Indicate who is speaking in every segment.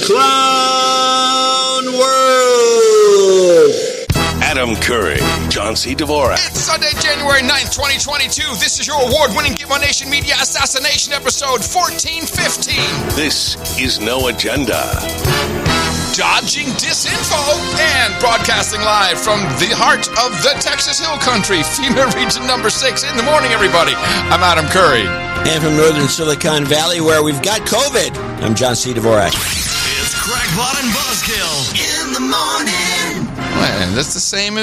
Speaker 1: Clown World.
Speaker 2: Adam Curry, John C. Dvorak.
Speaker 3: It's Sunday, January 9th, 2022. This is your award-winning Give My Nation Media Assassination episode 1415.
Speaker 2: This is No Agenda.
Speaker 3: Dodging disinfo and broadcasting live from the heart of the Texas Hill Country, FEMA Region number 6. In the morning, everybody. I'm Adam Curry.
Speaker 1: And from northern Silicon Valley, where we've got COVID, I'm John C. Dvorak.
Speaker 4: It's Crackpot and Buzzkill in the morning.
Speaker 3: Man, that's the same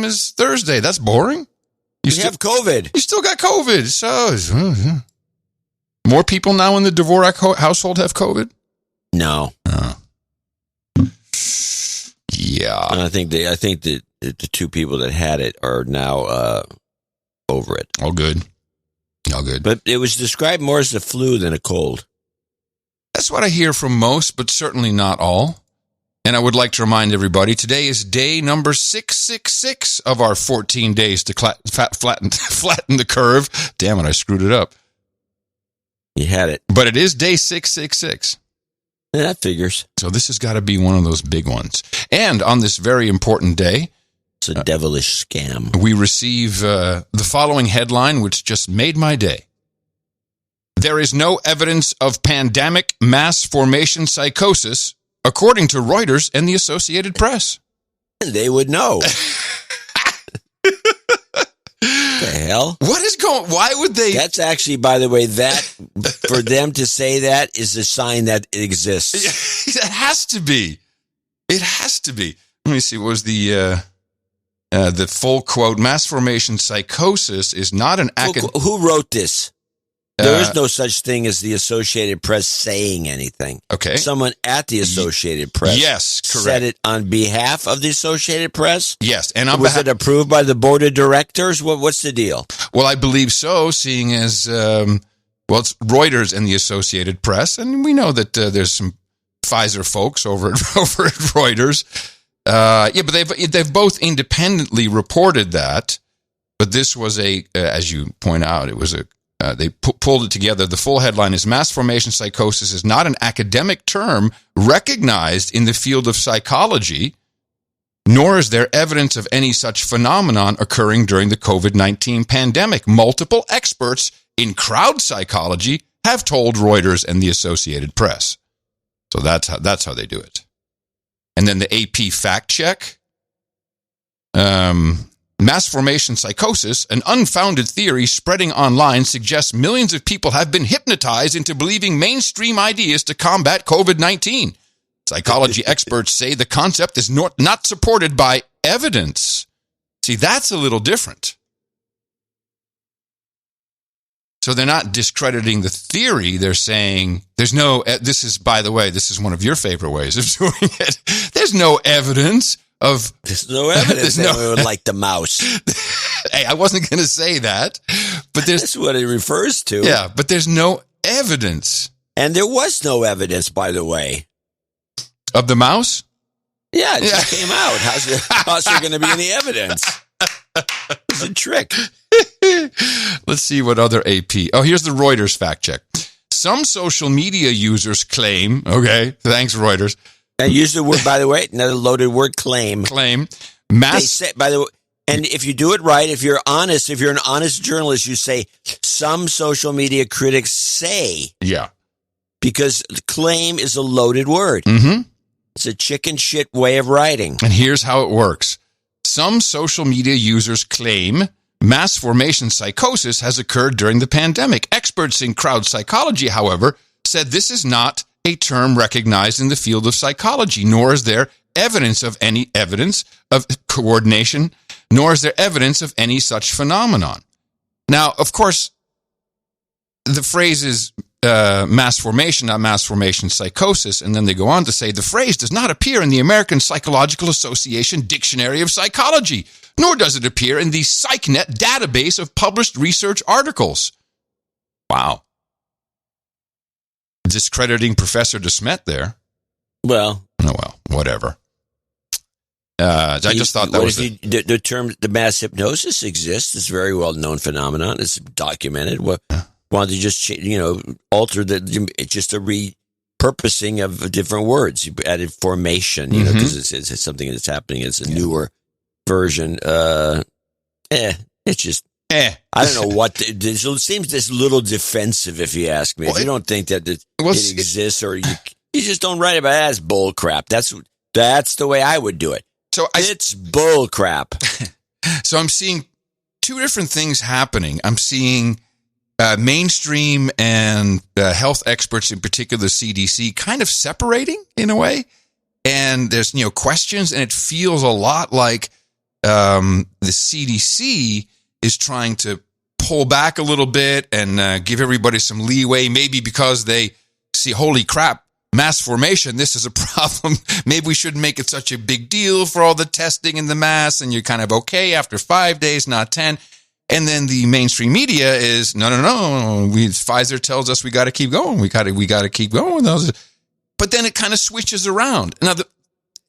Speaker 3: as Thursday. That's boring.
Speaker 1: You have COVID.
Speaker 3: You still got COVID. So, more people now in the Dvorak household have COVID?
Speaker 1: No.
Speaker 3: Yeah.
Speaker 1: I think the two people that had it are now over it.
Speaker 3: All good.
Speaker 1: But it was described more as a flu than a cold.
Speaker 3: That's what I hear from most, but certainly not all. And I would like to remind everybody, today is day number 666 of our 14 days to flatten the curve. Damn it, I screwed it up.
Speaker 1: You had it.
Speaker 3: But it is day 666.
Speaker 1: Yeah, that figures.
Speaker 3: So this has got to be one of those big ones. And on this very important day,
Speaker 1: it's a devilish scam.
Speaker 3: We receive the following headline, which just made my day. There is no evidence of pandemic mass formation psychosis, according to Reuters and the Associated Press.
Speaker 1: They would know. The hell?
Speaker 3: Why would they?
Speaker 1: That's actually, by the way, that for them to say that is a sign that it exists.
Speaker 3: It has to be. It has to be. Let me see. What was the full quote? Mass formation psychosis is not an academic.
Speaker 1: Who wrote this? There is no such thing as the Associated Press saying anything.
Speaker 3: Okay.
Speaker 1: Someone at the Associated Press said it on behalf of the Associated Press?
Speaker 3: Yes. And
Speaker 1: was it approved by the board of directors? What's the deal?
Speaker 3: Well, I believe so, seeing as, it's Reuters and the Associated Press, and we know that there's some Pfizer folks over at Reuters. But they've both independently reported that, but this was as you point out, it was they pulled it together. The full headline is Mass Formation Psychosis is not an academic term recognized in the field of psychology, nor is there evidence of any such phenomenon occurring during the COVID-19 pandemic. Multiple experts in crowd psychology have told Reuters and the Associated Press. So that's how they do it. And then the AP fact check. Mass formation psychosis, an unfounded theory spreading online, suggests millions of people have been hypnotized into believing mainstream ideas to combat COVID-19. Psychology experts say the concept is not supported by evidence. See, that's a little different. So they're not discrediting the theory. They're saying this is one of your favorite ways of doing it. There's no evidence.
Speaker 1: There's no evidence that we would like the mouse.
Speaker 3: Hey, I wasn't going to say that, but
Speaker 1: that's what it refers to.
Speaker 3: Yeah, but there's no evidence.
Speaker 1: And there was no evidence, by the way.
Speaker 3: Of the mouse?
Speaker 1: Yeah, it just came out. How's there going to be any evidence? It's a trick.
Speaker 3: Let's see what other AP. Oh, here's the Reuters fact check. Some social media users claim, okay, thanks Reuters.
Speaker 1: And use the word, by the way, another loaded word, claim.
Speaker 3: Claim.
Speaker 1: They say, by the way, and if you do it right, if you're an honest journalist, you say, some social media critics say.
Speaker 3: Yeah.
Speaker 1: Because claim is a loaded word.
Speaker 3: Mm-hmm.
Speaker 1: It's a chicken shit way of writing.
Speaker 3: And here's how it works. Some social media users claim mass formation psychosis has occurred during the pandemic. Experts in crowd psychology, however, said this is not a term recognized in the field of psychology, nor is there evidence of coordination, nor is there evidence of any such phenomenon. Now, of course, the phrase is mass formation, not mass formation psychosis, and then they go on to say the phrase does not appear in the American Psychological Association Dictionary of Psychology, nor does it appear in the PsychNet database of published research articles. Wow. Discrediting Professor DeSmet there.
Speaker 1: Well.
Speaker 3: Oh, well, whatever. I just thought that was
Speaker 1: the term. The mass hypnosis exists. It's a very well known phenomenon. It's documented. Why don't you just alter just to repurposing of different words. You added formation, you know, because it's something that's happening. It's a newer version. It's just, I don't know what, it seems this little defensive, if you ask me. If you don't think that it exists, or you just don't write about it as bull crap. That's the way I would do it. So it's bull crap.
Speaker 3: So I'm seeing two different things happening. I'm seeing mainstream and health experts, in particular the CDC, kind of separating in a way. And there's, questions, and it feels a lot like the CDC is trying to pull back a little bit and give everybody some leeway, maybe because they see, holy crap, mass formation, this is a problem. Maybe we shouldn't make it such a big deal for all the testing and the mass, and you're kind of okay after 5 days, not 10. And then the mainstream media is, no. Pfizer tells us we got to keep going. We got to keep going. But then it kind of switches around. Now,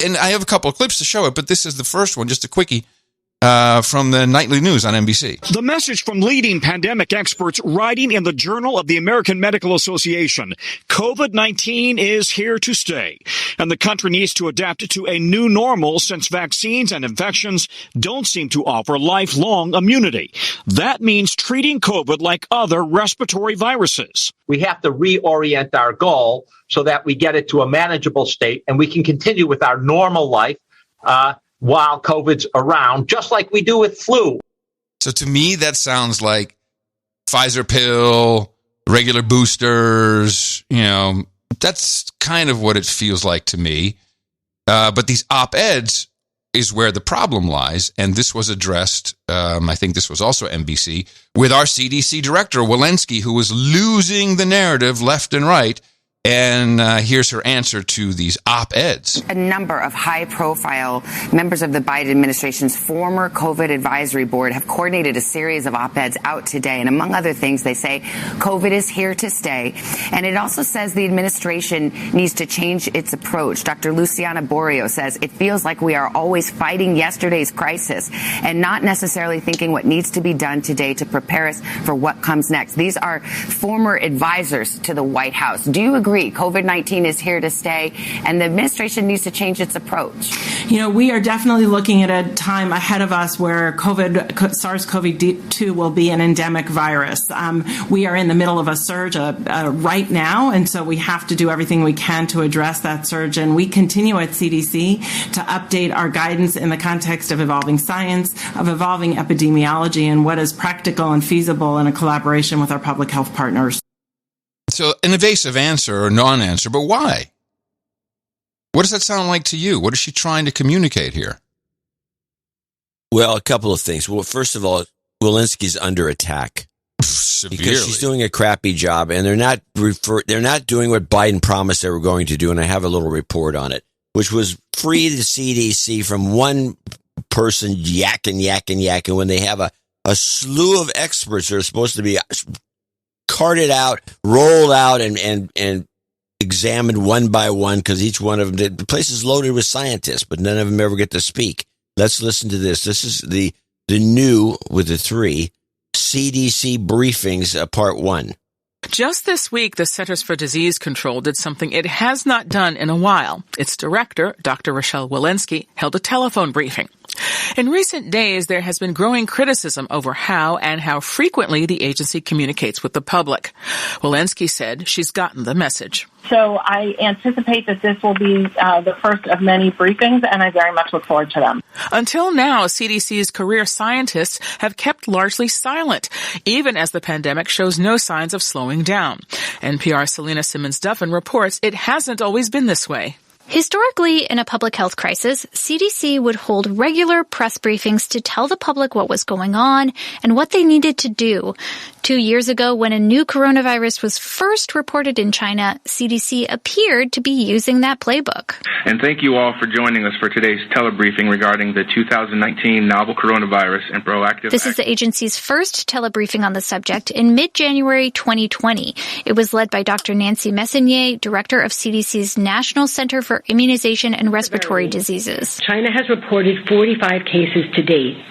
Speaker 3: and I have a couple of clips to show it, but this is the first one, just a quickie. From the nightly news on NBC.
Speaker 5: The message from leading pandemic experts writing in the Journal of the American Medical Association. COVID-19 is here to stay, and the country needs to adapt to a new normal since vaccines and infections don't seem to offer lifelong immunity. That means treating COVID like other respiratory viruses.
Speaker 6: We have to reorient our goal so that we get it to a manageable state and we can continue with our normal life, while COVID's around, just like we do with flu.
Speaker 3: So to me, that sounds like Pfizer pill, regular boosters, that's kind of what it feels like to me. But these op-eds is where the problem lies. And this was addressed, I think this was also NBC, with our CDC director, Walensky, who was losing the narrative left and right. And here's her answer to these op-eds.
Speaker 7: A number of high-profile members of the Biden administration's former COVID advisory board have coordinated a series of op-eds out today. And among other things, they say COVID is here to stay. And it also says the administration needs to change its approach. Dr. Luciana Borio says it feels like we are always fighting yesterday's crisis and not necessarily thinking what needs to be done today to prepare us for what comes next. These are former advisors to the White House. Do you agree? COVID-19 is here to stay, and the administration needs to change its approach.
Speaker 8: We are definitely looking at a time ahead of us where SARS-CoV-2 will be an endemic virus. We are in the middle of a surge right now, and so we have to do everything we can to address that surge. And we continue at CDC to update our guidance in the context of evolving science, of evolving epidemiology, and what is practical and feasible in a collaboration with our public health partners.
Speaker 3: So an evasive answer or non-answer, but why? What does that sound like to you? What is she trying to communicate here?
Speaker 1: Well, a couple of things. Well, first of all, Walensky's under attack.
Speaker 3: Severely.
Speaker 1: Because she's doing a crappy job, and they're not doing what Biden promised they were going to do, and I have a little report on it, which was free the CDC from one person yakking when they have a slew of experts that are supposed to be carted out, rolled out, and examined one by one, because each one of them, the place is loaded with scientists, but none of them ever get to speak. Let's listen to this. This is the new, with the 3, CDC briefings, part 1.
Speaker 9: Just this week, the Centers for Disease Control did something it has not done in a while. Its director, Dr. Rochelle Walensky, held a telephone briefing. In recent days, there has been growing criticism over how frequently the agency communicates with the public. Walensky said she's gotten the message.
Speaker 10: So I anticipate that this will be the first of many briefings, and I very much look forward to them.
Speaker 9: Until now, CDC's career scientists have kept largely silent, even as the pandemic shows no signs of slowing down. NPR's Selena Simmons-Duffin reports it hasn't always been this way.
Speaker 11: Historically, in a public health crisis, CDC would hold regular press briefings to tell the public what was going on and what they needed to do. 2 years ago, when a new coronavirus was first reported in China, CDC appeared to be using that playbook.
Speaker 12: And thank you all for joining us for today's telebriefing regarding the 2019 novel coronavirus and proactive.
Speaker 11: This is the agency's first telebriefing on the subject in mid-January 2020. It was led by Dr. Nancy Messonnier, director of CDC's National Center for Immunization and Respiratory Diseases.
Speaker 13: China has reported 45 cases to date.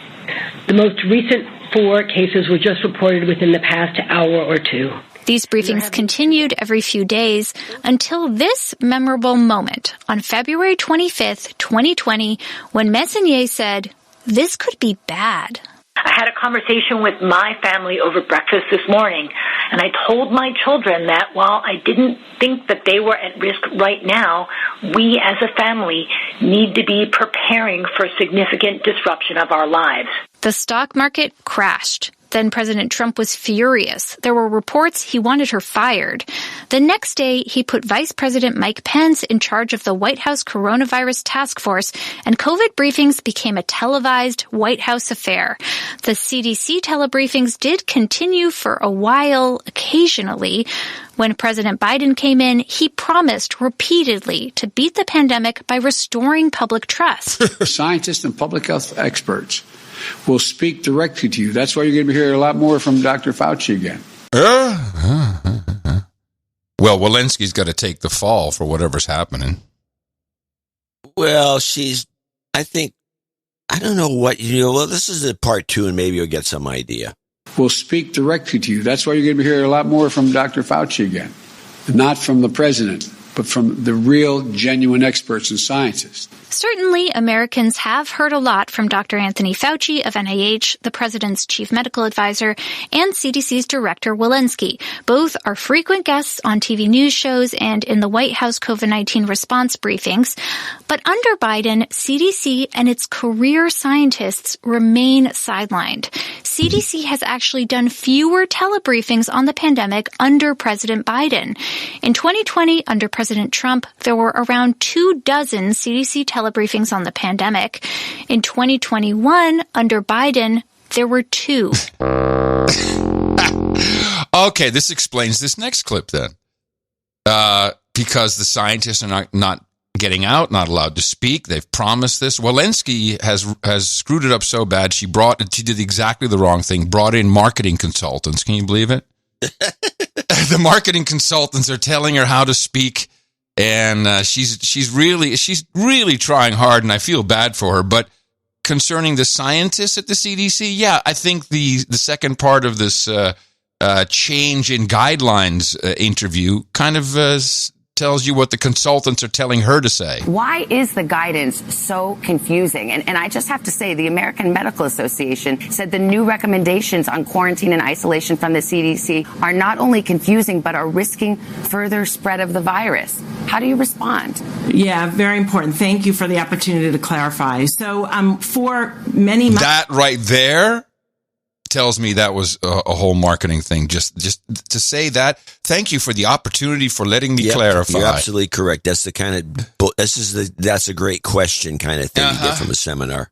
Speaker 13: The most recent 4 cases were just reported within the past hour or two.
Speaker 11: These briefings continued every few days until this memorable moment on February 25th, 2020, when Miscellaneous said, "This could be bad."
Speaker 13: I had a conversation with my family over breakfast this morning, and I told my children that while I didn't think that they were at risk right now, we as a family need to be preparing for significant disruption of our lives.
Speaker 11: The stock market crashed. Then President Trump was furious. There were reports he wanted her fired. The next day, he put Vice President Mike Pence in charge of the White House coronavirus task force, and COVID briefings became a televised White House affair. The CDC telebriefings did continue for a while, occasionally. When President Biden came in, he promised repeatedly to beat the pandemic by restoring public trust.
Speaker 14: Scientists and public health experts will speak directly to you. That's why you're going to be hearing a lot more from Dr. Fauci again.
Speaker 3: Well, Walensky's got to take the fall for whatever's happening.
Speaker 1: Well, I don't know what, well, this is a part 2, and maybe you'll get some idea.
Speaker 14: Will speak directly to you. That's why you're going to be hearing a lot more from Dr. Fauci again. Not from the president, but from the real, genuine experts and scientists.
Speaker 11: Certainly, Americans have heard a lot from Dr. Anthony Fauci of NIH, the president's chief medical advisor, and CDC's director, Walensky. Both are frequent guests on TV news shows and in the White House COVID-19 response briefings. But under Biden, CDC and its career scientists remain sidelined. CDC has actually done fewer telebriefings on the pandemic under President Biden. In 2020, under President Trump, there were around 24 CDC telebriefings on the pandemic. In 2021, under Biden, there were 2.
Speaker 3: Okay, this explains this next clip then. Because the scientists are not getting out, not allowed to speak. They've promised this. Walensky has screwed it up so bad. She did exactly the wrong thing. Brought in marketing consultants. Can you believe it? The marketing consultants are telling her how to speak, and she's really trying hard, and I feel bad for her. But concerning the scientists at the CDC, yeah, I think the second part of this change in guidelines interview kind of tells you what the consultants are telling her to say.
Speaker 7: Why is the guidance so confusing? And I just have to say, the American Medical Association said the new recommendations on quarantine and isolation from the CDC are not only confusing, but are risking further spread of the virus. How do you respond?
Speaker 8: Yeah, very important. Thank you for the opportunity to clarify. So for many months...
Speaker 3: That right there tells me that was a whole marketing thing. Just to say that, thank you for the opportunity for letting me clarify.
Speaker 1: You're absolutely correct. That's the kind of that's a great question kind of thing you get from a seminar.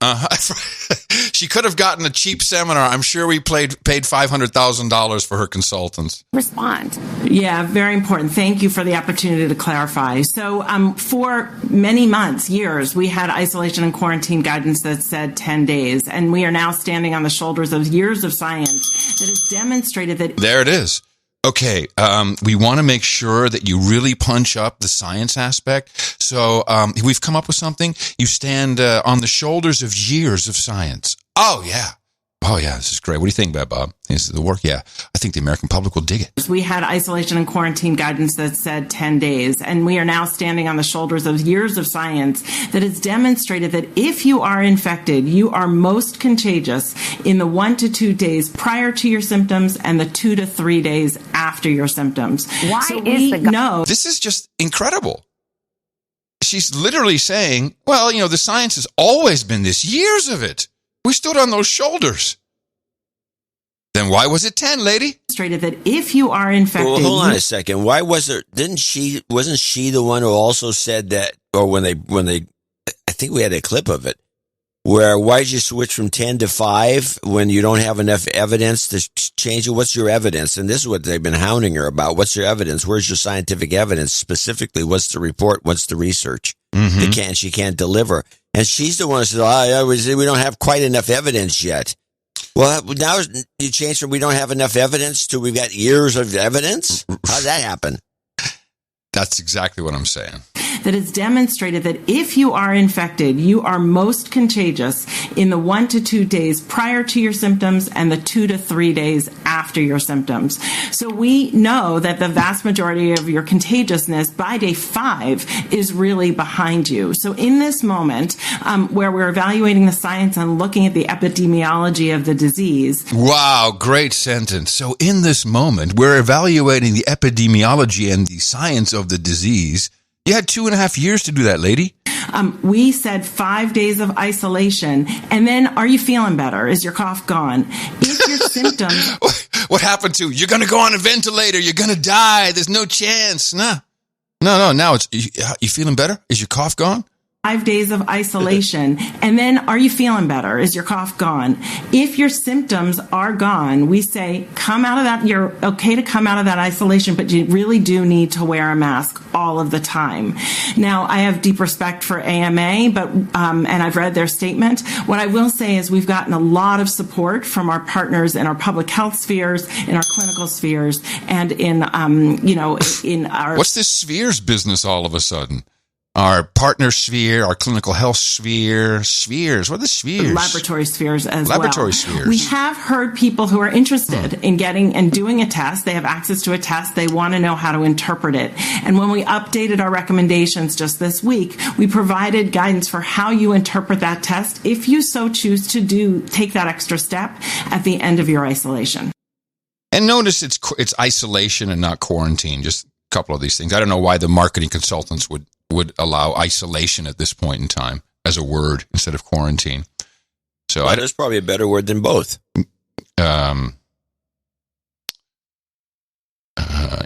Speaker 3: She could have gotten a cheap seminar. I'm sure we paid $500,000 for her consultants.
Speaker 7: Respond.
Speaker 8: Yeah, very important. Thank you for the opportunity to clarify. So for many months, years, we had isolation and quarantine guidance that said 10 days, and we are now standing on the shoulders of years of science that has demonstrated that...
Speaker 3: There it is. Okay, we want to make sure that you really punch up the science aspect. So we've come up with something. You stand on the shoulders of years of science. Oh, yeah. This is great. What do you think about Bob? Is the work? Yeah, I think the American public will dig it.
Speaker 8: We had isolation and quarantine guidance that said 10 days, and we are now standing on the shoulders of years of science that has demonstrated that if you are infected, you are most contagious in the 1 to 2 days prior to your symptoms and the 2 to 3 days after your symptoms.
Speaker 7: Why
Speaker 8: so
Speaker 7: is
Speaker 8: no?
Speaker 3: This is just incredible. She's literally saying, well, the science has always been this, years of it. We stood on those shoulders. Then why was it 10, lady?
Speaker 8: That if you are infected...
Speaker 1: Well, hold on a second. Why was there... Wasn't she the one who also said that, or when they... I think we had a clip of it, where why did you switch from 10 to 5 when you don't have enough evidence to change it? What's your evidence? And this is what they've been hounding her about. What's your evidence? Where's your scientific evidence? Specifically, what's the report? What's the research?
Speaker 3: Mm-hmm.
Speaker 1: She can't deliver. And she's the one who says, we don't have quite enough evidence yet. Well, now you change from we don't have enough evidence to we've got years of evidence? How did that happen?
Speaker 3: That's exactly what I'm saying.
Speaker 8: That it's demonstrated that if you are infected, you are most contagious in the 1 to 2 days prior to your symptoms and the 2 to 3 days after your symptoms. So we know that the vast majority of your contagiousness by day 5 is really behind you. So in this moment, where we're evaluating the science and looking at the epidemiology of the disease.
Speaker 3: Wow, great sentence. So in this moment, we're evaluating the epidemiology and the science of the disease. You had 2.5 years to do that, lady.
Speaker 8: We said 5 days of isolation. And then, are you feeling better? Is your cough gone? If your symptoms...
Speaker 3: What happened to, you're going to go on a ventilator, you're going to die, there's no chance. No. Now it's, you feeling better? Is your cough gone?
Speaker 8: 5 days of isolation. And then, are you feeling better? Is your cough gone? If your symptoms are gone, we say, come out of that. You're okay to come out of that isolation, but you really do need to wear a mask all of the time. Now, I have deep respect for AMA, but and I've read their statement. What I will say is we've gotten a lot of support from our partners in our public health spheres, in our clinical spheres, and in in our...
Speaker 3: What's this spheres business all of a sudden? Our partner sphere, our clinical health spheres. What are the spheres?
Speaker 8: Laboratory spheres as well.
Speaker 3: Laboratory spheres.
Speaker 8: We have heard people who are interested in getting and doing a test. They have access to a test. They want to know how to interpret it. And when we updated our recommendations just this week, we provided guidance for how you interpret that test if you so choose to take that extra step at the end of your isolation.
Speaker 3: And notice it's isolation and not quarantine. Just a couple of these things. I don't know why the marketing consultants would allow isolation at this point in time as a word instead of quarantine. So
Speaker 1: there's probably a better word than both.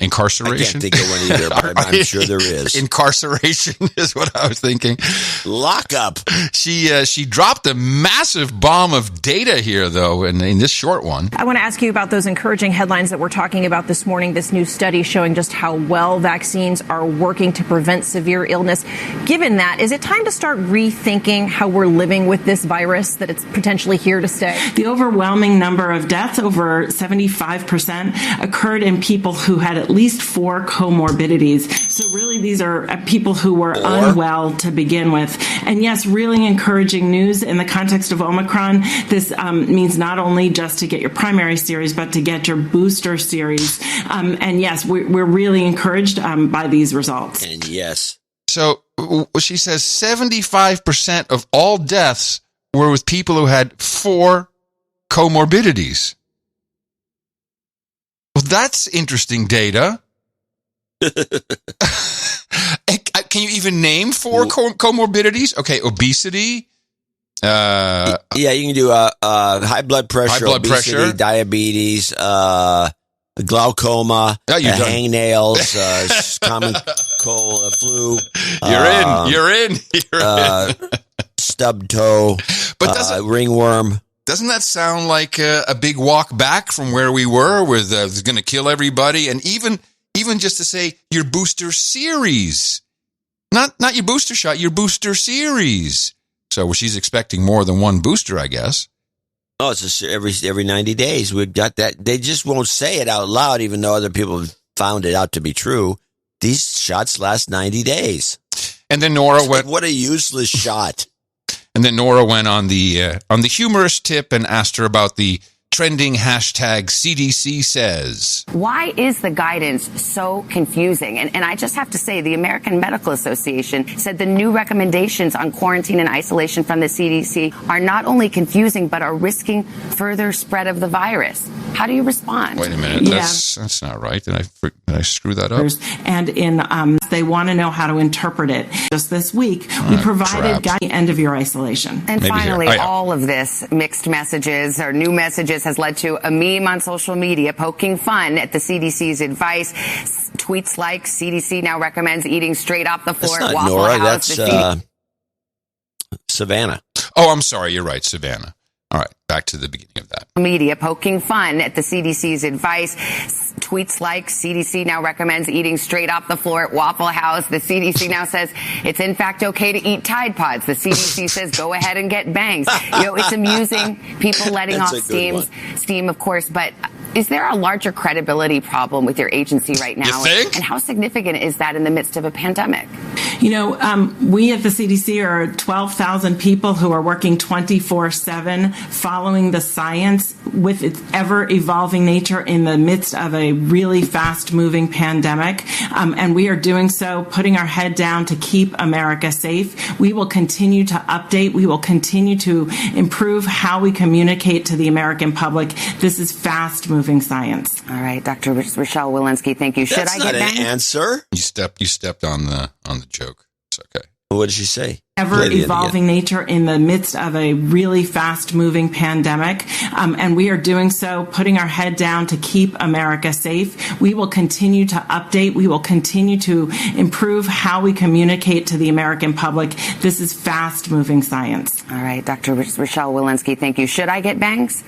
Speaker 3: Incarceration.
Speaker 1: I can't think of one either, but I'm sure there is.
Speaker 3: Incarceration is what I was thinking.
Speaker 1: Lockup.
Speaker 3: She dropped a massive bomb of data here, though, in this short one.
Speaker 15: I want to ask you about those encouraging headlines that we're talking about this morning, this new study showing just how well vaccines are working to prevent severe illness. Given that, is it time to start rethinking how we're living with this virus, that it's potentially here to stay?
Speaker 8: The overwhelming number of deaths, over 75%, occurred in people who had at least 4 comorbidities. So really, these are people who were unwell to begin with. And yes, really encouraging news in the context of Omicron. This means not only just to get your primary series, but to get your booster series. And yes, we're really encouraged by these results.
Speaker 1: And yes.
Speaker 3: So she says 75% of all deaths were with people who had 4 comorbidities. Well, that's interesting data. Can you even name 4 comorbidities? Okay, obesity.
Speaker 1: Yeah, you can do high blood pressure, obesity, diabetes, glaucoma, hangnails, common cold, flu.
Speaker 3: You're in.
Speaker 1: Stub toe, but ringworm.
Speaker 3: Doesn't that sound like a big walk back from where we were with it's going to kill everybody? And even just to say your booster series, not your booster shot, your booster series. So she's expecting more than one booster, I guess.
Speaker 1: Oh, it's every 90 days. We've got that. They just won't say it out loud, even though other people have found it out to be true. These shots last 90 days.
Speaker 3: And then Nora went,
Speaker 1: what a useless shot.
Speaker 3: And then Nora went on the humorous tip and asked her about the trending hashtag CDC says.
Speaker 7: Why is the guidance so confusing? And I just have to say, the American Medical Association said the new recommendations on quarantine and isolation from the CDC are not only confusing, but are risking further spread of the virus. How do you respond?
Speaker 3: Wait a minute. Yeah. That's not right. Did I screw that up?
Speaker 8: And they want to know how to interpret it. Just this week, we provided guide at the end of your isolation.
Speaker 7: And maybe finally, all of this mixed messages or new messages has led to a meme on social media poking fun at the CDC's advice. Tweets like, CDC now recommends eating straight off the floor at Waffle
Speaker 1: Nora,
Speaker 7: House.
Speaker 1: That's Savannah.
Speaker 3: Oh, I'm sorry. You're right, Savannah. All right, back to the beginning of that.
Speaker 7: Media poking fun at the CDC's advice. Tweets like, CDC now recommends eating straight off the floor at Waffle House. The CDC now says it's in fact okay to eat Tide Pods. The CDC says go ahead and get bangs. It's amusing. People letting off steam, of course, but is there a larger credibility problem with your agency right now?
Speaker 3: You think?
Speaker 7: And how significant is that in the midst of a pandemic?
Speaker 8: We at the CDC are 12,000 people who are working 24/7, following the science with its ever-evolving nature in the midst of a really fast-moving pandemic. And we are doing so, putting our head down to keep America safe. We will continue to update. We will continue to improve how we communicate to the American public. This is fast-moving science.
Speaker 7: All right, Dr. Rochelle Walensky, thank you.
Speaker 1: That's not an answer.
Speaker 3: You stepped on the joke. It's okay.
Speaker 1: What did she say?
Speaker 8: Ever-evolving nature in the midst of a really fast-moving pandemic. And we are doing so, putting our head down to keep America safe. We will continue to update. We will continue to improve how we communicate to the American public. This is fast-moving science.
Speaker 7: All right, Dr. Rochelle Walensky, thank you. Should I get bangs?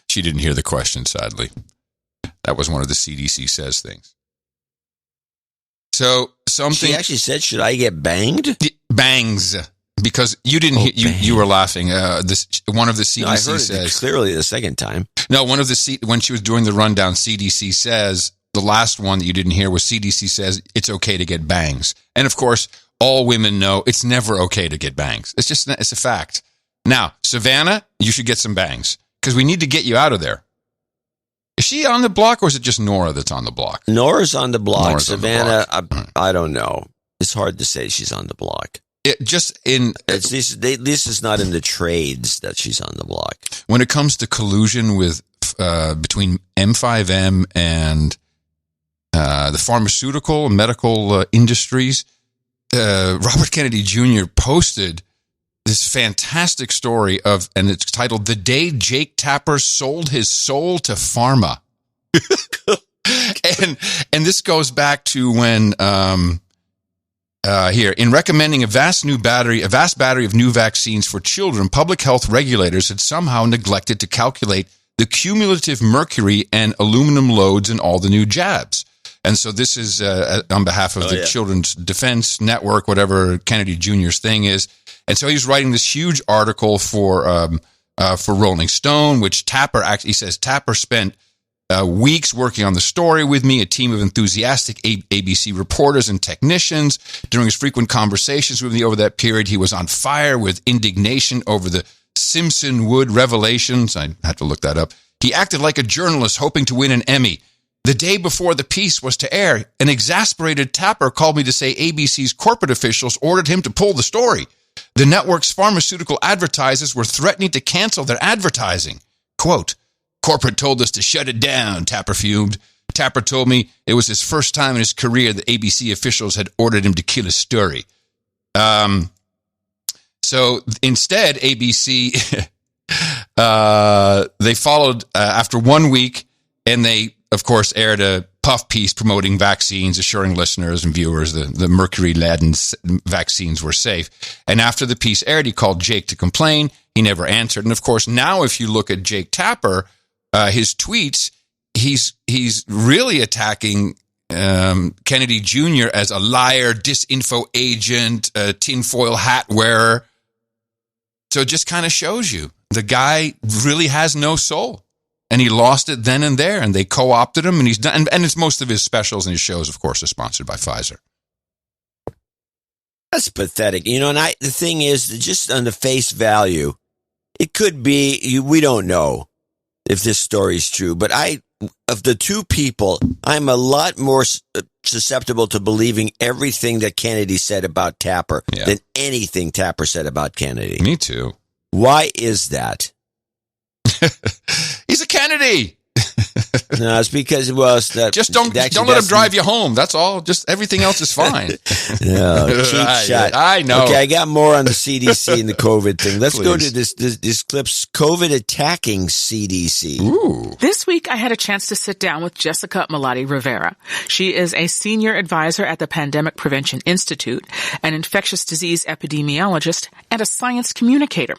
Speaker 3: She didn't hear the question, sadly. That was one of the CDC says things. So something
Speaker 1: she actually said, "Should I get banged?"
Speaker 3: Bangs, because you didn't hear. You were laughing. One of the CDC
Speaker 1: I heard
Speaker 3: says
Speaker 1: it clearly the second time.
Speaker 3: No, one of the when she was doing the rundown, CDC says the last one that you didn't hear was CDC says it's okay to get bangs, and of course, all women know it's never okay to get bangs. It's a fact. Now, Savannah, you should get some bangs because we need to get you out of there. Is she on the block, or is it just Nora that's on the block?
Speaker 1: Nora's on the block.
Speaker 3: Nora's
Speaker 1: Savannah,
Speaker 3: on the block.
Speaker 1: I don't know. It's hard to say she's on the block.
Speaker 3: This
Speaker 1: is not in the trades that she's on the block.
Speaker 3: When it comes to collusion with between M5M and the pharmaceutical and medical industries, Robert Kennedy Jr. posted this fantastic story and it's titled "The Day Jake Tapper Sold His Soul to Pharma." and this goes back to when here in recommending a vast battery of new vaccines for children, public health regulators had somehow neglected to calculate the cumulative mercury and aluminum loads in all the new jabs. And so this is on behalf of the Children's Defense Network, whatever Kennedy Jr.'s thing is. And so he's writing this huge article for Rolling Stone, which he says Tapper spent weeks working on the story with me, a team of enthusiastic ABC reporters and technicians. During his frequent conversations with me over that period, he was on fire with indignation over the Simpson Wood revelations. I had to look that up. He acted like a journalist hoping to win an Emmy. The day before the piece was to air, an exasperated Tapper called me to say ABC's corporate officials ordered him to pull the story. The network's pharmaceutical advertisers were threatening to cancel their advertising. Quote, "Corporate told us to shut it down," Tapper fumed. Tapper told me it was his first time in his career that ABC officials had ordered him to kill a story. So instead, ABC, they followed after 1 week, and they, of course, aired a puff piece promoting vaccines, assuring listeners and viewers the mercury-laden vaccines were safe. And after the piece aired, he called Jake to complain. He never answered. And of course, now if you look at Jake Tapper, his tweets, he's really attacking Kennedy Jr. as a liar, disinfo agent, tinfoil hat wearer. So it just kind of shows you the guy really has no soul. And he lost it then and there, and they co-opted him, and he's done. And it's most of his specials and his shows, of course, are sponsored by Pfizer.
Speaker 1: That's pathetic. And the thing is, just on the face value, it could be, we don't know if this story is true, but of the two people, I'm a lot more susceptible to believing everything that Kennedy said about Tapper than anything Tapper said about Kennedy.
Speaker 3: Me too.
Speaker 1: Why is that?
Speaker 3: He's a Kennedy.
Speaker 1: No, it's because
Speaker 3: just don't let him drive you home. That's all. Just everything else is fine.
Speaker 1: No, cheap shot.
Speaker 3: I know.
Speaker 1: Okay, I got more on the CDC and the COVID thing. Let's go to this clip's COVID attacking CDC.
Speaker 3: Ooh.
Speaker 9: This week, I had a chance to sit down with Jessica Malati Rivera. She is a senior advisor at the Pandemic Prevention Institute, an infectious disease epidemiologist, and a science communicator.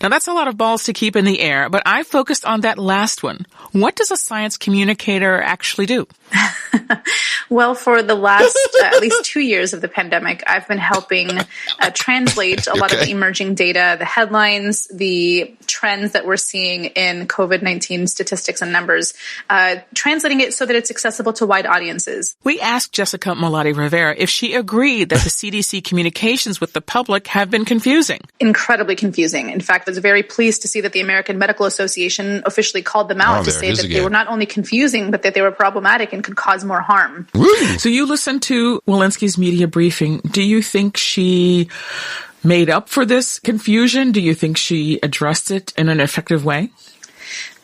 Speaker 9: Now, that's a lot of balls to keep in the air, but I focused on that last one. What does a science communicator actually do?
Speaker 16: Well, for the last at least 2 years of the pandemic, I've been helping translate a lot of the emerging data, the headlines, the trends that we're seeing in COVID-19 statistics and numbers, translating it so that it's accessible to wide audiences.
Speaker 9: We asked Jessica Malati Rivera if she agreed that the CDC communications with the public have been confusing.
Speaker 16: Incredibly confusing. In fact, I was very pleased to see that the American Medical Association officially called them out to say that they were not only confusing, but that they were problematic and could cause more harm.
Speaker 9: So you listened to Walensky's media briefing. Do you think she made up for this confusion? Do you think she addressed it in an effective way?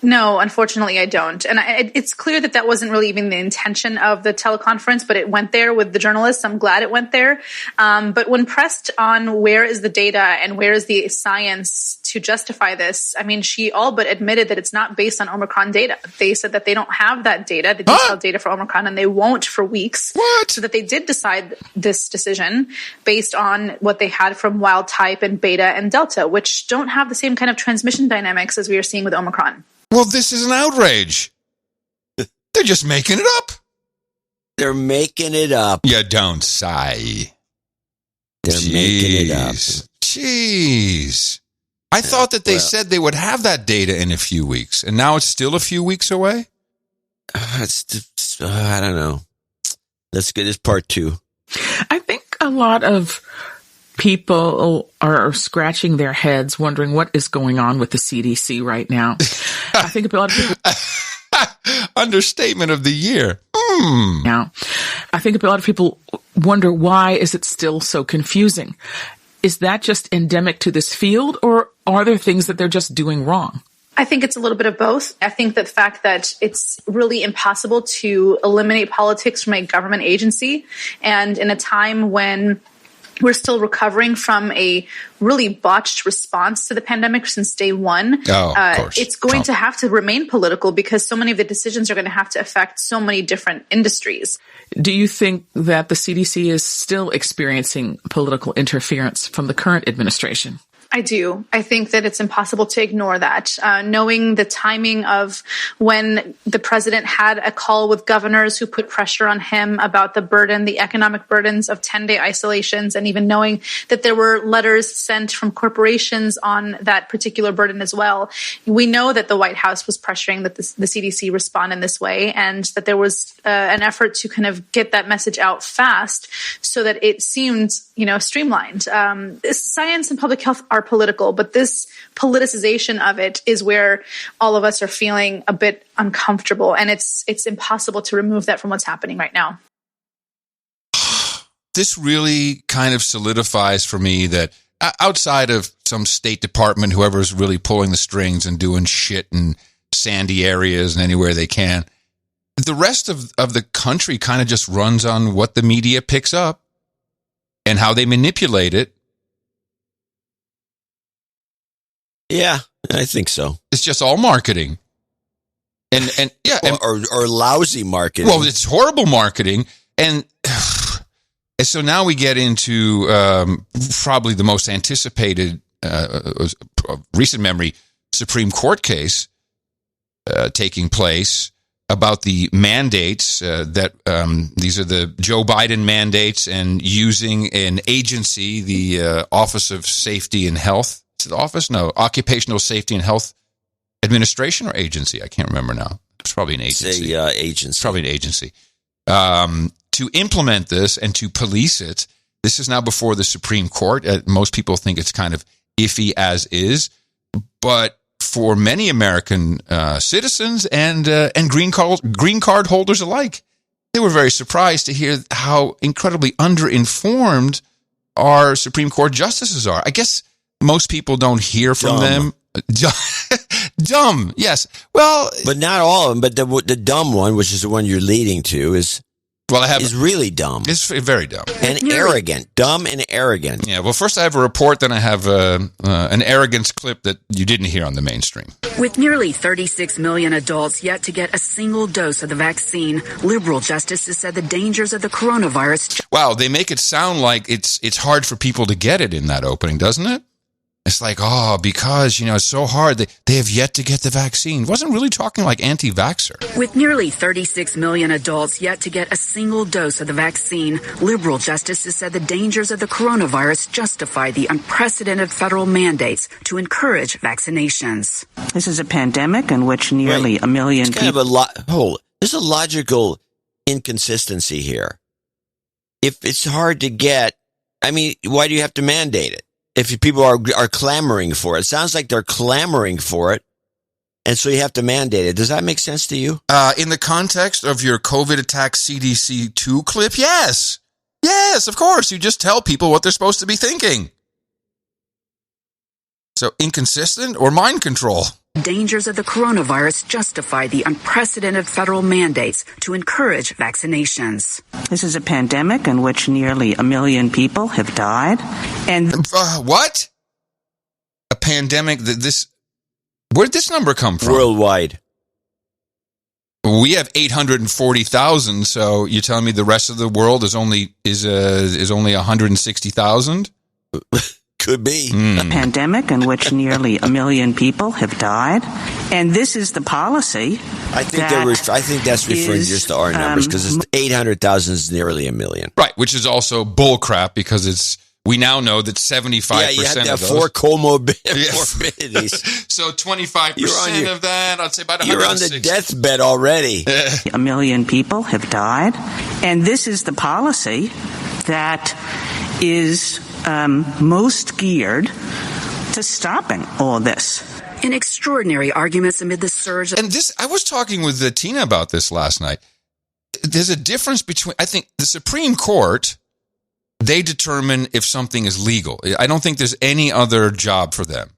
Speaker 16: No, unfortunately, I don't. And it's clear that that wasn't really even the intention of the teleconference, but it went there with the journalists. I'm glad it went there. But when pressed on where is the data and where is the science to justify this, I mean, she all but admitted that it's not based on Omicron data. They said that they don't have that data, the detailed data for Omicron, and they won't for weeks. So that they did decide this decision based on what they had from wild type and beta and delta, which don't have the same kind of transmission dynamics as we are seeing with Omicron.
Speaker 3: Well, this is an outrage. They're just making it up.
Speaker 1: They're making it up.
Speaker 3: You don't sigh.
Speaker 1: They're making it up.
Speaker 3: Jeez. I thought that they said they would have that data in a few weeks, and now it's still a few weeks away?
Speaker 1: I don't know. Let's get this part 2.
Speaker 9: I think a lot of people are scratching their heads wondering what is going on with the CDC right now. I think a lot of people...
Speaker 3: Understatement of the year.
Speaker 9: Now, I think a lot of people wonder, why is it still so confusing? Is that just endemic to this field, or are there things that they're just doing wrong?
Speaker 16: I think it's a little bit of both. I think that the fact that it's really impossible to eliminate politics from a government agency, and in a time when we're still recovering from a really botched response to the pandemic since day one. It's going to have to remain political because so many of the decisions are going to have to affect so many different industries.
Speaker 9: Do you think that the CDC is still experiencing political interference from the current administration?
Speaker 16: I do. I think that it's impossible to ignore that. Knowing the timing of when the president had a call with governors who put pressure on him about the economic burdens of 10-day isolations, and even knowing that there were letters sent from corporations on that particular burden as well. We know that the White House was pressuring that the CDC respond in this way, and that there was an effort to kind of get that message out fast so that it seemed, streamlined. Science and public health are political, but this politicization of it is where all of us are feeling a bit uncomfortable, and it's impossible to remove that from what's happening right now.
Speaker 3: This really kind of solidifies for me that outside of some State Department, whoever's really pulling the strings and doing shit in sandy areas and anywhere they can, the rest of the country kind of just runs on what the media picks up and how they manipulate it.
Speaker 1: Yeah, I think so.
Speaker 3: It's just all marketing.
Speaker 1: Or lousy marketing.
Speaker 3: Well, it's horrible marketing. And so now we get into probably the most anticipated recent memory Supreme Court case taking place about the mandates that these are the Joe Biden mandates, and using an agency, the Office of Safety and Health. The office? No, Occupational Safety and Health Administration or agency? I can't remember now. It's probably an agency.
Speaker 1: Agency.
Speaker 3: It's probably an agency. To implement this and to police it, this is now before the Supreme Court. Most people think it's kind of iffy as is, but for many American citizens and green card holders alike, they were very surprised to hear how incredibly underinformed our Supreme Court justices are. I guess most people don't hear from them. Dumb, yes. Well,
Speaker 1: but not all of them. But the dumb one, which is the one you're leading to, is really dumb.
Speaker 3: It's very dumb
Speaker 1: and arrogant. Dumb and arrogant.
Speaker 3: Yeah. Well, first I have a report, then I have an arrogance clip that you didn't hear on the mainstream.
Speaker 17: With nearly 36 million adults yet to get a single dose of the vaccine, liberal justices said the dangers of the coronavirus.
Speaker 3: Wow, they make it sound like it's hard for people to get it in that opening, doesn't it? It's like, because, it's so hard. They have yet to get the vaccine. Wasn't really talking like anti-vaxxer.
Speaker 17: With nearly 36 million adults yet to get a single dose of the vaccine, liberal justices said the dangers of the coronavirus justify the unprecedented federal mandates to encourage vaccinations.
Speaker 18: This is a pandemic in which nearly a million people...
Speaker 1: There's a logical inconsistency here. If it's hard to get, why do you have to mandate it? If people are clamoring for it. It sounds like they're clamoring for it, and so you have to mandate it. Does that make sense to you?
Speaker 3: In the context of your COVID attack CDC 2 clip, yes. Yes, of course. You just tell people what they're supposed to be thinking. So inconsistent or mind control?
Speaker 17: Dangers of the coronavirus justify the unprecedented federal mandates to encourage vaccinations.
Speaker 18: This is a pandemic in which nearly a million people have died. And
Speaker 3: what? A pandemic where'd this number come from?
Speaker 1: Worldwide.
Speaker 3: We have 840,000, so you're telling me the rest of the world is only 160,000?
Speaker 1: Could be.
Speaker 18: A pandemic in which nearly a million people have died. And this is the policy.
Speaker 1: I think that's referring just to our numbers, because 800,000 is nearly a million.
Speaker 3: Right, which is also bullcrap, because we now know that 75%
Speaker 1: you have to have
Speaker 3: of those...
Speaker 1: 4 comorbidities.
Speaker 3: So 25% of that, I'd say about 160.
Speaker 1: You're on the deathbed already.
Speaker 18: A million people have died. And this is the policy that is most geared to stopping all this.
Speaker 17: In extraordinary arguments amid the surge.
Speaker 3: And I was talking with Tina about this last night. There's a difference between, I think, the Supreme Court, they determine if something is legal. I don't think there's any other job for them.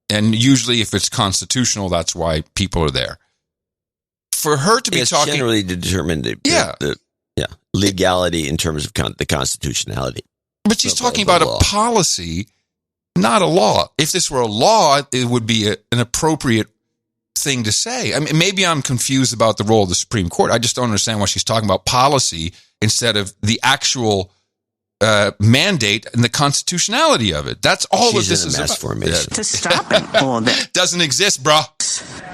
Speaker 3: And usually if it's constitutional, that's why people are there. For her to be talking...
Speaker 1: generally to determine the legality in terms of the constitutionality.
Speaker 3: But she's talking about a policy, not a law. If this were a law, it would be an appropriate thing to say. Maybe I'm confused about the role of the Supreme Court. I just don't understand why she's talking about policy instead of the actual mandate and the constitutionality of it. That's all of this is about.
Speaker 1: Formation.
Speaker 18: To stopping all this.
Speaker 3: Doesn't exist, bro.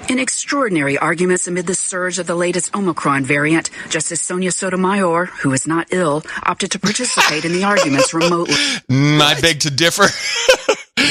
Speaker 17: In extraordinary arguments amid the surge of the latest Omicron variant, Justice Sonia Sotomayor, who is not ill, opted to participate in the arguments remotely.
Speaker 3: I beg to differ.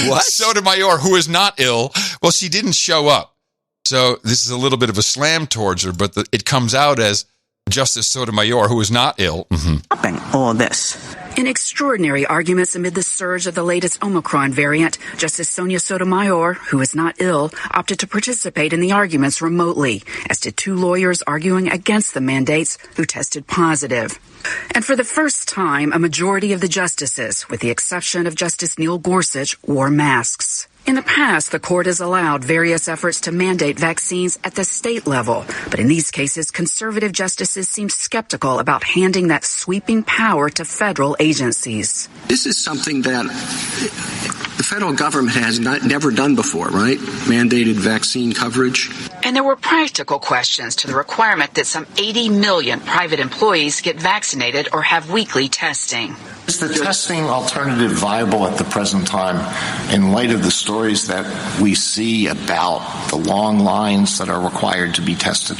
Speaker 1: What?
Speaker 3: Sotomayor, who is not ill, well, she didn't show up. So this is a little bit of a slam towards her, but it comes out as Justice Sotomayor, who is not ill.
Speaker 18: Stopping all this.
Speaker 17: In extraordinary arguments amid the surge of the latest Omicron variant, Justice Sonia Sotomayor, who is not ill, opted to participate in the arguments remotely, as did 2 lawyers arguing against the mandates who tested positive. And for the first time, a majority of the justices, with the exception of Justice Neil Gorsuch, wore masks. In the past, the court has allowed various efforts to mandate vaccines at the state level. But in these cases, conservative justices seem skeptical about handing that sweeping power to federal agencies.
Speaker 19: This is something that the federal government has never done before, right? Mandated vaccine coverage.
Speaker 17: And there were practical questions to the requirement that some 80 million private employees get vaccinated or have weekly testing.
Speaker 20: Is the testing alternative viable at the present time in light of the stories that we see about the long lines that are required to be tested?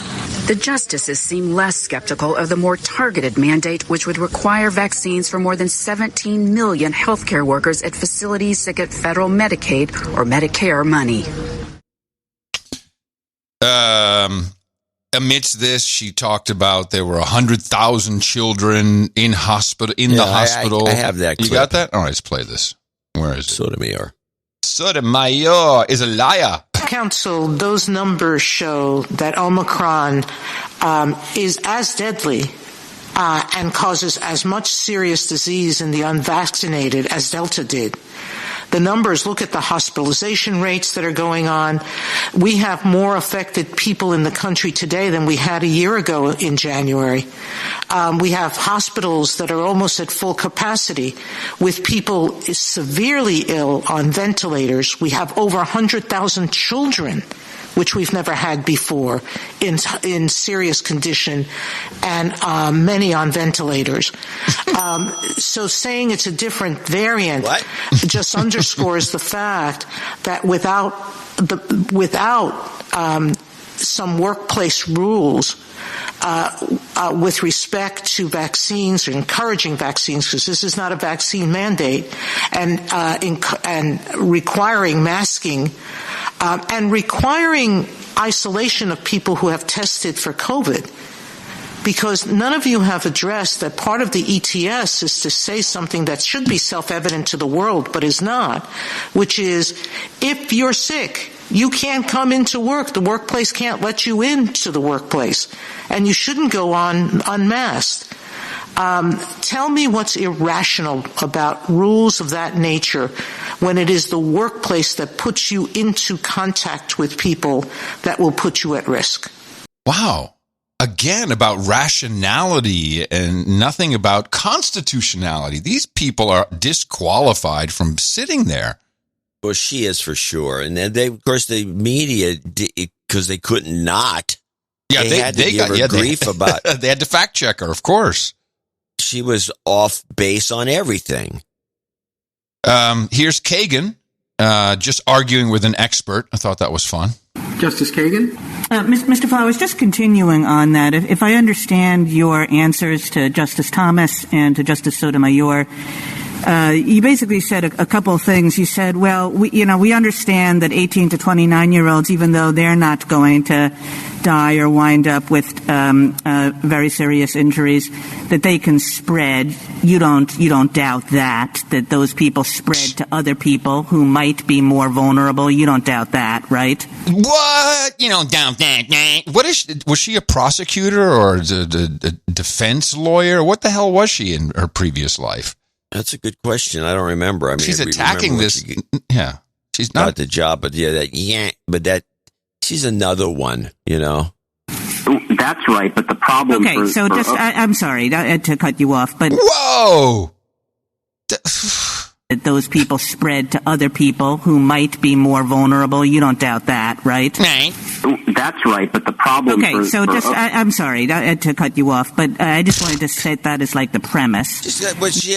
Speaker 17: The justices seem less skeptical of the more targeted mandate, which would require vaccines for more than 17 million healthcare workers at facilities that get federal Medicaid or Medicare money.
Speaker 3: Amidst this, she talked about there were 100,000 children in the hospital.
Speaker 1: I have that clip.
Speaker 3: You got that? All right, let's play this. Where is it?
Speaker 1: Sotomayor.
Speaker 3: Sotomayor is a liar.
Speaker 21: Counsel, those numbers show that Omicron is as deadly and causes as much serious disease in the unvaccinated as Delta did. The numbers, look at the hospitalization rates that are going on. We have more affected people in the country today than we had a year ago in January. We have hospitals that are almost at full capacity with people severely ill on ventilators. We have over 100,000 children which we've never had before, in serious condition, and many on ventilators. So saying it's a different variant just underscores the fact that without some workplace rules with respect to vaccines or encouraging vaccines, because this is not a vaccine mandate, and requiring masking and requiring isolation of people who have tested for COVID. Because none of you have addressed that part of the ETS is to say something that should be self-evident to the world, but is not, which is, if you're sick, you can't come into work. The workplace can't let you into the workplace. And you shouldn't go on unmasked. Tell me what's irrational about rules of that nature when it is the workplace that puts you into contact with people that will put you at risk.
Speaker 3: Wow. Again, about rationality and nothing about constitutionality. These people are disqualified from sitting there.
Speaker 1: Well, she is for sure. And then of course, the media, because they couldn't not.
Speaker 3: Yeah,
Speaker 1: they had to give her grief about.
Speaker 3: They had to fact check her, of course.
Speaker 1: She was off base on everything.
Speaker 3: Here's Kagan, just arguing with an expert. I thought that was fun.
Speaker 2: Justice Kagan?
Speaker 22: Mr. Flowers, just continuing on that, if I understand your answers to Justice Thomas and to Justice Sotomayor, you basically said a couple of things. You said, well, we understand that 18 to 29-year-olds, even though they're not going to die or wind up with very serious injuries, that they can spread. You don't doubt that those people spread to other people who might be more vulnerable. You don't doubt that, right?
Speaker 3: What? You don't doubt that. Was she a prosecutor or a defense lawyer? What the hell was she in her previous life?
Speaker 1: That's a good question. I don't remember. I mean,
Speaker 3: she's attacking this. Yeah, she's not
Speaker 1: the job, but she's another one.
Speaker 23: That's right, but the problem.
Speaker 22: Okay, I'm sorry to cut you off, but
Speaker 3: whoa.
Speaker 22: That those people spread to other people who might be more vulnerable. You don't doubt that, right?
Speaker 23: Right. That's right, but the problem.
Speaker 22: Okay, I'm sorry to cut you off, but I just wanted to set that as like the premise.
Speaker 1: She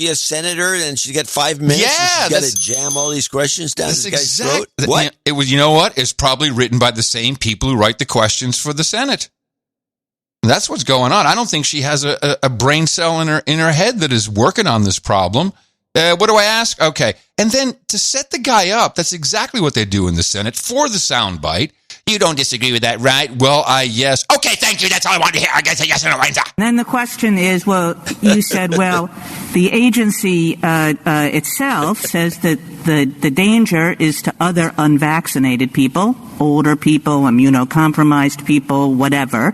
Speaker 1: a senator, and she got 5 minutes.
Speaker 3: Yeah,
Speaker 1: she's got to jam all these questions down this guy's throat.
Speaker 3: What? It was. You know what? It's probably written by the same people who write the questions for the Senate. That's what's going on. I don't think she has a brain cell in her head that is working on this problem. What do I ask? Okay. And then to set the guy up, that's exactly what they do in the Senate for the soundbite. You don't disagree with that, right? Well, yes. Okay, thank you. That's all I wanted to hear. I guess a yes or no answer.
Speaker 22: Then the question is, you said, the agency itself says that the danger is to other unvaccinated people, older people, immunocompromised people, whatever.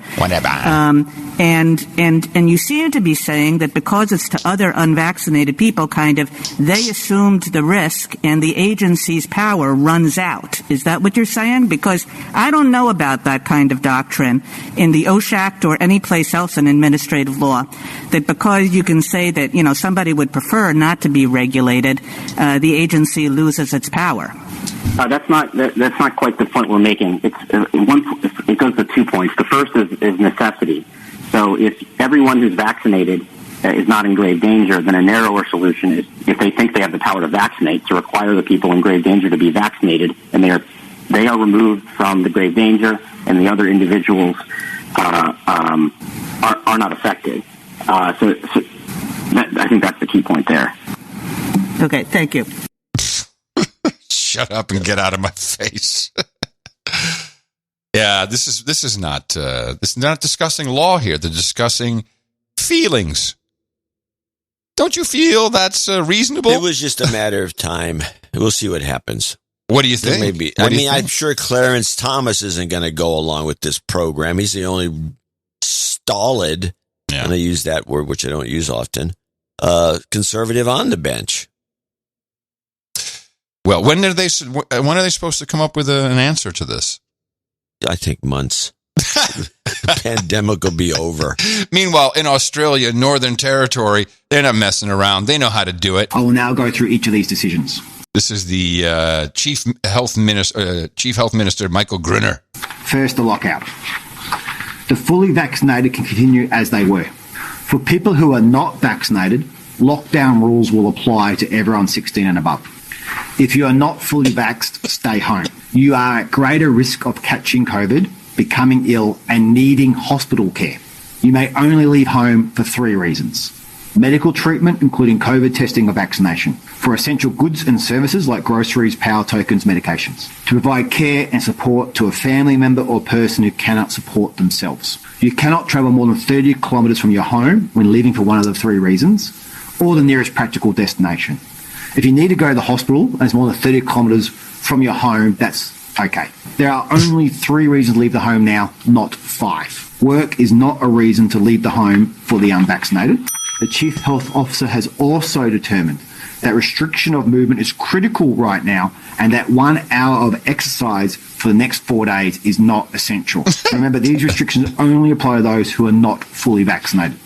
Speaker 22: And you seem to be saying that because it's to other unvaccinated people, they assumed the risk and the agency's power runs out. Is that what you're saying? Because I don't know about that kind of doctrine in the OSHA Act or any place else in administrative law, that because you can say that, somebody would prefer not to be regulated, the agency loses its power.
Speaker 23: That's not quite the point we're making. It goes to 2 points. The first is necessity. So if everyone who's vaccinated is not in grave danger, then a narrower solution is, if they think they have the power to vaccinate, to require the people in grave danger to be vaccinated, and they are removed from the grave danger, and the other individuals are not affected. I think that's the key point there.
Speaker 22: Okay, thank you.
Speaker 3: Shut up and get out of my face. Yeah, this is not discussing law here. They're discussing feelings. Don't you feel that's reasonable?
Speaker 1: It was just a matter of time. We'll see what happens.
Speaker 3: What do you think?
Speaker 1: Maybe. I'm sure Clarence Thomas isn't going to go along with this program. He's the only stolid, and I use that word, which I don't use often, conservative on the bench.
Speaker 3: Well, when are they supposed to come up with an answer to this?
Speaker 1: I think months. The pandemic will be over.
Speaker 3: Meanwhile, in Australia, Northern Territory, they're not messing around. They know how to do it.
Speaker 24: I will now go through each of these decisions.
Speaker 3: This is the Chief Health Minister Michael Grinner.
Speaker 2: First, the lockout. The fully vaccinated can continue as they were. For people who are not vaccinated, lockdown rules will apply to everyone 16 and above. If you are not fully vaxxed, stay home. You are at greater risk of catching COVID, becoming ill, and needing hospital care. You may only leave home for 3 reasons. Medical treatment, including COVID testing or vaccination. For essential goods and services like groceries, power tokens, medications. To provide care and support to a family member or person who cannot support themselves. You cannot travel more than 30 kilometres from your home when leaving for one of the 3 reasons, or the nearest practical destination. If you need to go to the hospital and it's more than 30 kilometres from your home, that's okay. There are only 3 reasons to leave the home now, not 5. Work is not a reason to leave the home for the unvaccinated. The Chief Health Officer has also determined that restriction of movement is critical right now and that 1 hour of exercise for the next 4 days is not essential. Remember, these restrictions only apply to those who are not fully vaccinated.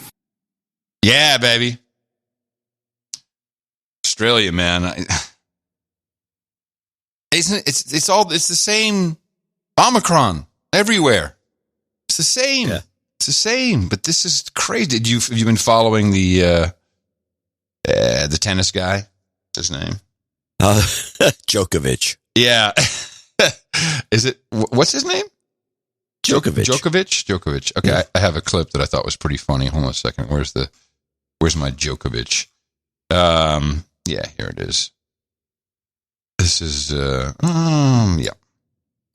Speaker 3: Yeah, baby. Australia, man. It's the same Omicron everywhere. It's the same. Yeah. It's the same, but this is crazy. Have you been following the tennis guy? What's his name?
Speaker 1: Djokovic.
Speaker 3: Yeah. Is it? What's his name?
Speaker 1: Djokovic.
Speaker 3: Djokovic. Okay, yeah. I have a clip that I thought was pretty funny. Hold on a second. Where's my Djokovic? Yeah, here it is. This is yeah.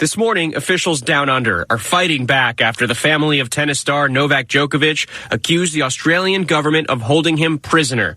Speaker 4: This morning, officials down under are fighting back after the family of tennis star Novak Djokovic accused the Australian government of holding him prisoner.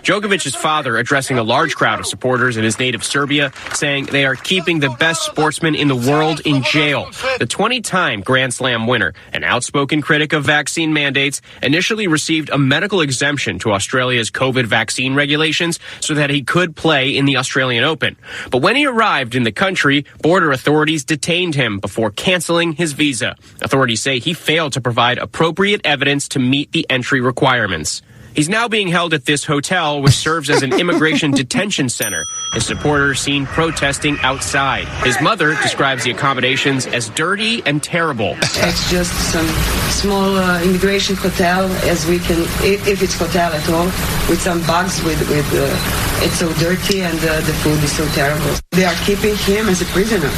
Speaker 4: Djokovic's father addressing a large crowd of supporters in his native Serbia, saying they are keeping the best sportsman in the world in jail. The 20-time Grand Slam winner, an outspoken critic of vaccine mandates, initially received a medical exemption to Australia's COVID vaccine regulations so that he could play in the Australian Open. But when he arrived in the country, border authorities detained him before canceling his visa. Authorities say he failed to provide appropriate evidence to meet the entry requirements. He's now being held at this hotel, which serves as an immigration detention center. His supporters seen protesting outside. His mother describes the accommodations as dirty and terrible.
Speaker 5: It's just some small immigration hotel, as we can, if it's hotel at all, with some bugs. It's so dirty and the food is so terrible. They are keeping him as a prisoner.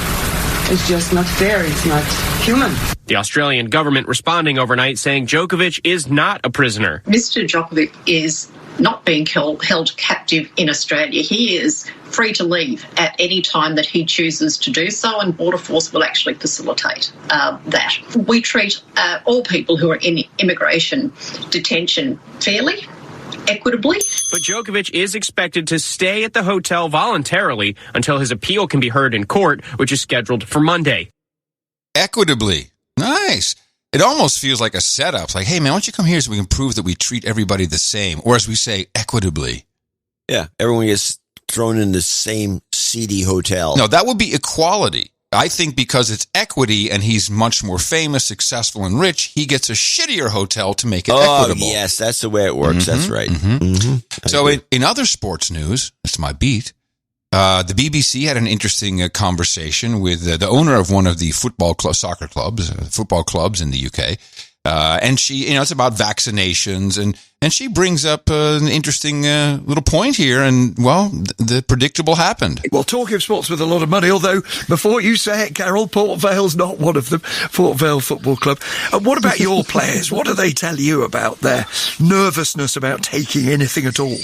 Speaker 5: It's just not fair. It's not human.
Speaker 4: The Australian government responding overnight saying Djokovic is not a prisoner.
Speaker 24: Mr. Djokovic is not being held captive in Australia. He is free to leave at any time that he chooses to do so, and Border Force will actually facilitate that. We treat all people who are in immigration detention fairly, equitably.
Speaker 4: But Djokovic is expected to stay at the hotel voluntarily until his appeal can be heard in court, which is scheduled for Monday.
Speaker 3: Equitably. Nice. It almost feels like a setup. It's like, hey, man, why don't you come here so we can prove that we treat everybody the same? Or as we say, equitably.
Speaker 1: Yeah, everyone gets thrown in the same seedy hotel.
Speaker 3: No, that would be equality. I think because it's equity and he's much more famous, successful, and rich, he gets a shittier hotel to make it equitable.
Speaker 1: Oh, yes, that's the way it works.
Speaker 3: Mm-hmm,
Speaker 1: that's right.
Speaker 3: Mm-hmm. Mm-hmm. So in other sports news, it's my beat, the BBC had an interesting conversation with the owner of one of the football clubs in the UK. And she, it's about vaccinations, and she brings up an interesting little point here, and, well, the predictable happened.
Speaker 25: Well, talking of sports with a lot of money, although, before you say it, Carol, Port Vale's not one of them, Port Vale Football Club. And what about your players? What do they tell you about their nervousness about taking anything at all?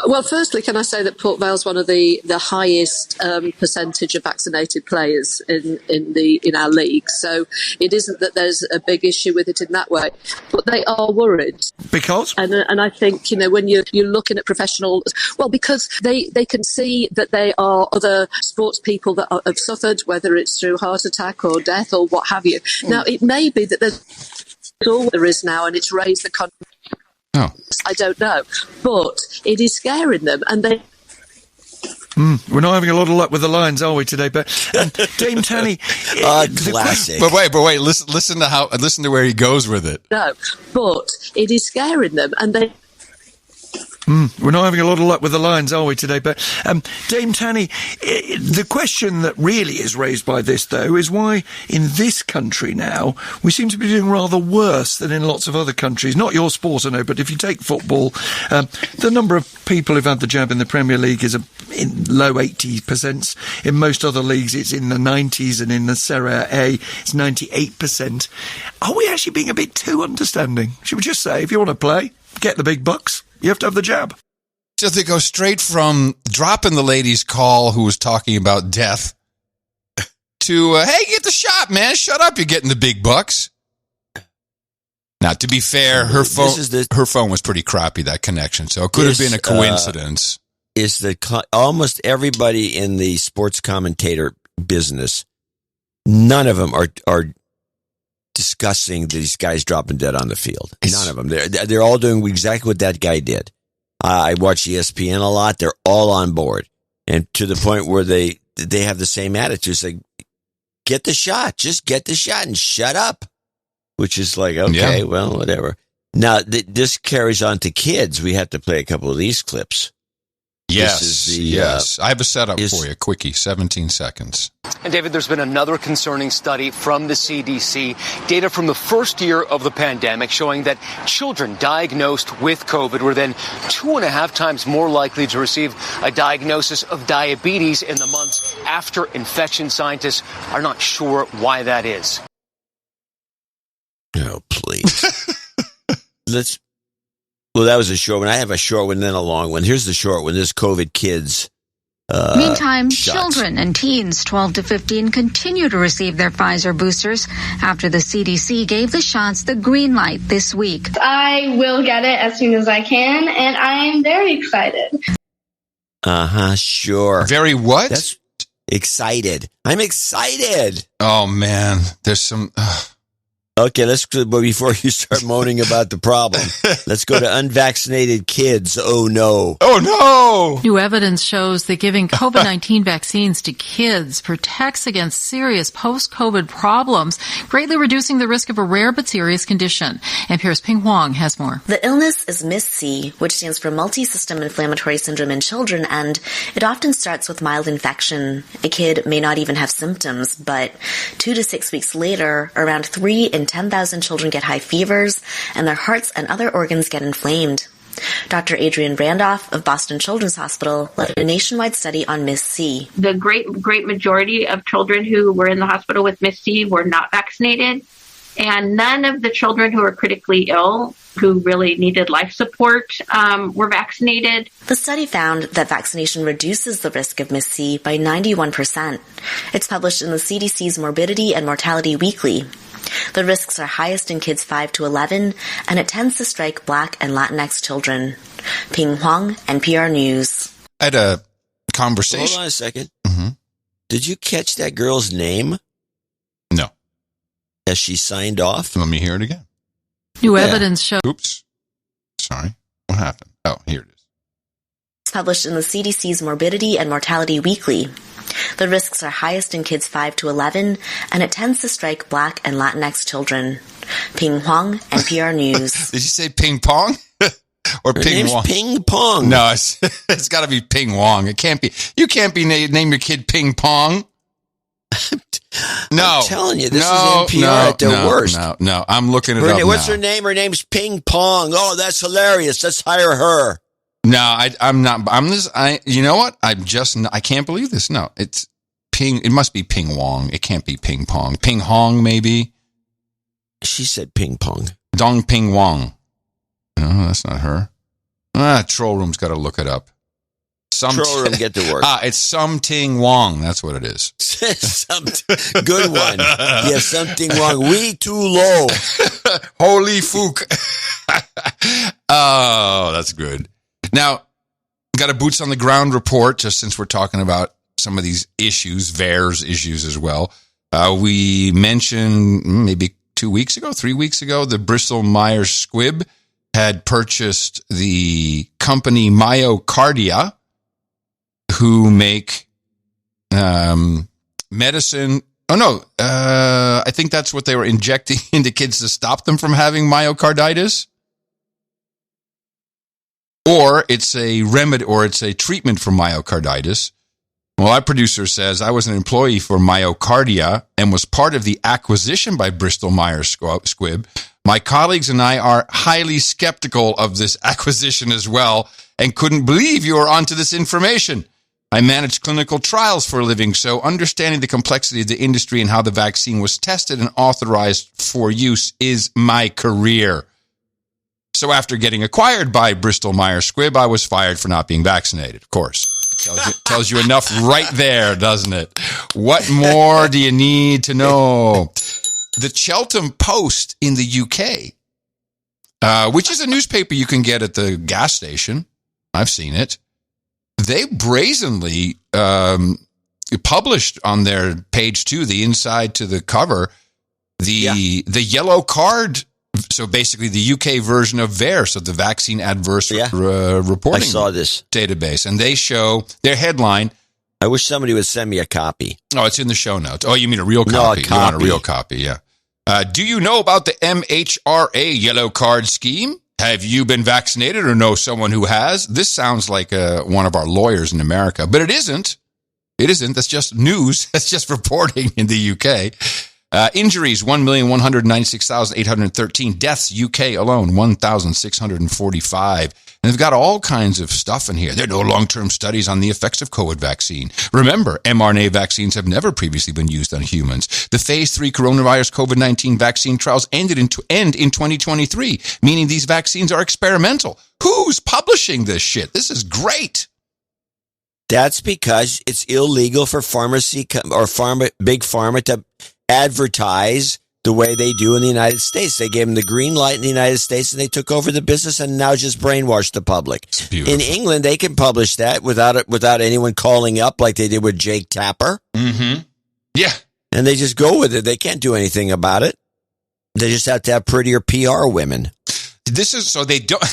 Speaker 26: Well, firstly, can I say that Port Vale's one of the highest percentage of vaccinated players in our league. So it isn't that there's a big issue with it in that way, but they are worried.
Speaker 25: Because?
Speaker 26: And I think, when you're looking at professionals, well, because they can see that there are other sports people that have suffered, whether it's through heart attack or death or what have you. Now, it may be that there's all there is now, and it's raised the confidence.
Speaker 3: Oh.
Speaker 26: I don't know, but it is scaring them, and they.
Speaker 25: We're not having a lot of luck with the Lions, are we, today? But Dame Tanny,
Speaker 1: classic.
Speaker 3: But wait! Listen to where he goes with it.
Speaker 26: No, but it is scaring them, and they.
Speaker 25: We're not having a lot of luck with the Lions, are we, today? But Dame Tanny, the question that really is raised by this, though, is why in this country now we seem to be doing rather worse than in lots of other countries. Not your sport, I know, but if you take football, the number of people who've had the jab in the Premier League is in low 80%. In most other leagues, it's in the 90s, and in the Serie A, it's 98%. Are we actually being a bit too understanding? Should we just say, if you want to play, get the big bucks, you have to have the jab?
Speaker 3: So they go straight from dropping the lady's call who was talking about death to, hey, get the shot, man. Shut up. You're getting the big bucks. Now, to be fair, her phone was pretty crappy, that connection. So it could have been a coincidence.
Speaker 1: Almost everybody in the sports commentator business, none of them are discussing these guys dropping dead on the field. None of them. They're all doing exactly what that guy did. I watch ESPN a lot. They're all on board, and to the point where they have the same attitude. It's like, get the shot, just get the shot and shut up. Which is like, okay, well, whatever. Now this carries on to kids. We have to play a couple of these clips.
Speaker 3: Yes. I have a setup for you. Quickie, 17 seconds.
Speaker 6: And David, there's been another concerning study from the CDC, data from the first year of the pandemic showing that children diagnosed with COVID were then 2.5 times more likely to receive a diagnosis of diabetes in the months after infection. Scientists are not sure why that is.
Speaker 1: Oh, please. Well, that was a short one. I have a short one, then a long one. Here's the short one. This COVID kids.
Speaker 10: Meantime,
Speaker 1: shots.
Speaker 10: Children and teens 12 to 15 continue to receive their Pfizer boosters after the CDC gave the shots the green light this week.
Speaker 11: I will get it as soon as I can, and I am very excited.
Speaker 1: Sure.
Speaker 3: Very what?
Speaker 1: That's excited. I'm excited.
Speaker 3: Oh, man. There's some...
Speaker 1: Okay, but before you start moaning about the problem, let's go to unvaccinated kids. Oh, no.
Speaker 3: Oh, no.
Speaker 12: New evidence shows that giving COVID-19 vaccines to kids protects against serious post-COVID problems, greatly reducing the risk of a rare but serious condition. NPR's Ping Huang has more.
Speaker 13: The illness is MIS-C, which stands for multi-system inflammatory syndrome in children, and it often starts with mild infection. A kid may not even have symptoms, but 2 to 6 weeks later, around 3 in 10,000 children get high fevers, and their hearts and other organs get inflamed. Dr. Adrienne Randolph of Boston Children's Hospital led a nationwide study on MIS-C.
Speaker 14: The great majority of children who were in the hospital with MIS-C were not vaccinated, and none of the children who were critically ill, who really needed life support, were vaccinated.
Speaker 13: The study found that vaccination reduces the risk of MIS-C by 91%. It's published in the CDC's Morbidity and Mortality Weekly. The risks are highest in kids 5 to 11, and it tends to strike Black and Latinx children. Ping Huang, NPR News.
Speaker 3: I had a conversation.
Speaker 1: Hold on a second.
Speaker 3: Mm-hmm.
Speaker 1: Did you catch that girl's name?
Speaker 3: No.
Speaker 1: Has she signed off?
Speaker 3: Let me hear it again.
Speaker 12: New evidence shows...
Speaker 3: Oops. Sorry. What happened? Oh, here it is.
Speaker 13: It's published in the CDC's Morbidity and Mortality Weekly. The risks are highest in kids 5 to 11, and it tends to strike Black and Latinx children. Ping Huang, NPR News.
Speaker 3: Did you say ping pong? Or
Speaker 1: Her
Speaker 3: ping
Speaker 1: name's
Speaker 3: Wong?
Speaker 1: Ping Pong.
Speaker 3: No, it's got to be Ping Wong. It can't be. You can't be name your kid Ping Pong. No,
Speaker 1: I'm telling you, this is NPR at their worst.
Speaker 3: No, I'm looking it up
Speaker 1: What's
Speaker 3: now.
Speaker 1: her name? Her name's Ping Pong. Oh, that's hilarious. Let's hire her.
Speaker 3: No, I'm not. You know what? I can't believe this. No, it's Ping. It must be Ping Wong. It can't be Ping Pong. Ping Hong, maybe.
Speaker 1: She said Ping Pong.
Speaker 3: Dong Ping Wong. No, that's not her. Troll Room's got to look it up.
Speaker 1: Troll Room, get to work.
Speaker 3: It's Some Ting Wong. That's what it is.
Speaker 1: Good one. Yeah, something wrong. We too low.
Speaker 3: Holy fook. Oh, that's good. Now, got a boots on the ground report, just since we're talking about some of these issues, VAERS issues as well. We mentioned maybe 3 weeks ago, the Bristol-Myers Squibb had purchased the company Myocardia, who make medicine. Oh, no. I think that's what they were injecting into kids to stop them from having myocarditis. or it's a remedy, or it's a treatment for myocarditis. Well, our producer says, I was an employee for Myocardia and was part of the acquisition by Bristol Myers Squibb. My colleagues and I are highly skeptical of this acquisition as well and couldn't believe you were onto this information. I manage clinical trials for a living, so understanding the complexity of the industry and how the vaccine was tested and authorized for use is my career. So after getting acquired by Bristol Myers Squibb, I was fired for not being vaccinated, of course. Tells you enough right there, doesn't it? What more do you need to know? The Cheltenham Post in the UK, which is a newspaper you can get at the gas station. I've seen it. They brazenly published on their page 2, the inside to the cover, the yellow card. So basically the UK version of VAERS, so the Vaccine Adverse Reporting
Speaker 1: I saw this
Speaker 3: database. And they show their headline.
Speaker 1: I wish somebody would send me a copy.
Speaker 3: Oh, it's in the show notes. Oh, you mean a real copy?
Speaker 1: No, a copy.
Speaker 3: You want a real copy, yeah. Do you know about the MHRA yellow card scheme? Have you been vaccinated or know someone who has? This sounds like one of our lawyers in America, but it isn't. It isn't. That's just news. That's just reporting in the UK. Injuries, 1,196,813. Deaths, UK alone, 1,645. And they've got all kinds of stuff in here. There are no long-term studies on the effects of COVID vaccine. Remember, mRNA vaccines have never previously been used on humans. The phase 3 coronavirus COVID-19 vaccine trials end in 2023, meaning these vaccines are experimental. Who's publishing this shit? This is great.
Speaker 1: That's because it's illegal for big pharma to advertise the way they do in the United States. They gave them the green light in the United States and they took over the business and now just brainwashed the public. In England, they can publish that without anyone calling up like they did with Jake Tapper.
Speaker 3: Mm-hmm. Yeah.
Speaker 1: And they just go with it. They can't do anything about it. They just have to have prettier PR women.
Speaker 3: This is so they don't.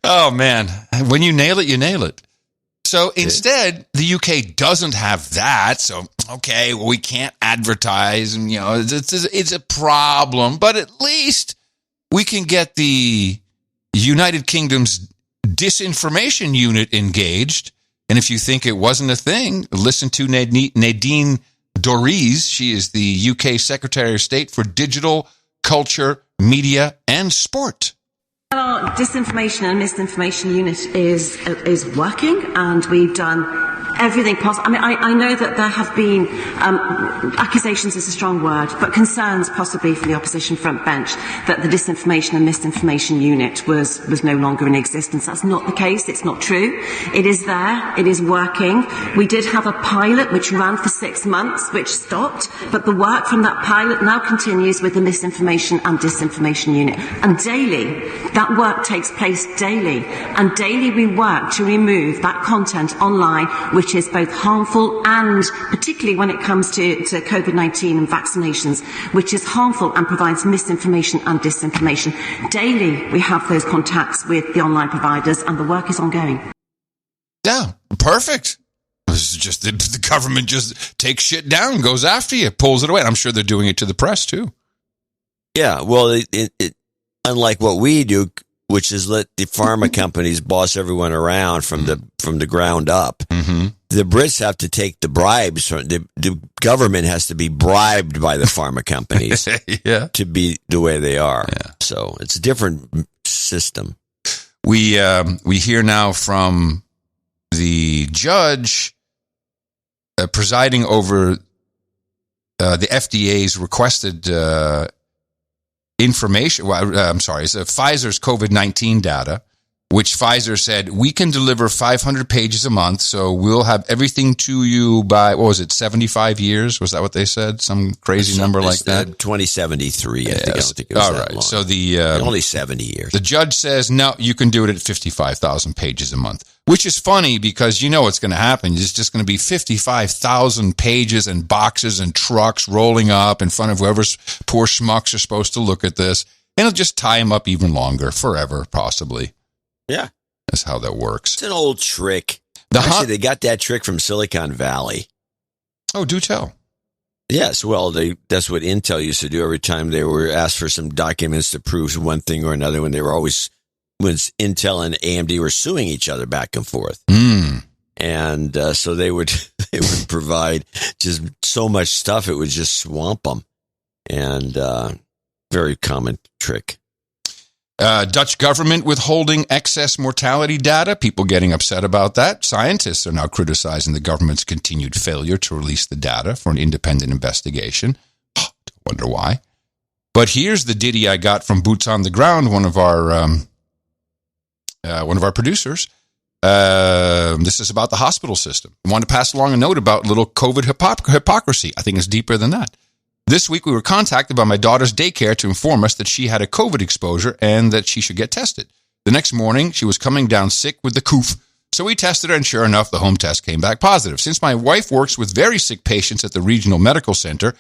Speaker 3: Oh, man. When you nail it, you nail it. So instead, the UK doesn't have that. So, okay, well, we can't advertise. And, you know, it's a problem. But at least we can get the United Kingdom's disinformation unit engaged. And if you think it wasn't a thing, listen to Nadine Dorries. She is the UK Secretary of State for Digital, Culture, Media, and Sport.
Speaker 7: Our disinformation and misinformation unit is working, and we've done everything possible. I mean, I know that there have been accusations is a strong word, but concerns possibly from the opposition front bench that the disinformation and misinformation unit was no longer in existence. That's not the case. It's not true. It is there. It is working. We did have a pilot which ran for 6 months, which stopped, but the work from that pilot now continues with the misinformation and disinformation unit. And daily, that work takes place daily, and daily we work to remove that content online which is both harmful and, particularly when it comes to COVID-19 and vaccinations, which is harmful and provides misinformation and disinformation. Daily we have those contacts with the online providers, and the work is ongoing.
Speaker 3: Yeah, perfect. This is just the government just takes shit down, goes after you, pulls it away. And I'm sure they're doing it to the press too.
Speaker 1: Yeah, well, it unlike what we do, which is let the pharma companies boss everyone around from the ground up.
Speaker 3: Mm-hmm.
Speaker 1: The Brits have to take the bribes. The government has to be bribed by the pharma companies to be the way they are.
Speaker 3: Yeah.
Speaker 1: So it's a different system.
Speaker 3: We hear now from the judge presiding over the FDA's requested information. Well, I'm sorry, it's Pfizer's COVID-19 data, which Pfizer said, we can deliver 500 pages a month, so we'll have everything to you by, 75 years? Was that what they said? Some crazy number like that?
Speaker 1: 2073, I think. I don't think it was that long.
Speaker 3: So
Speaker 1: only 70 years.
Speaker 3: The judge says, no, you can do it at 55,000 pages a month, which is funny because you know what's going to happen. It's just going to be 55,000 pages and boxes and trucks rolling up in front of whoever's poor schmucks are supposed to look at this, and it'll just tie them up even longer, forever, possibly.
Speaker 1: Yeah.
Speaker 3: That's how that works.
Speaker 1: It's an old trick. Actually, they got that trick from Silicon Valley.
Speaker 3: Oh, do tell.
Speaker 1: Yes, well, that's what Intel used to do every time they were asked for some documents to prove one thing or another when Intel and AMD were suing each other back and forth. And so they would provide just so much stuff, it would just swamp them. And very common trick.
Speaker 3: Dutch government withholding excess mortality data. People getting upset about that. Scientists are now criticizing the government's continued failure to release the data for an independent investigation. Wonder why. But here's the ditty I got from Boots on the Ground, one of our producers. This is about the hospital system. I wanted to pass along a note about little COVID hypocrisy. I think it's deeper than that. This week, we were contacted by my daughter's daycare to inform us that she had a COVID exposure and that she should get tested. The next morning, she was coming down sick with the coof, so we tested her, and sure enough, the home test came back positive. Since my wife works with very sick patients at the regional medical center,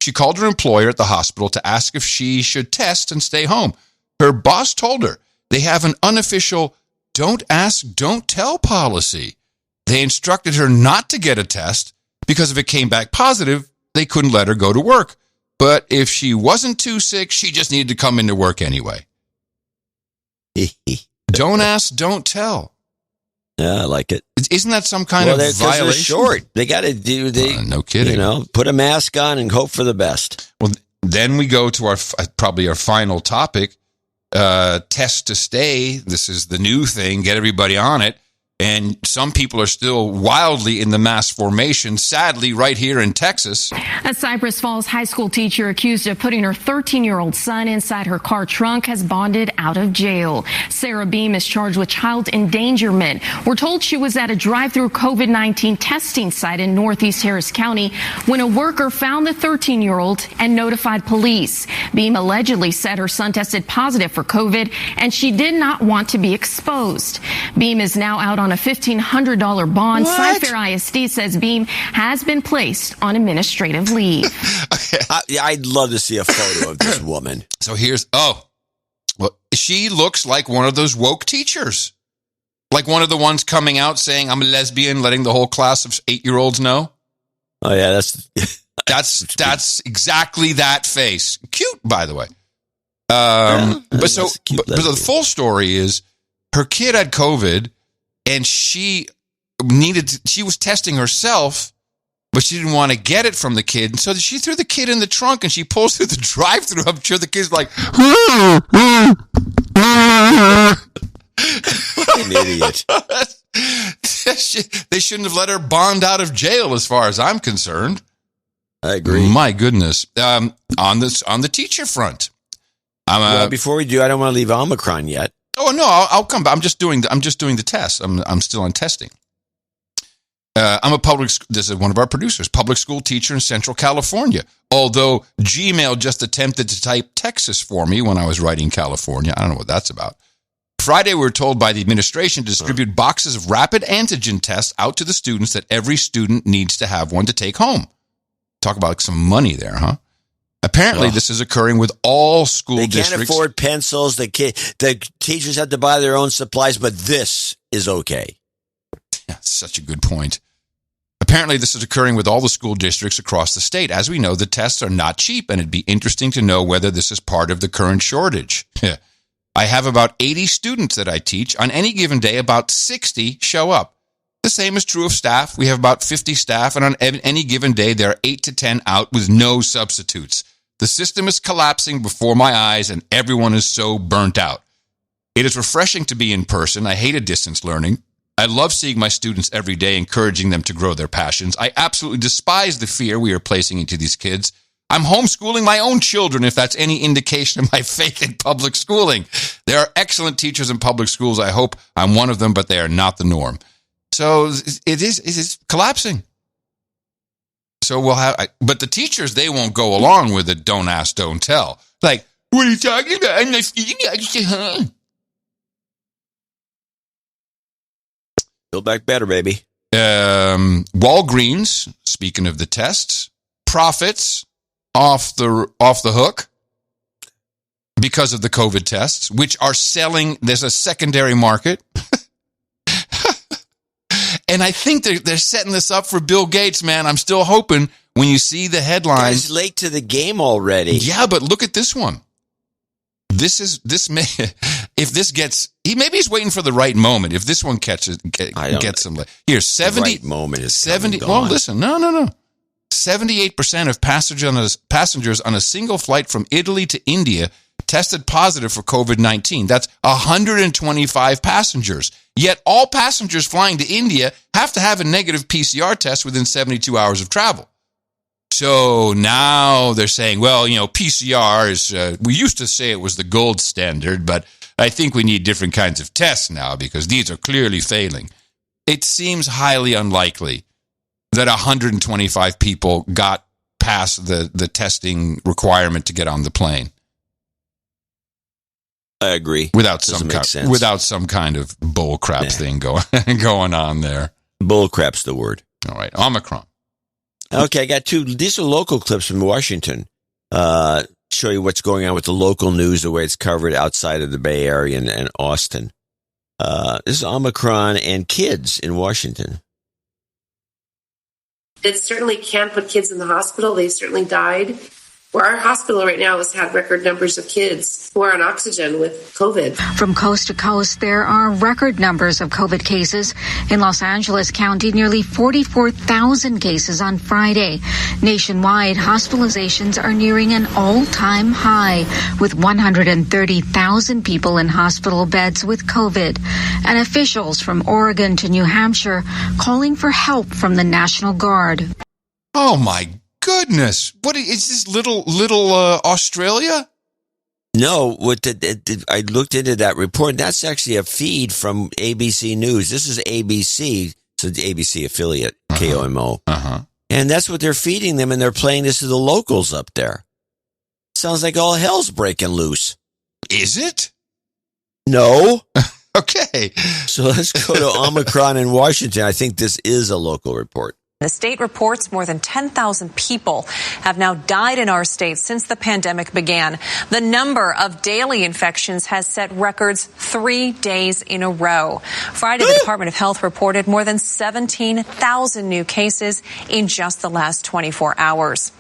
Speaker 3: she called her employer at the hospital to ask if she should test and stay home. Her boss told her they have an unofficial don't ask, don't tell policy. They instructed her not to get a test because if it came back positive, they couldn't let her go to work. But if she wasn't too sick, she just needed to come into work anyway. Don't ask, don't tell.
Speaker 1: Yeah, I like it.
Speaker 3: Isn't that some kind of violation?
Speaker 1: They're short. They got to do.
Speaker 3: No kidding.
Speaker 1: Put a mask on and hope for the best.
Speaker 3: Well, then we go to our final topic: test to stay. This is the new thing. Get everybody on it. And some people are still wildly in the mass formation, sadly, right here in Texas.
Speaker 8: A Cypress Falls high school teacher accused of putting her 13-year-old son inside her car trunk has bonded out of jail. Sarah Beam is charged with child endangerment. We're told she was at a drive-through COVID-19 testing site in Northeast Harris County when a worker found the 13-year-old and notified police. Beam allegedly said her son tested positive for COVID and she did not want to be exposed. Beam is now out on a $1,500 bond. Cy-Fair ISD says Beam has been placed on administrative leave.
Speaker 1: I'd love to see a photo of this woman.
Speaker 3: So she looks like one of those woke teachers. Like one of the ones coming out saying, I'm a lesbian, letting the whole class of 8-year-olds know.
Speaker 1: Oh, yeah,
Speaker 3: that's exactly that face. Cute, by the way. But the full story is her kid had COVID and she was testing herself, but she didn't want to get it from the kid. And so she threw the kid in the trunk and she pulls through the drive-thru. I'm sure the kid's like,
Speaker 1: what an idiot.
Speaker 3: They shouldn't have let her bond out of jail as far as I'm concerned.
Speaker 1: I agree.
Speaker 3: My goodness. On the teacher front.
Speaker 1: Before we do, I don't want to leave Omicron yet.
Speaker 3: Oh no, I'll come back. I'm just doing the test. I'm still on testing. This is one of our producers, public school teacher in Central California. Although Gmail just attempted to type Texas for me when I was writing California. I don't know what that's about. Friday, we were told by the administration to distribute boxes of rapid antigen tests out to the students that every student needs to have one to take home. Talk about some money there, huh? Apparently, this is occurring with all school districts. They
Speaker 1: can't afford pencils. The teachers have to buy their own supplies, but this is okay.
Speaker 3: Yeah, such a good point. Apparently, this is occurring with all the school districts across the state. As we know, the tests are not cheap, and it'd be interesting to know whether this is part of the current shortage. I have about 80 students that I teach. On any given day, about 60 show up. The same is true of staff. We have about 50 staff, and on any given day, there are 8 to 10 out with no substitutes. The system is collapsing before my eyes, and everyone is so burnt out. It is refreshing to be in person. I hated distance learning. I love seeing my students every day, encouraging them to grow their passions. I absolutely despise the fear we are placing into these kids. I'm homeschooling my own children, if that's any indication of my faith in public schooling. There are excellent teachers in public schools. I hope I'm one of them, but they are not the norm. So it is collapsing. So but the teachers, they won't go along with it. Don't ask, don't tell. Like, what are you talking about? I'm not speaking.
Speaker 1: Build back better, baby.
Speaker 3: Walgreens, speaking of the tests, profits off the hook because of the COVID tests, which are selling. There's a secondary market. And I think they're setting this up for Bill Gates, man. I'm still hoping when you see the headlines.
Speaker 1: He's late to the game already.
Speaker 3: Yeah, but look at this one. This may, if this gets, maybe he's waiting for the right moment. If this one gets him late. Here, 70.
Speaker 1: The right moment is
Speaker 3: 70. Well, listen, no. 78% of passengers on a single flight from Italy to India tested positive for COVID-19. That's 125 passengers. Yet all passengers flying to India have to have a negative PCR test within 72 hours of travel. So now they're saying, well, PCR is, we used to say it was the gold standard, but I think we need different kinds of tests now because these are clearly failing. It seems highly unlikely that 125 people got past the testing requirement to get on the plane.
Speaker 1: I agree.
Speaker 3: Without some kind of bullcrap thing going on there.
Speaker 1: Bullcrap's the word.
Speaker 3: All right, Omicron.
Speaker 1: Okay, I got two. These are local clips from Washington. Show you what's going on with the local news, the way it's covered outside of the Bay Area and Austin. This is Omicron and kids in Washington.
Speaker 9: It certainly can put kids in the hospital. They've certainly died. Where our hospital right now has had record numbers of kids who are on oxygen with COVID.
Speaker 10: From coast to coast, there are record numbers of COVID cases. In Los Angeles County, nearly 44,000 cases on Friday. Nationwide, hospitalizations are nearing an all-time high, with 130,000 people in hospital beds with COVID. And officials from Oregon to New Hampshire calling for help from the National Guard.
Speaker 3: Oh, my goodness. What is this little Australia?
Speaker 1: No, I looked into that report. That's actually a feed from ABC News. This is ABC, so the ABC affiliate, KOMO. And that's what they're feeding them, and they're playing this to the locals up there. Sounds like all hell's breaking loose.
Speaker 3: Is it?
Speaker 1: No.
Speaker 3: Okay.
Speaker 1: So let's go to Omicron in Washington. I think this is a local report.
Speaker 15: The state reports more than 10,000 people have now died in our state since the pandemic began. The number of daily infections has set records 3 days in a row. Friday, the Department of Health reported more than 17,000 new cases in just the last 24 hours.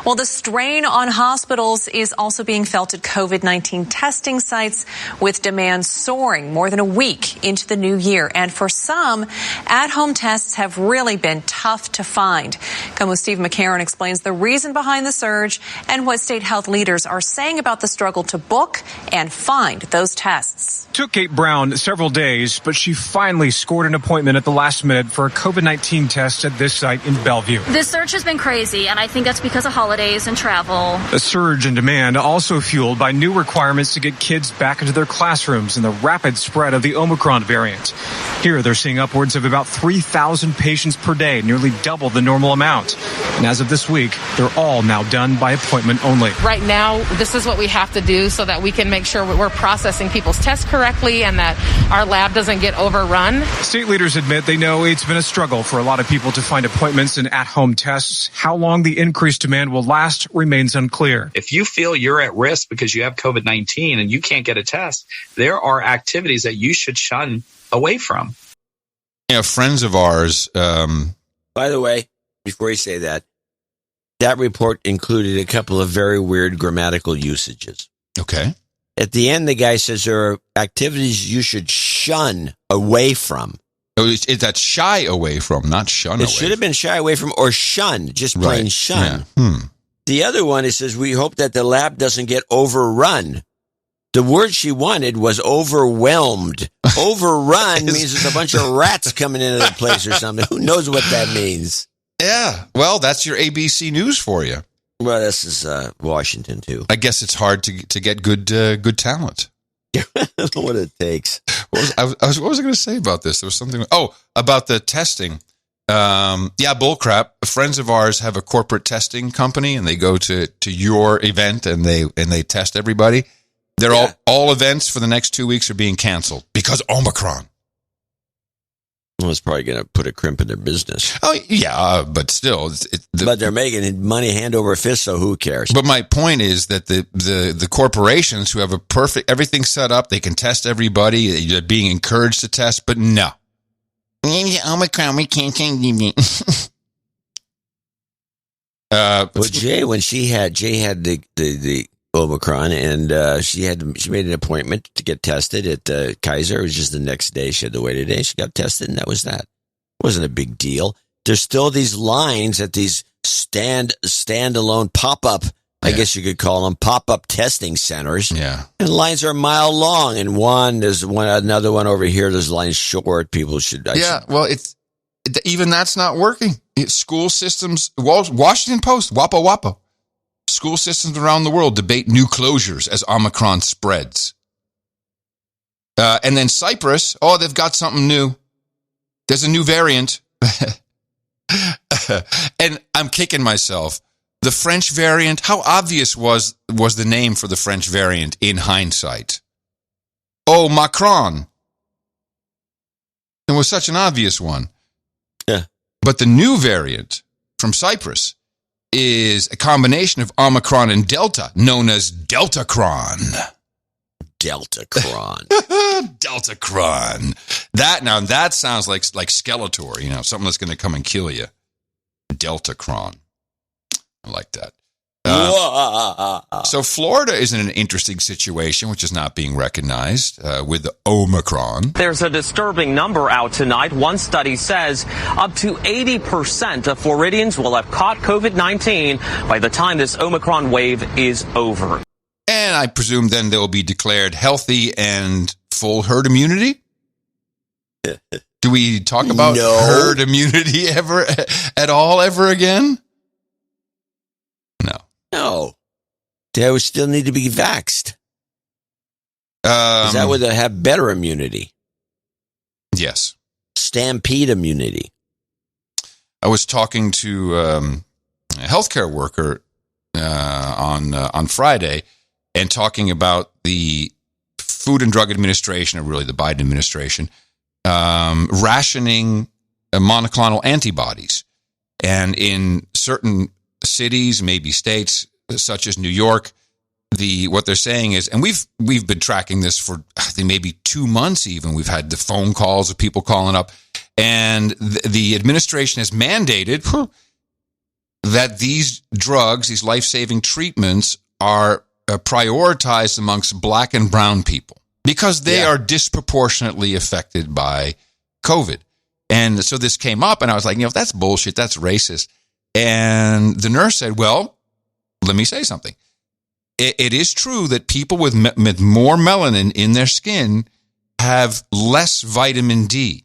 Speaker 15: Well, the strain on hospitals is also being felt at COVID-19 testing sites, with demand soaring more than a week into the new year. And for some, at-home tests have really been tough to find. KOMO's Steve McCarron explains the reason behind the surge and what state health leaders are saying about the struggle to book and find those tests.
Speaker 16: It took Kate Brown several days, but she finally scored an appointment at the last minute for a COVID-19 test at this site in Bellevue.
Speaker 18: This surge has been crazy, and I think that's because of holidays and travel.
Speaker 16: A surge in demand also fueled by new requirements to get kids back into their classrooms and the rapid spread of the Omicron variant. Here, they're seeing upwards of about 3,000 patients per day, nearly double the normal amount. And as of this week, they're all now done by appointment only.
Speaker 19: Right now, this is what we have to do so that we can make sure we're processing people's tests correctly and that our lab doesn't get overrun.
Speaker 16: State leaders admit they know it's been a struggle for a lot of people to find appointments and at-home tests. How long the increased demand will last remains unclear.
Speaker 20: If you feel you're at risk because you have COVID-19 and you can't get a test, there are activities that you should shun away from.
Speaker 3: Yeah, friends of ours.
Speaker 1: By the way, before you say that, that report included a couple of very weird grammatical usages.
Speaker 3: Okay.
Speaker 1: At the end, the guy says there are activities you should shun away from.
Speaker 3: Oh, that's shy away from, not shun away.
Speaker 1: It should have been shy away from or shun, just plain shun.
Speaker 3: Yeah.
Speaker 1: The other one, it says, we hope that the lab doesn't get overrun. The word she wanted was overwhelmed. Overrun means there's a bunch of rats coming into the place or something. Who knows what that means?
Speaker 3: Yeah. Well, that's your ABC News for you.
Speaker 1: Well, this is Washington, too.
Speaker 3: I guess it's hard to get good talent.
Speaker 1: I don't know what it takes.
Speaker 3: What was I going to say about this? There was something. Oh, about the testing. Bullcrap. Friends of ours have a corporate testing company, and they go to your event and they test everybody. They're all events for the next 2 weeks are being canceled because Omicron.
Speaker 1: Well, it's probably going to put a crimp in their business.
Speaker 3: Oh, yeah, but still.
Speaker 1: But they're making money hand over fist, so who cares?
Speaker 3: But my point is that the corporations who have everything set up, they can test everybody, they're being encouraged to test, but no. Omicron, we can't change it.
Speaker 1: Well, Jay had the Omicron, and she made an appointment to get tested at Kaiser. It was just the next day. She had to wait a day. She got tested, and that was that. It wasn't a big deal. There's still these lines at these standalone pop-up, I guess you could call them, pop-up testing centers.
Speaker 3: Yeah.
Speaker 1: And lines are a mile long, and there's another one over here. There's lines short. People should.
Speaker 3: Well, even that's not working. School systems, Washington Post, Wappa Wappa. School systems around the world debate new closures as Omicron spreads. And then Cyprus, they've got something new. There's a new variant. And I'm kicking myself. The French variant, how obvious was the name for the French variant in hindsight? Oh, Macron. It was such an obvious one.
Speaker 1: Yeah.
Speaker 3: But the new variant from Cyprus is a combination of Omicron and Delta, known as Deltacron.
Speaker 1: Deltacron.
Speaker 3: Deltacron. That sounds like Skeletor, something that's going to come and kill you. Deltacron. I like that. So Florida is in an interesting situation, which is not being recognized with the Omicron.
Speaker 2: There's a disturbing number out tonight. One study says up to 80% of Floridians will have caught COVID-19 by the time this Omicron wave is over.
Speaker 3: And I presume then they'll be declared healthy and full herd immunity? Do we talk about herd immunity ever again?
Speaker 1: No. They would still need to be vaxxed. Is that where they have better immunity?
Speaker 3: Yes.
Speaker 1: Stampede immunity.
Speaker 3: I was talking to a healthcare worker on Friday and talking about the Food and Drug Administration, or really the Biden administration, rationing monoclonal antibodies. And in certain cities, maybe states such as New York, what they're saying is, and we've been tracking this for I think maybe 2 months even. We've had the phone calls of people calling up, and the administration has mandated that these drugs, these life-saving treatments, are prioritized amongst black and brown people because they are disproportionately affected by COVID. And so this came up, and I was like, that's bullshit. That's racist. And the nurse said, well, let me say something. It is true that people with more melanin in their skin have less vitamin D,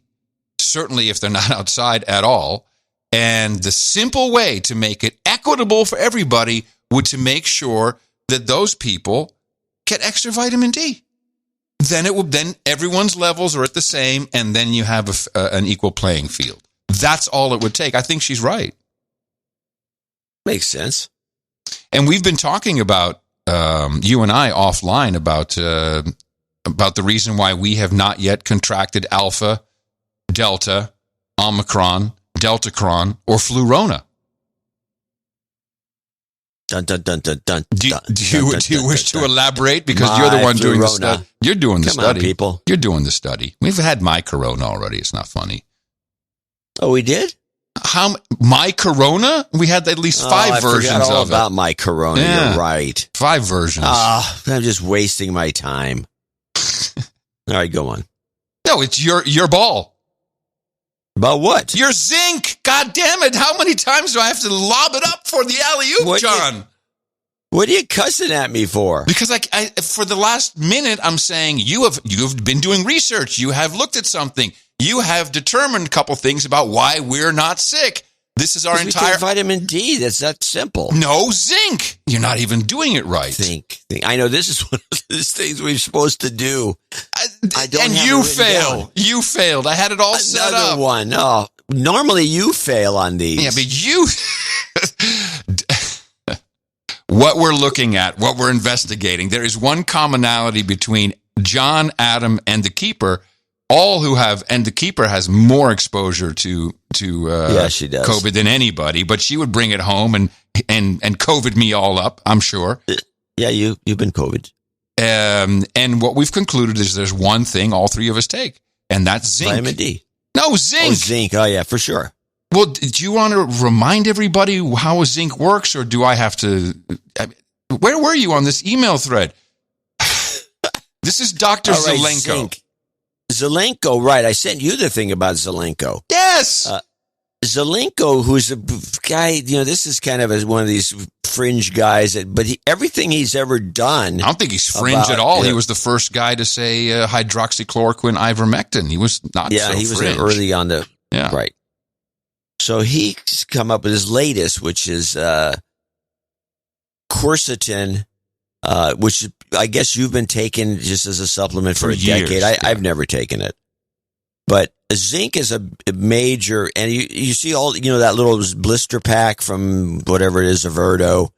Speaker 3: certainly if they're not outside at all. And the simple way to make it equitable for everybody would to make sure that those people get extra vitamin D. Then everyone's levels are at the same, and then you have an equal playing field. That's all it would take. I think she's right.
Speaker 1: Makes sense.
Speaker 3: And we've been talking about, you and I offline, about the reason why we have not yet contracted Alpha, Delta, Omicron, Deltacron, or Flurona.
Speaker 1: Dun, dun, dun, dun, dun,
Speaker 3: do you wish to elaborate? Because you're the one doing the study. You're doing the study.
Speaker 1: On, people.
Speaker 3: You're doing the study. We've had my corona already. It's not funny.
Speaker 1: Oh, we did?
Speaker 3: My corona? We had at least 5 versions
Speaker 1: of it. I forgot all about
Speaker 3: it.
Speaker 1: my corona.
Speaker 3: Yeah.
Speaker 1: You're right.
Speaker 3: 5 versions.
Speaker 1: I'm just wasting my time. All right, go on.
Speaker 3: No, it's your ball.
Speaker 1: About what?
Speaker 3: Your zinc. God damn it. How many times do I have to lob it up for the alley-oop, John?
Speaker 1: What are you cussing at me for?
Speaker 3: Because I for the last minute, I'm saying you have been doing research. You have looked at something. You have determined a couple things about why we're not sick. This is our entire...
Speaker 1: We take vitamin D. That's that simple.
Speaker 3: No, zinc. You're not even doing it right.
Speaker 1: Zinc. I know this is one of those things we're supposed to do. I don't.
Speaker 3: And you failed. You failed. I had it all set up.
Speaker 1: Another one. Oh, normally you fail on these.
Speaker 3: Yeah, but you... What we're looking at, what we're investigating, there is one commonality between John, Adam, and the Keeper. All who have, and the Keeper has more exposure to
Speaker 1: she does.
Speaker 3: COVID than anybody, but she would bring it home and COVID me all up, I'm sure.
Speaker 1: Yeah, you've been COVID.
Speaker 3: And what we've concluded is there's one thing all 3 of us take, and that's zinc.
Speaker 1: Vitamin D.
Speaker 3: No, zinc.
Speaker 1: Oh, zinc. Oh, yeah, for sure.
Speaker 3: Well, do you want to remind everybody how a zinc works, or do I have to? Where were you on this email thread? This is Dr.
Speaker 1: All right,
Speaker 3: Zelenko.
Speaker 1: Zinc. Zelenko, right. I sent you the thing about Zelenko.
Speaker 3: Yes.
Speaker 1: Zelenko, who's a guy, this is kind of one of these fringe guys, but everything he's ever done.
Speaker 3: I don't think he's fringe at all. He was the first guy to say hydroxychloroquine, ivermectin. He was not so
Speaker 1: he was
Speaker 3: fringe.
Speaker 1: early on the, right. So he's come up with his latest, which is quercetin, which I guess you've been taking just as a supplement for a
Speaker 3: years,
Speaker 1: decade. I've never taken it. But zinc is a major, and you see all, that little blister pack from whatever it is, Averdo,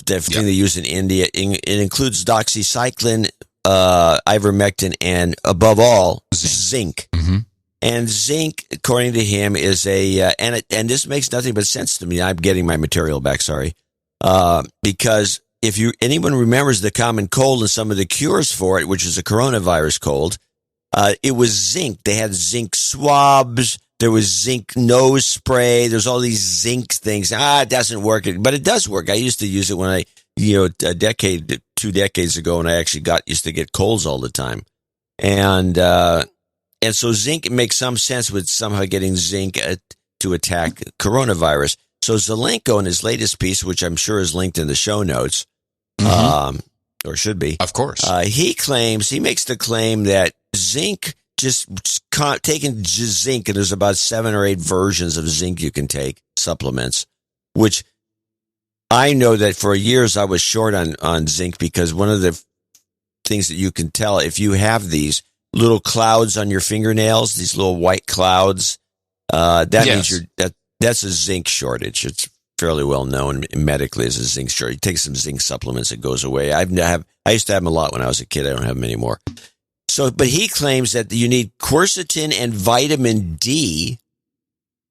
Speaker 1: that thing they use in India. It includes doxycycline, ivermectin, and above all, zinc.
Speaker 3: Mm-hmm.
Speaker 1: And zinc, according to him, is and this makes nothing but sense to me. I'm getting my material back, sorry. Because if anyone remembers the common cold and some of the cures for it, which is a coronavirus cold, it was zinc. They had zinc swabs. There was zinc nose spray. There's all these zinc things. It doesn't work, but it does work. I used to use it when 2 decades ago, when I actually used to get colds all the time. And so zinc makes some sense with somehow getting zinc to attack coronavirus. So Zelenko, in his latest piece, which I'm sure is linked in the show notes, or should be,
Speaker 3: of course,
Speaker 1: he makes the claim that zinc, taking zinc, and there's about 7 or 8 versions of zinc you can take, supplements, which I know that for years I was short on zinc, because one of the things that you can tell if you have these little clouds on your fingernails, these little white clouds, means that's a zinc shortage. It's fairly well known medically as a zinc shortage. You take some zinc supplements, it goes away. I used to have them a lot when I was a kid. I don't have them anymore. So, but he claims that you need quercetin and vitamin D.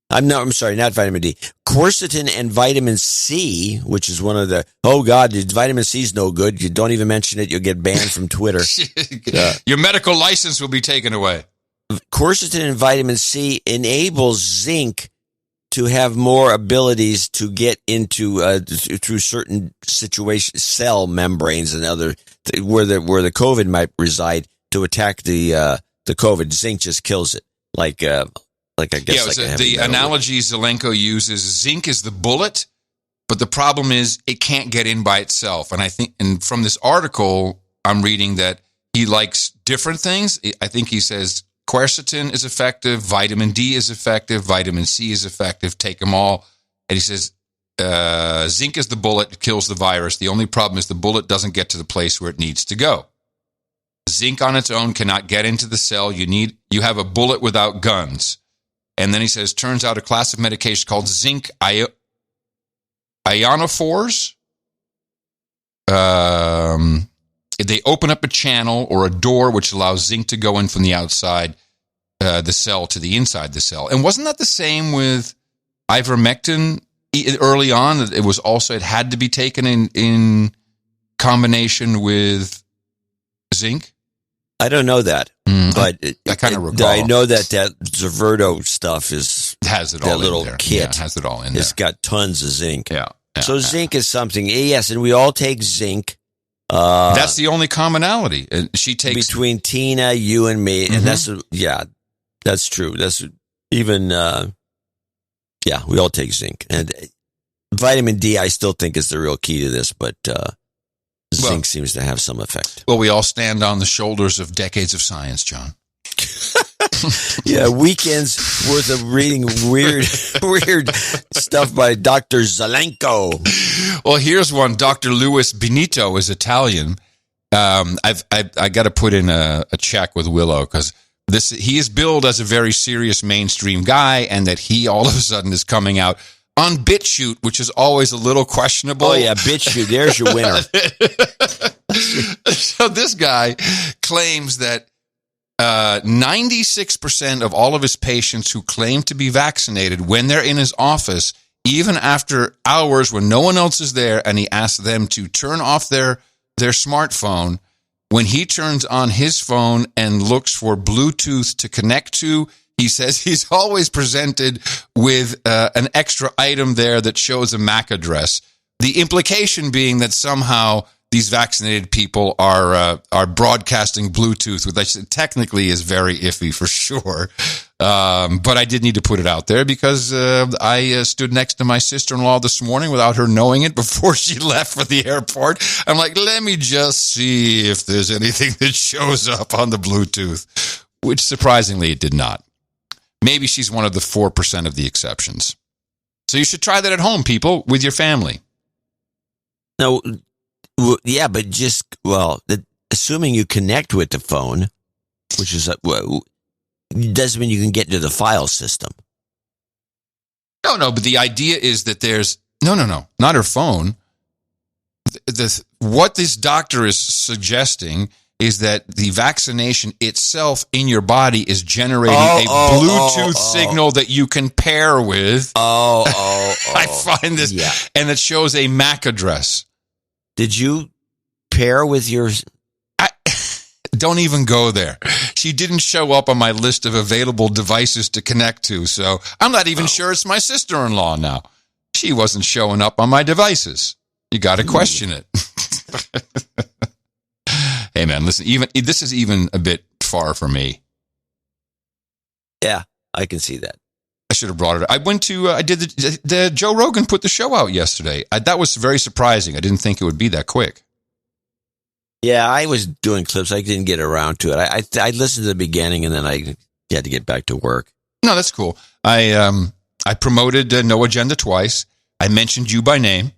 Speaker 1: I'm sorry, not vitamin D. Quercetin and vitamin C, which is one of the, vitamin C is no good. You don't even mention it. You'll get banned from Twitter.
Speaker 3: Your medical license will be taken away.
Speaker 1: Quercetin and vitamin C enables zinc to have more abilities to get into through certain situations, cell membranes and other where the COVID might reside, to attack the COVID. Zinc just kills it. I guess.
Speaker 3: The analogy Zelenko uses: zinc is the bullet, but the problem is it can't get in by itself. And I think, and from this article I'm reading, that he likes different things. I think he says quercetin is effective, vitamin D is effective, vitamin C is effective. Take them all. And he says zinc is the bullet, it kills the virus. The only problem is the bullet doesn't get to the place where it needs to go. Zinc on its own cannot get into the cell. You have a bullet without guns. And then he says, turns out a class of medication called zinc ionophores. They open up a channel or a door which allows zinc to go in from the outside the cell to the inside the cell. And wasn't that the same with ivermectin early on? It had to be taken in combination with zinc?
Speaker 1: I don't know that, but
Speaker 3: I kind of recall.
Speaker 1: I know that Averdo stuff
Speaker 3: has it all. That
Speaker 1: little
Speaker 3: in there.
Speaker 1: kit
Speaker 3: has it all in there.
Speaker 1: It's got tons of zinc.
Speaker 3: Yeah.
Speaker 1: So zinc is something. Yes, and we all take zinc.
Speaker 3: That's the only commonality. She takes
Speaker 1: between Tina, you, and me, and that's true. That's even. We all take zinc, and vitamin D. I still think is the real key to this, but. Zinc seems to have some effect.
Speaker 3: Well, we all stand on the shoulders of decades of science, John.
Speaker 1: Yeah, weekends worth of reading weird stuff by Dr. Zelenko.
Speaker 3: Well, here's one. Dr. Luis Benito is Italian. I got to put in a check with Willow, because he is billed as a very serious mainstream guy, and that he all of a sudden is coming out on BitChute, which is always a little questionable.
Speaker 1: Oh, yeah, BitChute. There's your winner.
Speaker 3: So this guy claims that 96% of all of his patients who claim to be vaccinated, when they're in his office, even after hours when no one else is there, and he asks them to turn off their smartphone, when he turns on his phone and looks for Bluetooth to connect to, He says he's always presented with an extra item there that shows a MAC address. The implication being that somehow these vaccinated people are broadcasting Bluetooth, which technically is very iffy for sure. But I did need to put it out there because I stood next to my sister-in-law this morning without her knowing it before she left for the airport. I'm like, let me just see if there's anything that shows up on the Bluetooth, which surprisingly it did not. Maybe she's one of the 4% of the exceptions. So you should try that at home, people, with your family.
Speaker 1: No, yeah, but assuming you connect with the phone, which is doesn't mean you can get into the file system.
Speaker 3: No, but the idea is that there's no, not her phone. What this doctor is suggesting is that the vaccination itself in your body is generating a Bluetooth signal that you can pair with. I find this, and it shows a MAC address.
Speaker 1: Did you pair with your...
Speaker 3: Don't even go there. She didn't show up on my list of available devices to connect to, so I'm not even sure it's my sister-in-law now. She wasn't showing up on my devices. You got to question it. Hey, man, listen, this is even a bit far for me.
Speaker 1: Yeah, I can see that.
Speaker 3: I should have brought it. I went to, I did the Joe Rogan put the show out yesterday. That was very surprising. I didn't think it would be that quick.
Speaker 1: Yeah, I was doing clips. I didn't get around to it. I listened to the beginning and then I had to get back to work.
Speaker 3: No, that's cool. I promoted No Agenda twice. I mentioned you by name.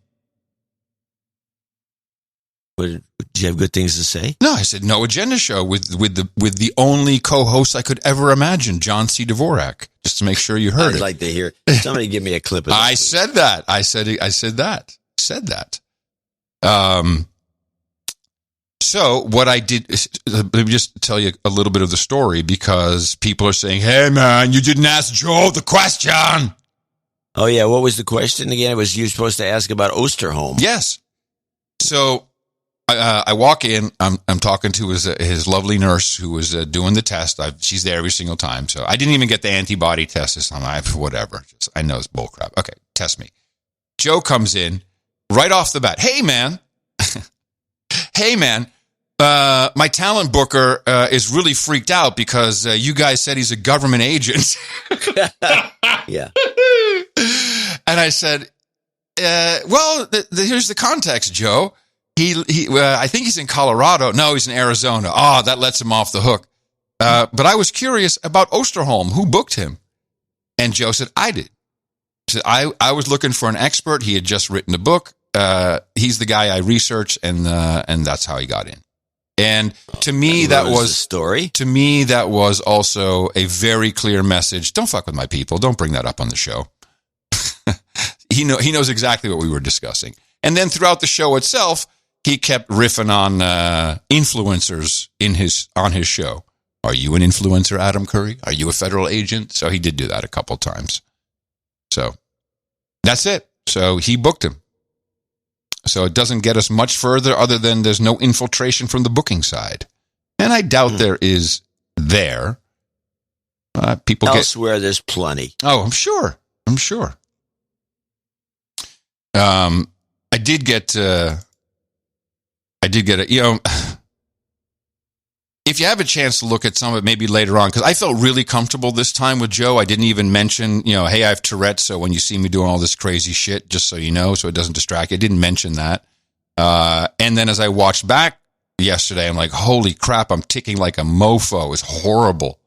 Speaker 1: Did you have good things to say?
Speaker 3: No, I said No Agenda show with the only co-host I could ever imagine, John C. Dvorak, just to make sure you heard it.
Speaker 1: I'd like to hear. Somebody give me a clip of that.
Speaker 3: I said that. I said that. So what I did, let me just tell you a little bit of the story because people are saying, hey, man, you didn't ask Joe the question.
Speaker 1: Oh, yeah. What was the question again? It was you were supposed to ask about Osterholm.
Speaker 3: Yes. So I walk in. I'm talking to his lovely nurse who was doing the test. She's there every single time. So I didn't even get the antibody test this time. Whatever. I know it's bullcrap. Okay, test me. Joe comes in right off the bat. Hey, man. Hey, man. My talent booker is really freaked out because you guys said he's a government agent.
Speaker 1: Yeah.
Speaker 3: And I said, well, here's the context, Joe. I think he's in Colorado. No, he's in Arizona. Oh, that lets him off the hook. But I was curious about Osterholm. Who booked him? And Joe said, I did. He said, I was looking for an expert. He had just written a book. He's the guy I researched, and that's how he got in. And to me, that was the
Speaker 1: story.
Speaker 3: To me, that was also a very clear message. Don't fuck with my people. Don't bring that up on the show. He knows exactly what we were discussing. And then throughout the show itself, he kept riffing on influencers on his show. Are you an influencer, Adam Curry? Are you a federal agent? So he did do that a couple times. So that's it. So he booked him. So it doesn't get us much further other than there's no infiltration from the booking side. And I doubt there is there. People
Speaker 1: elsewhere, there's plenty.
Speaker 3: Oh, I'm sure. I did get a, if you have a chance to look at some of it maybe later on, because I felt really comfortable this time with Joe. I didn't even mention, hey, I have Tourette's, so when you see me doing all this crazy shit, just so you know, so it doesn't distract you. I didn't mention that. And then as I watched back yesterday, I'm like, holy crap, I'm ticking like a mofo. It's horrible.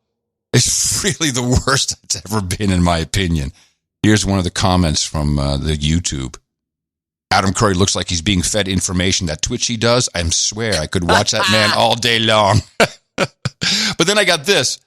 Speaker 3: It's really the worst it's ever been, in my opinion. Here's one of the comments from the YouTube. Adam Curry looks like he's being fed information. That Twitch he does, I swear I could watch that man all day long. But then I got this.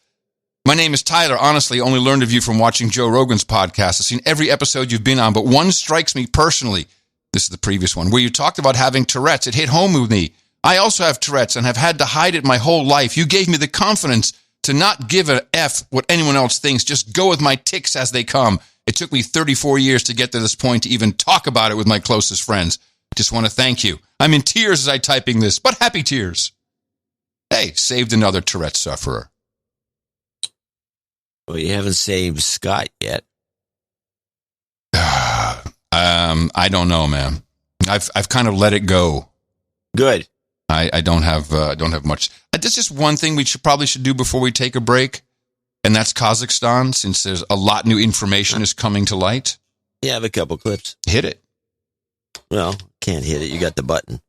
Speaker 3: My name is Tyler. Honestly, only learned of you from watching Joe Rogan's podcast. I've seen every episode you've been on, but one strikes me personally. This is the previous one, where you talked about having Tourette's. It hit home with me. I also have Tourette's and have had to hide it my whole life. You gave me the confidence to not give a F what anyone else thinks. Just go with my tics as they come. It took me 34 years to get to this point to even talk about it with my closest friends. Just want to thank you. I'm in tears as I'm typing this, but happy tears. Hey, saved another Tourette sufferer.
Speaker 1: Well, you haven't saved Scott yet.
Speaker 3: I don't know, man. I've kind of let it go.
Speaker 1: Good.
Speaker 3: I don't have much. There's just one thing we probably should do before we take a break, and that's Kazakhstan, since there's a lot new information is coming to light.
Speaker 1: Yeah, I have a couple clips.
Speaker 3: Hit it.
Speaker 1: Well, can't hit it. You got the button.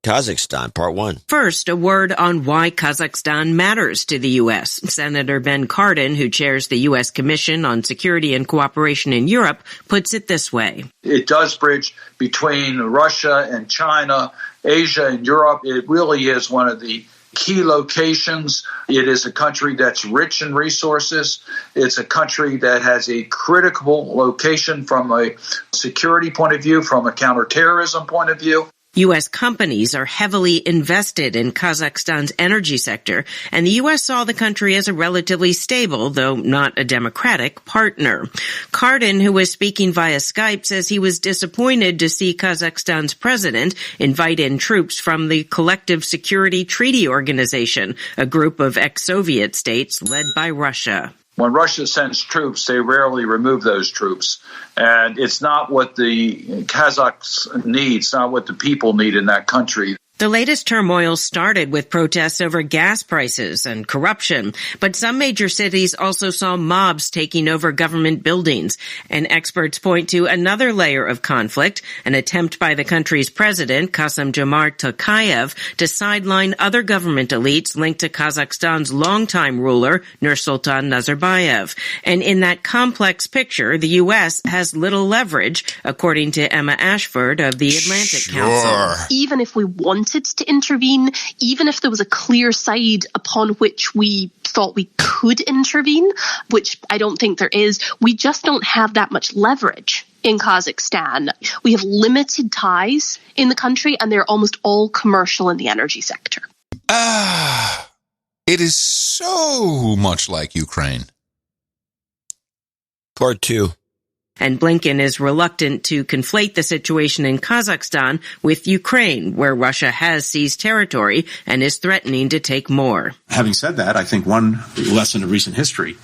Speaker 1: Kazakhstan, part 1.
Speaker 5: First, a word on why Kazakhstan matters to the U.S. Senator Ben Cardin, who chairs the U.S. Commission on Security and Cooperation in Europe, puts it this way.
Speaker 17: It does bridge between Russia and China, Asia and Europe. It really is one of the key locations. It is a country that's rich in resources. It's a country that has a critical location from a security point of view, from a counterterrorism point of view.
Speaker 5: U.S. companies are heavily invested in Kazakhstan's energy sector, and the U.S. saw the country as a relatively stable, though not a democratic, partner. Cardin, who was speaking via Skype, says he was disappointed to see Kazakhstan's president invite in troops from the Collective Security Treaty Organization, a group of ex-Soviet states led by Russia.
Speaker 17: When Russia sends troops, they rarely remove those troops. And it's not what the Kazakhs need. It's not what the people need in that country.
Speaker 5: The latest turmoil started with protests over gas prices and corruption, but some major cities also saw mobs taking over government buildings. And experts point to another layer of conflict, an attempt by the country's president, Kassym-Jomart Tokayev, to sideline other government elites linked to Kazakhstan's longtime ruler, Nursultan Nazarbayev. And in that complex picture, the U.S. has little leverage, according to Emma Ashford of the Atlantic Council.
Speaker 21: Even if we wanted to intervene, even if there was a clear side upon which we thought we could intervene, which I don't think there is, we just don't have that much leverage in Kazakhstan. We have limited ties in the country, and they're almost all commercial in the energy sector.
Speaker 3: It is so much like Ukraine.
Speaker 1: Part 2.
Speaker 5: And Blinken is reluctant to conflate the situation in Kazakhstan with Ukraine, where Russia has seized territory and is threatening to take more.
Speaker 22: Having said that, I think one lesson of recent history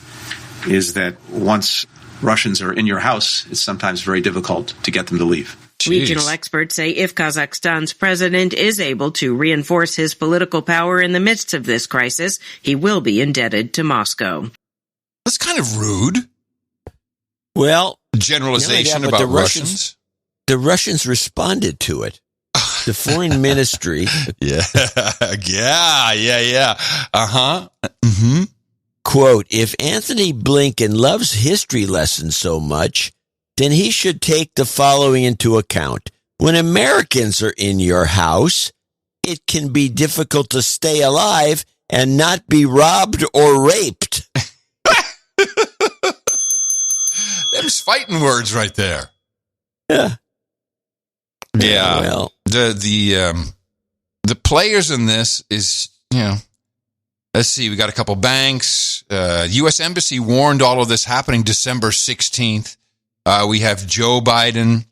Speaker 22: is that once Russians are in your house, it's sometimes very difficult to get them to leave.
Speaker 5: Jeez. Regional experts say if Kazakhstan's president is able to reinforce his political power in the midst of this crisis, he will be indebted to Moscow.
Speaker 3: That's kind of rude.
Speaker 1: Well,
Speaker 3: generalization about Russians.
Speaker 1: The Russians responded to it. The foreign ministry.
Speaker 3: Yeah. Mm-hmm.
Speaker 1: Quote, if Anthony Blinken loves history lessons so much, then he should take the following into account. When Americans are in your house, it can be difficult to stay alive and not be robbed or raped.
Speaker 3: Them's fighting words right there.
Speaker 1: Yeah.
Speaker 3: Yeah.
Speaker 1: Well,
Speaker 3: the players in this is, let's see, we got a couple banks. U.S. Embassy warned all of this happening December 16th. We have Joe Biden.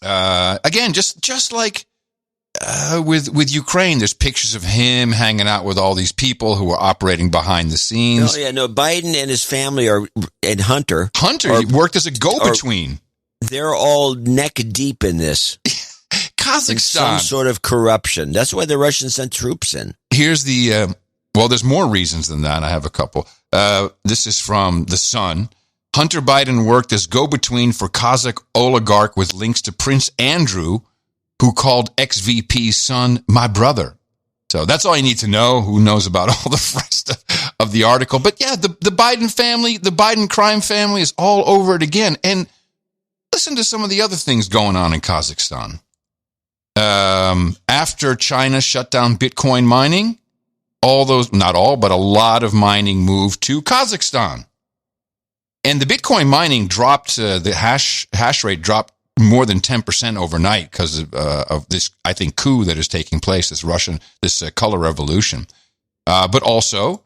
Speaker 3: Again, just like with Ukraine, there's pictures of him hanging out with all these people who are operating behind the scenes.
Speaker 1: Oh, yeah, no, Biden and his family and Hunter.
Speaker 3: He worked as a go-between.
Speaker 1: They're all neck deep in this.
Speaker 3: Kazakhstan.
Speaker 1: In some sort of corruption. That's why the Russians sent troops in.
Speaker 3: Here's there's more reasons than that. I have a couple. This is from The Sun. Hunter Biden worked as go-between for Kazakh oligarch with links to Prince Andrew, who called ex-VP's son my brother. So that's all you need to know. Who knows about all the rest of the article? But yeah, the Biden family, the Biden crime family is all over it again. And listen to some of the other things going on in Kazakhstan. After China shut down Bitcoin mining, not all, but a lot of mining moved to Kazakhstan. And the Bitcoin mining dropped, the hash rate dropped more than 10% overnight because of this, I think, coup that is taking place, this color revolution. But also,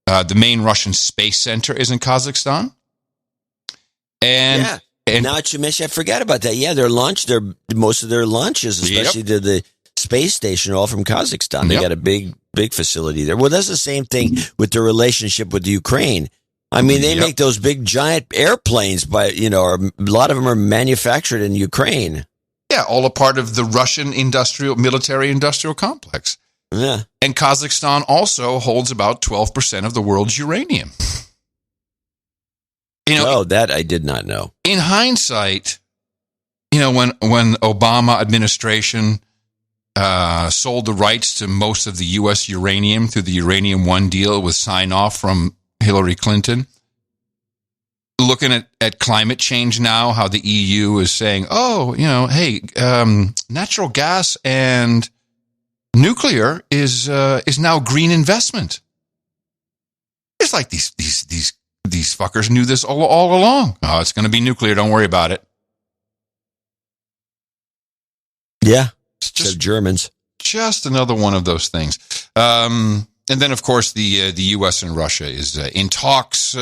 Speaker 3: the main Russian space center is in Kazakhstan. And
Speaker 1: now that you mention, I forgot about that. Yeah, most of their launches, especially to the space station, are all from Kazakhstan. They got a big big facility there. Well, that's the same thing with the relationship with Ukraine. I mean, they make those big giant airplanes or a lot of them are manufactured in Ukraine.
Speaker 3: Yeah, all a part of the Russian military industrial complex.
Speaker 1: Yeah.
Speaker 3: And Kazakhstan also holds about 12% of the world's uranium.
Speaker 1: That I did not know.
Speaker 3: In hindsight, when Obama administration sold the rights to most of the U.S. uranium through the Uranium One deal with sign-off from Hillary Clinton. Looking at climate change now, how the EU is saying, natural gas and nuclear is now green investment. It's like these fuckers knew this all along. Oh, it's going to be nuclear. Don't worry about it.
Speaker 1: Yeah, it's just Germans.
Speaker 3: Just another one of those things. And then, of course, the U.S. and Russia is in talks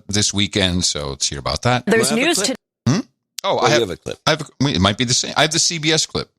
Speaker 3: this weekend, so let's hear about that.
Speaker 4: There's news today.
Speaker 3: I have a clip. It might be the same. I have the CBS clip.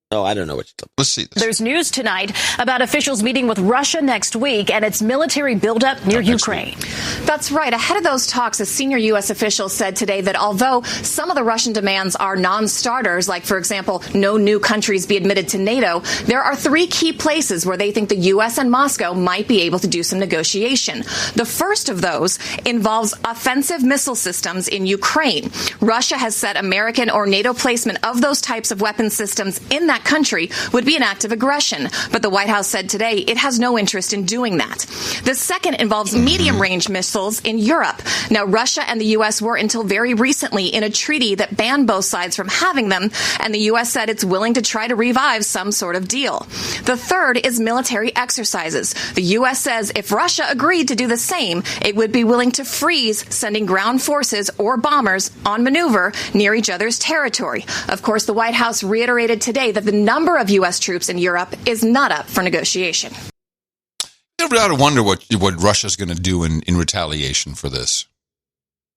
Speaker 1: Oh, I don't know which clip.
Speaker 3: Let's see this.
Speaker 4: There's news tonight about officials meeting with Russia next week and its military buildup near Ukraine.
Speaker 6: That's right. Ahead of those talks, a senior U.S. official said today that although some of the Russian demands are non-starters, like, for example, no new countries be admitted to NATO, there are 3 key places where they think the U.S. and Moscow might be able to do some negotiation. The first of those involves offensive missile systems in Ukraine. Russia has said American or NATO placement of those types of weapon systems in that country would be an act of aggression. But the White House said today it has no interest in doing that. The second involves medium-range missiles in Europe. Now, Russia and the U.S. were until very recently in a treaty that banned both sides from having them, and the U.S. said it's willing to try to revive some sort of deal. The third is military exercises. The U.S. says if Russia agreed to do the same, it would be willing to freeze sending ground forces or bombers on maneuver near each other's territory. Of course, the White House reiterated today that the number of U.S. troops in Europe is not up for negotiation.
Speaker 3: You ever wonder what Russia's going to do in retaliation for this?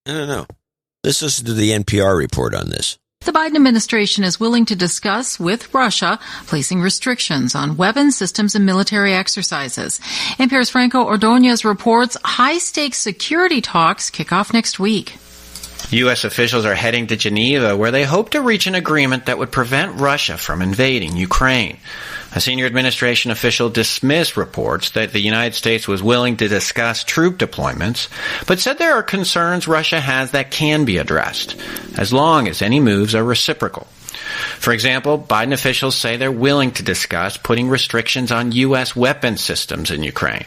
Speaker 1: I don't know. Let's listen to the NPR report on this.
Speaker 12: The Biden administration is willing to discuss with Russia placing restrictions on weapon systems and military exercises. NPR's Franco Ordonez reports high-stakes security talks kick off next week.
Speaker 23: U.S. officials are heading to Geneva, where they hope to reach an agreement that would prevent Russia from invading Ukraine. A senior administration official dismissed reports that the United States was willing to discuss troop deployments, but said there are concerns Russia has that can be addressed, as long as any moves are reciprocal. For example, Biden officials say they're willing to discuss putting restrictions on U.S. weapon systems in Ukraine.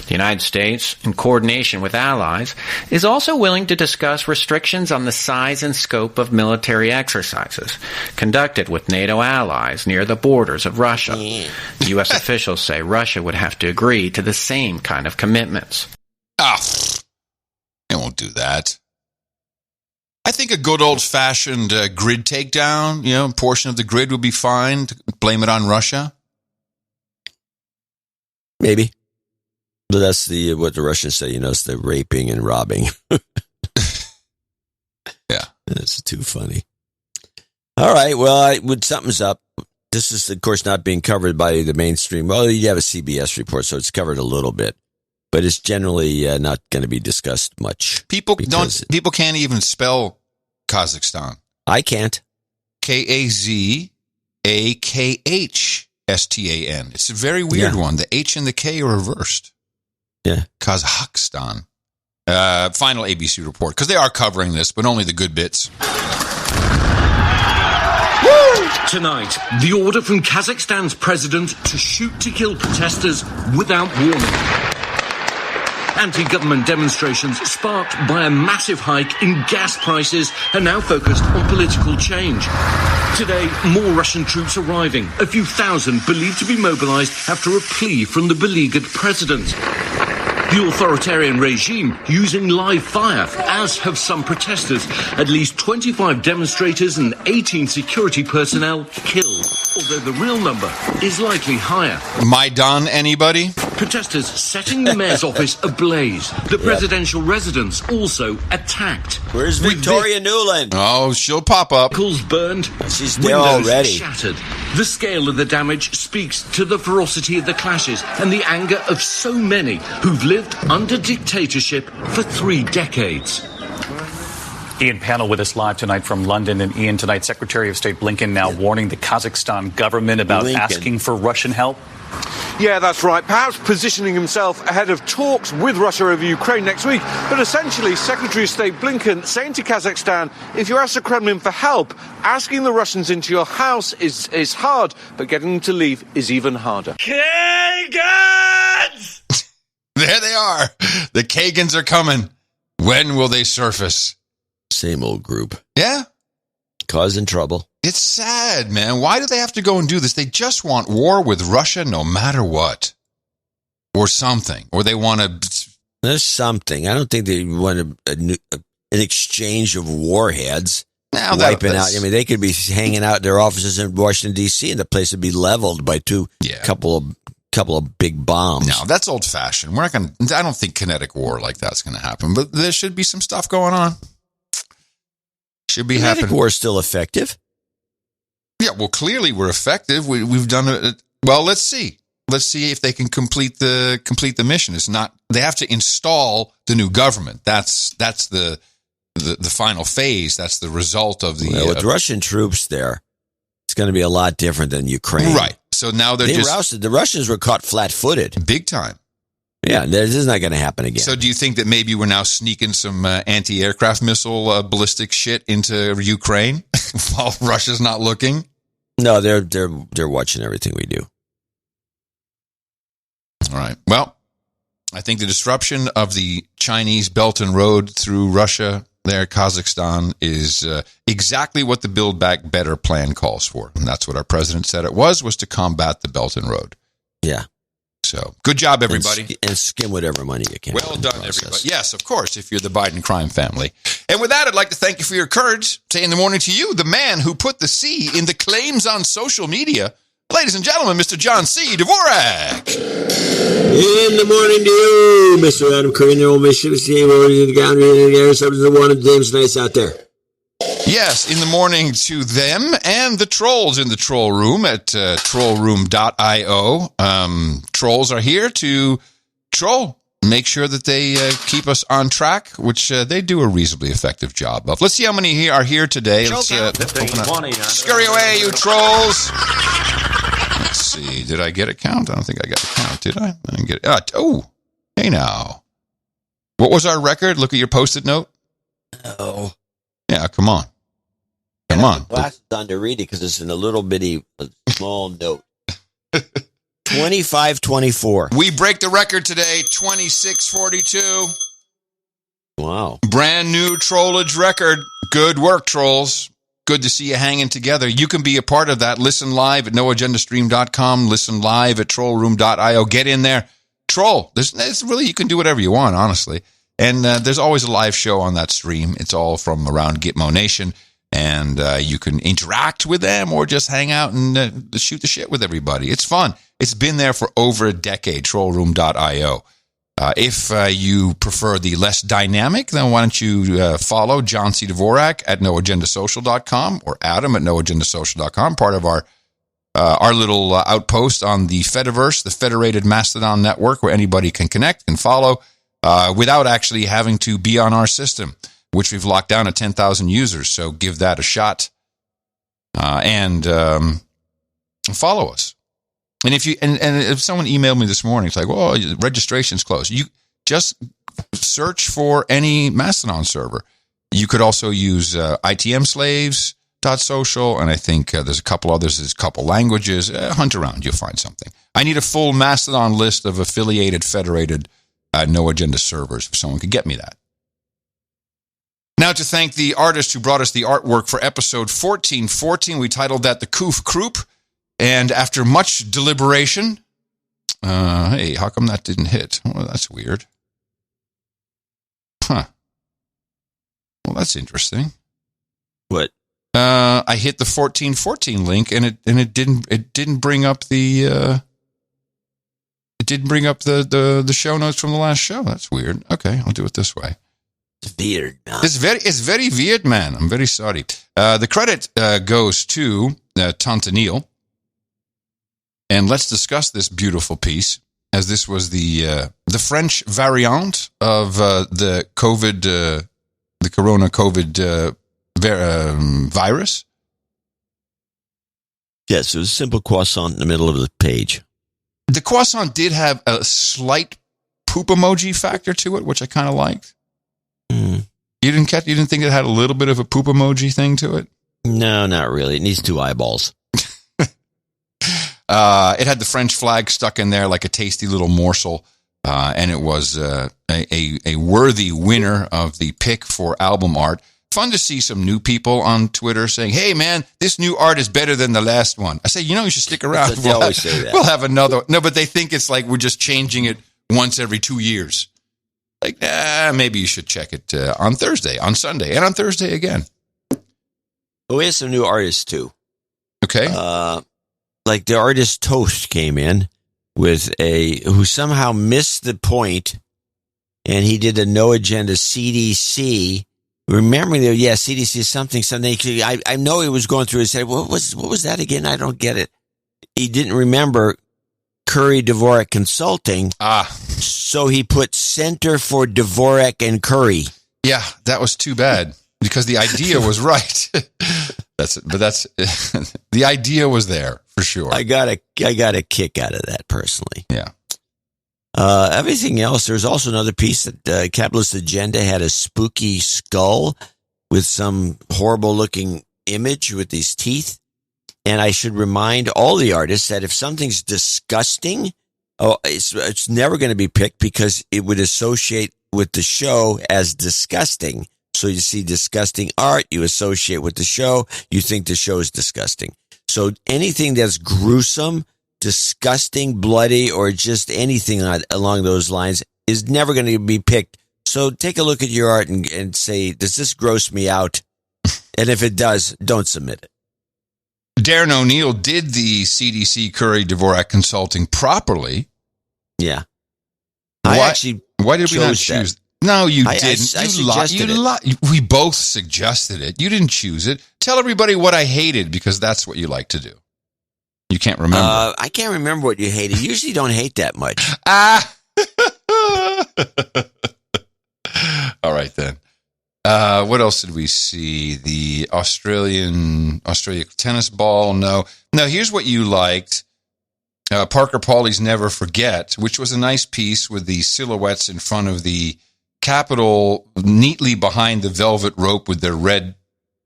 Speaker 23: The United States, in coordination with allies, is also willing to discuss restrictions on the size and scope of military exercises conducted with NATO allies near the borders of Russia. U.S. officials say Russia would have to agree to the same kind of commitments.
Speaker 3: They won't do that. I think a good old-fashioned grid takedown, portion of the grid would be fine. To blame it on Russia.
Speaker 1: Maybe. But that's what the Russians say, it's the raping and robbing.
Speaker 3: Yeah.
Speaker 1: That's too funny. All right, well, something's up. This is, of course, not being covered by the mainstream. Well, you have a CBS report, so it's covered a little bit. But it's generally not going to be discussed much.
Speaker 3: People can't even spell Kazakhstan.
Speaker 1: I can't.
Speaker 3: Kazakhstan. It's a very weird one. The H and the K are reversed.
Speaker 1: Yeah.
Speaker 3: Kazakhstan. Final ABC report, because they are covering this, but only the good bits.
Speaker 24: Tonight, the order from Kazakhstan's president to shoot to kill protesters without warning. Anti-government demonstrations sparked by a massive hike in gas prices are now focused on political change. Today, more Russian troops arriving, a few thousand believed to be mobilized after a plea from the beleaguered president. The authoritarian regime using live fire, as have some protesters. At least 25 demonstrators and 18 security personnel killed, although the real number is likely higher.
Speaker 3: Maidan, anybody?
Speaker 24: Protesters setting the mayor's office ablaze. The presidential residence also attacked.
Speaker 1: Where's Victoria Nuland?
Speaker 3: Oh, she'll pop up.
Speaker 24: Vehicles burned.
Speaker 1: She's there already.
Speaker 24: Shattered. The scale of the damage speaks to the ferocity of the clashes and the anger of so many who've lived under dictatorship for 3 decades.
Speaker 7: Ian Panel with us live tonight from London. And Ian, tonight, Secretary of State Blinken now warning the Kazakhstan government about asking for Russian help.
Speaker 11: Yeah, that's right. Perhaps positioning himself ahead of talks with Russia over Ukraine next week. But essentially, Secretary of State Blinken saying to Kazakhstan, if you ask the Kremlin for help, asking the Russians into your house is hard, but getting them to leave is even harder.
Speaker 3: Kagans! There they are. The Kagans are coming. When will they surface?
Speaker 1: Same old group.
Speaker 3: Yeah.
Speaker 1: Causing trouble.
Speaker 3: It's sad, man. Why do they have to go and do this? They just want war with Russia no matter what. Or something. Or they want to...
Speaker 1: There's something. I don't think they want an exchange of warheads.
Speaker 3: Now
Speaker 1: wiping out. I mean, they could be hanging out in their offices in Washington, D.C., and the place would be leveled by couple of big bombs.
Speaker 3: No, that's old-fashioned. We're not going. I don't think kinetic war like that's going to happen. But there should be some stuff going on. Should be happening.
Speaker 1: Kinetic war is still effective.
Speaker 3: Yeah, well, clearly we're effective. We've done it. Well, let's see. Let's see if they can complete the mission. It's not. They have to install the new government. That's the final phase. That's the result of the
Speaker 1: with Russian troops there. It's going to be a lot different than Ukraine,
Speaker 3: right? So now they
Speaker 1: rousted. The Russians were caught flat-footed,
Speaker 3: big time.
Speaker 1: Yeah, this is not going to happen again.
Speaker 3: So do you think that maybe we're now sneaking some anti-aircraft missile ballistic shit into Ukraine while Russia's not looking?
Speaker 1: No, they're watching everything we do.
Speaker 3: All right. Well, I think the disruption of the Chinese Belt and Road through Russia, there, Kazakhstan, is exactly what the Build Back Better plan calls for. And that's what our president said it was to combat the Belt and Road.
Speaker 1: Yeah.
Speaker 3: So, good job, everybody.
Speaker 1: And skim whatever money you can.
Speaker 3: Well done, everybody. Yes, of course, if you're the Biden crime family. And with that, I'd like to thank you for your courage. Say in the morning to you, the man who put the C in the claims on social media. Ladies and gentlemen, Mr. John C. Dvorak.
Speaker 1: In the morning to you, Mr. Adam Curry, the old Mississippi, the one of James Nice out there.
Speaker 3: Yes, in the morning to them and the trolls in the troll room at trollroom.io. Trolls are here to troll, make sure that they keep us on track, which they do a reasonably effective job of. Let's see how many are here today. Let's scurry away, you trolls. Let's see. Did I get a count? I don't think I got a count, did I? I didn't get it. Oh, hey now. What was our record? Look at your Post-it note.
Speaker 1: Oh.
Speaker 3: Yeah, come on. Come on.
Speaker 1: Glasses on to read it because it's in a little bitty, small note. 25-24.
Speaker 3: We break the record today, 26-42.
Speaker 1: Wow.
Speaker 3: Brand new trollage record. Good work, trolls. Good to see you hanging together. You can be a part of that. Listen live at noagendastream.com. Listen live at trollroom.io. Get in there. Troll. It's really, you can do whatever you want, honestly. And there's always a live show on that stream. It's all from around Gitmo Nation. And you can interact with them or just hang out and shoot the shit with everybody. It's fun. It's been there for over a decade, trollroom.io. If you prefer the less dynamic, then why don't you follow John C. Dvorak at noagendasocial.com or Adam at noagendasocial.com, part of our little outpost on the Fediverse, the Federated Mastodon Network, where anybody can connect and follow without actually having to be on our system, which we've locked down at 10,000 users. So give that a shot and follow us. And if someone emailed me this morning, it's like, well, registration's closed. You just search for any Mastodon server. You could also use itmslaves.social, and I think there's a couple others. There's a couple languages. Hunt around, you'll find something. I need a full Mastodon list of affiliated, federated, no agenda servers. If someone could get me that. Now to thank the artist who brought us the artwork for episode 1414. We titled that The Koof Croup. And after much deliberation, hey, how come that didn't hit? Well, that's weird. Huh. Well, that's interesting.
Speaker 1: What?
Speaker 3: I hit the 1414 link, and it didn't bring up the didn't bring up the show notes from the last show. That's weird. Okay, I'll do it this way.
Speaker 1: It's weird, man.
Speaker 3: It's very weird, man. I'm very sorry. The credit goes to Tante Neil. And let's discuss this beautiful piece, as this was the French variant of the Corona COVID virus.
Speaker 1: Yes, it was a simple croissant in the middle of the page.
Speaker 3: The croissant did have a slight poop emoji factor to it, which I kind of liked.
Speaker 1: Mm.
Speaker 3: You didn't think it had a little bit of a poop emoji thing to it?
Speaker 1: No, not really. It needs 2 eyeballs.
Speaker 3: It had the French flag stuck in there like a tasty little morsel, and it was a worthy winner of the pick for album art. Fun to see some new people on Twitter saying, "Hey, man, this new art is better than the last one." I say, you should stick around.
Speaker 1: They always say that.
Speaker 3: We'll have another. No, but they think it's like we're just changing it once every 2 years. Like, maybe you should check it on Thursday, on Sunday, and on Thursday again.
Speaker 1: But we have some new artists, too.
Speaker 3: Okay.
Speaker 1: Like the artist Toast came in with who somehow missed the point, and he did a no agenda CDC. Remembering that, CDC something. I know he was going through his head. What was that again? I don't get it. He didn't remember Curry Dvorak Consulting. So he put Center for Dvorak and Curry.
Speaker 3: Yeah, that was too bad because the idea was right. The idea was there for sure.
Speaker 1: I got a kick out of that personally.
Speaker 3: Yeah.
Speaker 1: Everything else, there's also another piece that Capitalist Agenda had a spooky skull with some horrible looking image with these teeth. And I should remind all the artists that if something's disgusting, it's never going to be picked because it would associate with the show as disgusting. So you see disgusting art, you associate with the show, you think the show is disgusting. So anything that's gruesome, disgusting, bloody, or just anything along those lines is never going to be picked. So take a look at your art and say, does this gross me out? And if it does, don't submit it.
Speaker 3: Darren O'Neill did the CDC Curry Dvorak Consulting properly.
Speaker 1: Yeah.
Speaker 3: Why did we not choose that? No, you didn't.
Speaker 1: I suggested it.
Speaker 3: We both suggested it. You didn't choose it. Tell everybody what I hated because that's what you like to do. You can't remember.
Speaker 1: I can't remember what you hated. You usually don't hate that much.
Speaker 3: All right, then. What else did we see? The Australia tennis ball? No, here's what you liked. Parker Pauley's Never Forget, which was a nice piece with the silhouettes in front of the Capitol, neatly behind the velvet rope with their red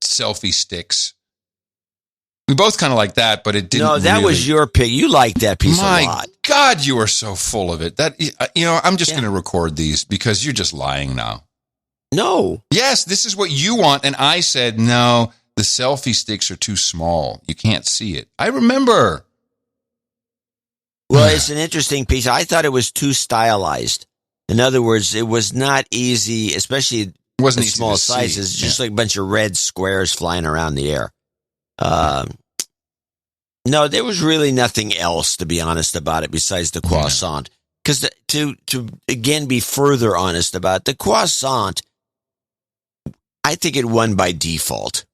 Speaker 3: selfie sticks. We both kind of like that, but it didn't.
Speaker 1: No, that was your pick. You liked that piece a lot.
Speaker 3: My God, you are so full of it. That I'm just going to record these because you're just lying now.
Speaker 1: No.
Speaker 3: Yes, this is what you want, and I said no. The selfie sticks are too small. You can't see it. I remember.
Speaker 1: Well, it's an interesting piece. I thought it was too stylized. In other words, it was not easy, especially
Speaker 3: the
Speaker 1: small sizes. Just like a bunch of red squares flying around the air. No, there was really nothing else, to be honest about it, besides the croissant. Because to again be further honest about it, the croissant, I think it won by default.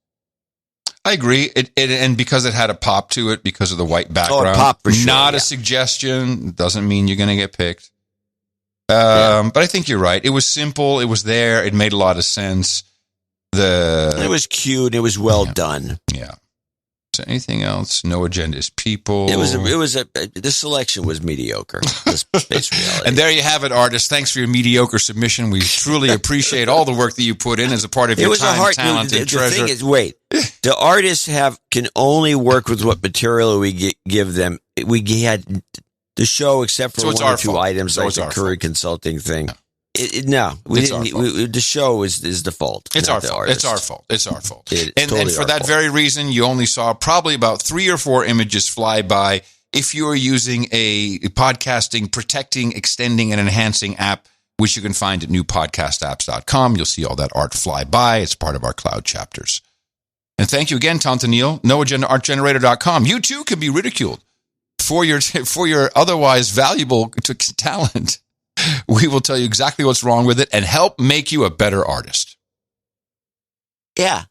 Speaker 3: I agree. And because it had a pop to it, because of the white background.
Speaker 1: Oh, a pop for sure,
Speaker 3: Not a suggestion. Doesn't mean you're going to get picked. But I think you're right. It was simple. It was there. It made a lot of sense.
Speaker 1: It was cute. It was well done.
Speaker 3: Yeah. So anything else? No agendas. People.
Speaker 1: The selection was mediocre. That's base reality.
Speaker 3: And there you have it, artists. Thanks for your mediocre submission. We truly appreciate all the work that you put in as a part of your time, talent, and treasure.
Speaker 1: The thing is, the artists can only work with what material we give them. We had the show, except for one or two items, like the Curry Consulting thing. The show is the fault.
Speaker 3: It's our fault. It's our fault. And for that very reason, you only saw probably about 3 or 4 images fly by. If you are using a podcasting, protecting, extending, and enhancing app, which you can find at newpodcastapps.com, you'll see all that art fly by. It's part of our cloud chapters. And thank you again, Tante Neil. NoAgendaArtGenerator.com. You too can be ridiculed for your otherwise valuable talent. We will tell you exactly what's wrong with it and help make you a better artist.
Speaker 1: Yeah.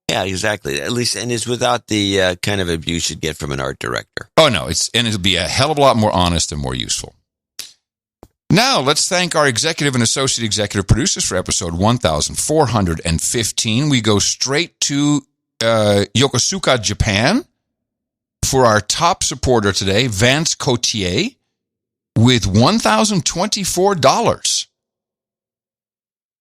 Speaker 1: Yeah, exactly. At least, and it's without the kind of abuse you'd get from an art director.
Speaker 3: Oh, no. It'll be a hell of a lot more honest and more useful. Now, let's thank our executive and associate executive producers for episode 1415. We go straight to Yokosuka, Japan, for our top supporter today, Vance Cotier, with $1,024.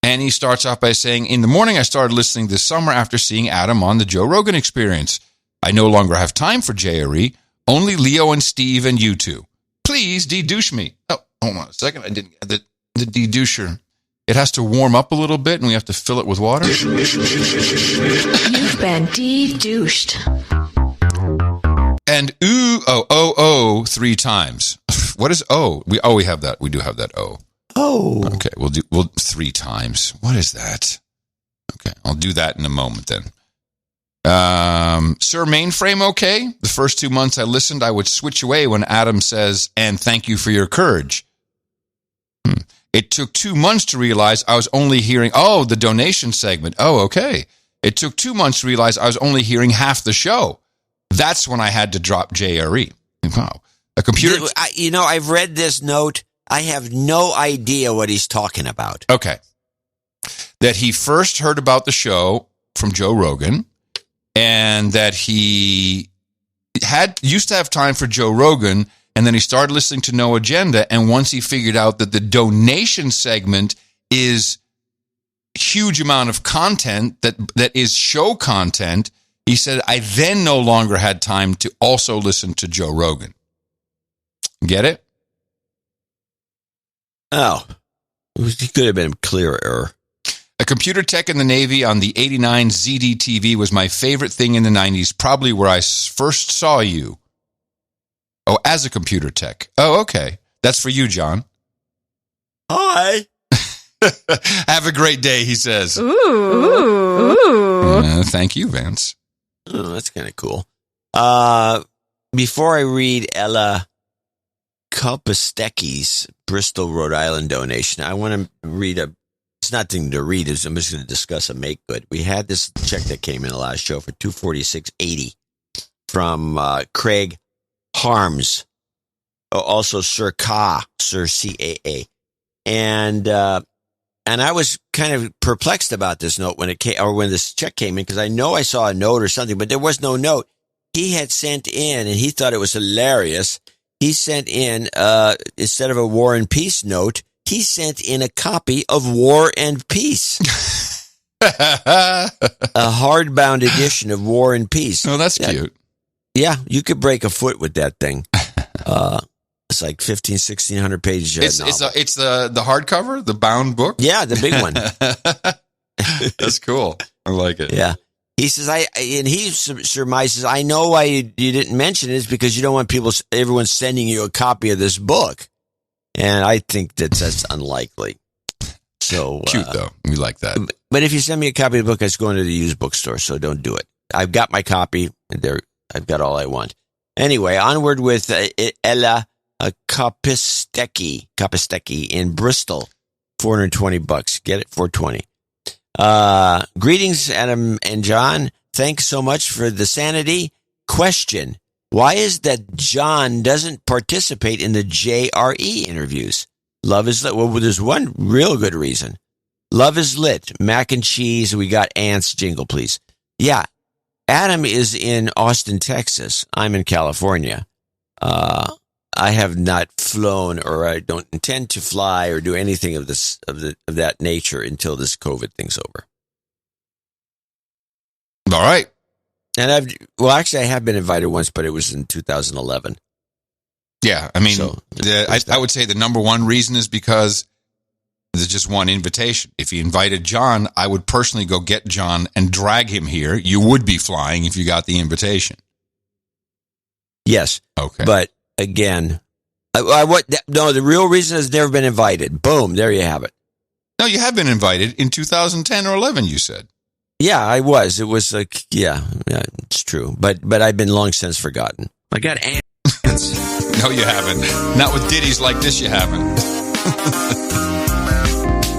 Speaker 3: And he starts off by saying, in the morning, I started listening this summer after seeing Adam on the Joe Rogan Experience. I no longer have time for JRE, only Leo and Steve and you two. Please de-douche me. Oh, hold on a second. I didn't get the de-doucher. It has to warm up a little bit, and we have to fill it with water.
Speaker 8: You've been de-douched.
Speaker 3: And three times. What is O? We have that. We do have that O.
Speaker 1: Oh.
Speaker 3: Okay, we'll three times. What is that? Okay, I'll do that in a moment then. Sir Mainframe, okay? The first 2 months I listened, I would switch away when Adam says, and thank you for your courage. It took 2 months to realize I was only hearing, the donation segment. Oh, okay. It took 2 months to realize I was only hearing half the show. That's when I had to drop JRE. Wow. A computer...
Speaker 1: I've read this note. I have no idea what he's talking about.
Speaker 3: Okay. That he first heard about the show from Joe Rogan, and that he used to have time for Joe Rogan, and then he started listening to No Agenda, and once he figured out that the donation segment is huge amount of content that is show content, he said, I then no longer had time to also listen to Joe Rogan. Get it?
Speaker 1: Oh, he could have been clearer.
Speaker 3: A computer tech in the Navy on the 89 ZD TV was my favorite thing in the 90s, probably where I first saw you. Oh, as a computer tech. Oh, okay. That's for you, John.
Speaker 1: Hi.
Speaker 3: Have a great day, he says.
Speaker 8: Ooh.
Speaker 3: Thank you, Vance.
Speaker 1: Oh, that's kind of cool. Before I read Ella Kopestecki's Bristol, Rhode Island donation, I want to read it's nothing to read, I'm just going to discuss a make good. We had this check that came in the last show for $246.80 from Craig Harms, also Sir CAA. And I was kind of perplexed about this note when this check came in, because I know I saw a note or something, but there was no note. He had sent in, and he thought it was hilarious. He sent in, instead of a War and Peace note, he sent in a copy of War and Peace. A hardbound edition of War and Peace.
Speaker 3: Oh, that's cute.
Speaker 1: Yeah, you could break a foot with that thing. It's like 1,600 page
Speaker 3: It's the hardcover, the bound book?
Speaker 1: Yeah, the big one.
Speaker 3: That's cool. I like it.
Speaker 1: Yeah. He says, he surmises, I know why you didn't mention it is because you don't want everyone sending you a copy of this book. And I think that's unlikely. So
Speaker 3: cute, though. We like that.
Speaker 1: But if you send me a copy of the book, it's going to the used bookstore, so don't do it. I've got my copy. I've got all I want. Anyway, onward with Ella Kopestecki in Bristol. $420. Get it? $420. Greetings, Adam and John. Thanks so much for the sanity. Question: why is that John doesn't participate in the JRE interviews? Love is lit. Well, there's one real good reason. Love is lit. Mac and cheese. We got ants. Jingle, please. Yeah. Adam is in Austin, Texas. I'm in California. I have not flown, or I don't intend to fly or do anything of that nature until this COVID thing's over.
Speaker 3: All right.
Speaker 1: And I have been invited once, but it was in 2011.
Speaker 3: Yeah, I mean, I would say the number one reason is because there's just one invitation. If you invited John, I would personally go get John and drag him here. You would be flying if you got the invitation.
Speaker 1: Yes.
Speaker 3: Okay.
Speaker 1: But again, the real reason is never been invited. Boom, there you have it.
Speaker 3: No, you have been invited in 2010 or 11, you said.
Speaker 1: Yeah, I was. It was like, yeah, it's true. But I've been long since forgotten. I got ants.
Speaker 3: No, you haven't. Not with ditties like this, you haven't.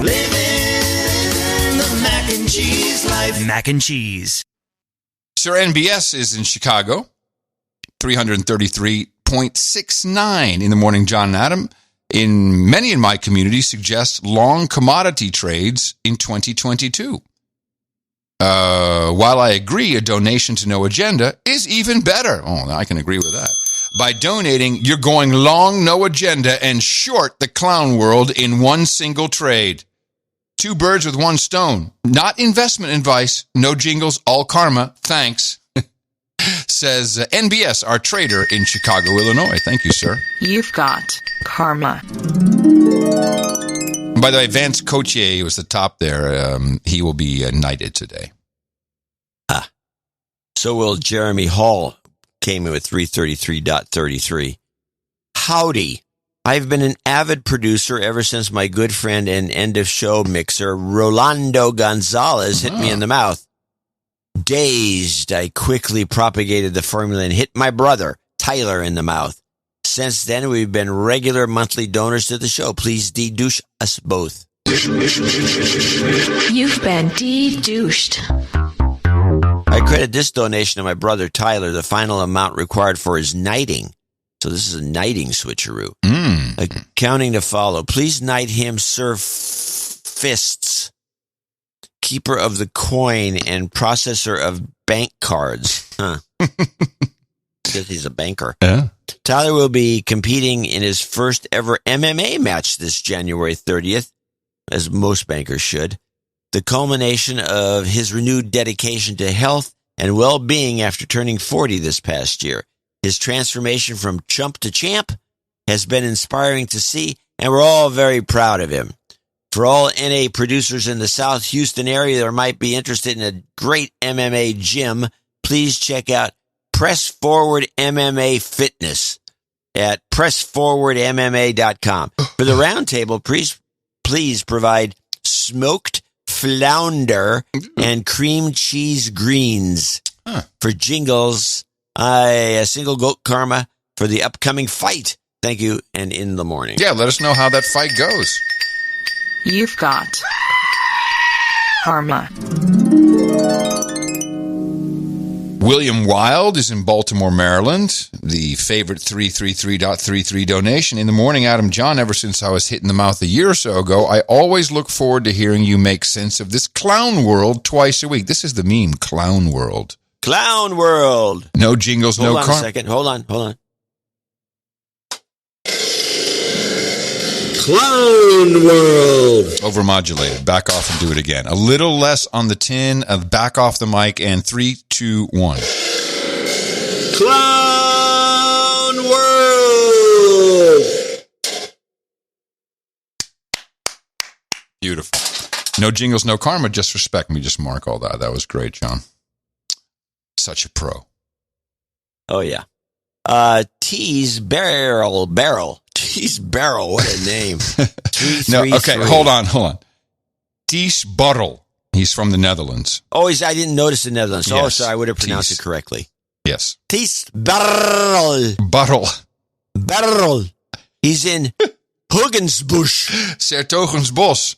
Speaker 9: Living the mac and cheese life. Mac and cheese.
Speaker 3: Sir NBS is in Chicago. 333.69 in the morning, John and Adam. Many in my community suggest long commodity trades in 2022. While I agree a donation to No Agenda is even better. Oh, I can agree with that. By donating, you're going long No Agenda and short the clown world in one single trade. 2 birds with 1 stone. Not investment advice. No jingles, all karma. Thanks. Says NBS, our trader in Chicago, Illinois. Thank you, sir.
Speaker 10: You've got karma.
Speaker 3: By the way, Vance Cotier was the top there. He will be knighted today.
Speaker 1: So will Jeremy Hall, came in with 333.33. Howdy. I've been an avid producer ever since my good friend and end-of-show mixer, Rolando Gonzalez, hit me in the mouth. Dazed, I quickly propagated the formula and hit my brother, Tyler, in the mouth. Since then, we've been regular monthly donors to the show. Please de-douche us both.
Speaker 8: You've been de-douched.
Speaker 1: I credit this donation to my brother, Tyler. The final amount required for his knighting. So this is a knighting switcheroo. Accounting to follow. Please knight him, Sir Fists, keeper of the coin and processor of bank cards. Huh. Because he's a banker.
Speaker 3: Yeah.
Speaker 1: Tyler will be competing in his first ever MMA match this January 30th, as most bankers should. The culmination of his renewed dedication to health and well-being after turning 40 this past year. His transformation from chump to champ has been inspiring to see, and we're all very proud of him. For all NA producers in the South Houston area that might be interested in a great MMA gym, please check out Press Forward MMA Fitness at pressforwardmma.com. For the roundtable, please provide smoked flounder and cream cheese greens. For jingles, a single goat karma for the upcoming fight. Thank you, and in the morning.
Speaker 3: Yeah, let us know how that fight goes.
Speaker 10: You've got karma.
Speaker 3: William Wild is in Baltimore, Maryland. The favorite 333.33 donation. In the morning, Adam John, ever since I was hit in the mouth a year or so ago, I always look forward to hearing you make sense of this clown world twice a week. This is the meme, clown world.
Speaker 1: Clown world.
Speaker 3: No jingles, no
Speaker 1: car. Hold on a second. Hold on. Clown world.
Speaker 3: Overmodulated. Back off and do it again. A little less on the tin, back off the mic, and 3, 2, 1.
Speaker 1: Clown world.
Speaker 3: Beautiful. No jingles, no karma, just respect me. Just mark all that. That was great, John. Such a pro.
Speaker 1: Oh, yeah. Tease Barrel. Tease Barrel, what a name.
Speaker 3: Hold on. Tees Barrel. He's from the Netherlands.
Speaker 1: Oh, I didn't notice the Netherlands.
Speaker 3: Yes.
Speaker 1: Oh, so I would have pronounced it correctly.
Speaker 3: Yes.
Speaker 1: Tees Barrel. He's in Huggensbusch.
Speaker 3: Sertogensbos.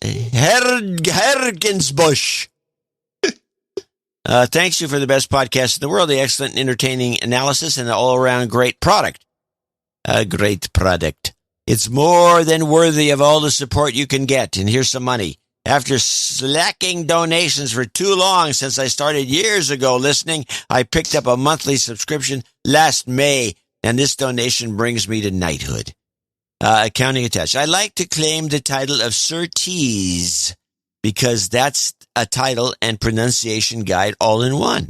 Speaker 1: Hergensbusch. Thanks you for the best podcast in the world, the excellent entertaining analysis, and the all-around great product. A great product. It's more than worthy of all the support you can get. And here's some money. After slacking donations for too long since I started years ago listening, I picked up a monthly subscription last May, and this donation brings me to knighthood. Accounting attached. I like to claim the title of Sir Tease, because that's a title and pronunciation guide all in one.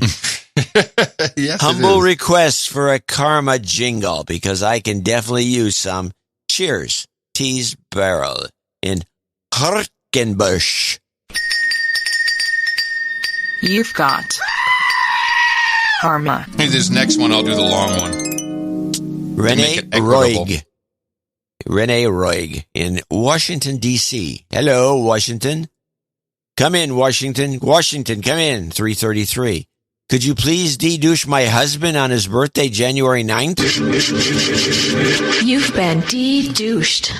Speaker 3: Yes,
Speaker 1: humble request for a karma jingle, because I can definitely use some. Cheers. Tease Barrel in Herkenbusch.
Speaker 10: You've got karma.
Speaker 3: Hey, this next one, I'll do the long one.
Speaker 1: Renee Roig in Washington, D.C. Hello, Washington. Come in, Washington. Washington, come in. 333. Could you please de-douche my husband on his birthday, January 9th?
Speaker 8: You've been de-douched.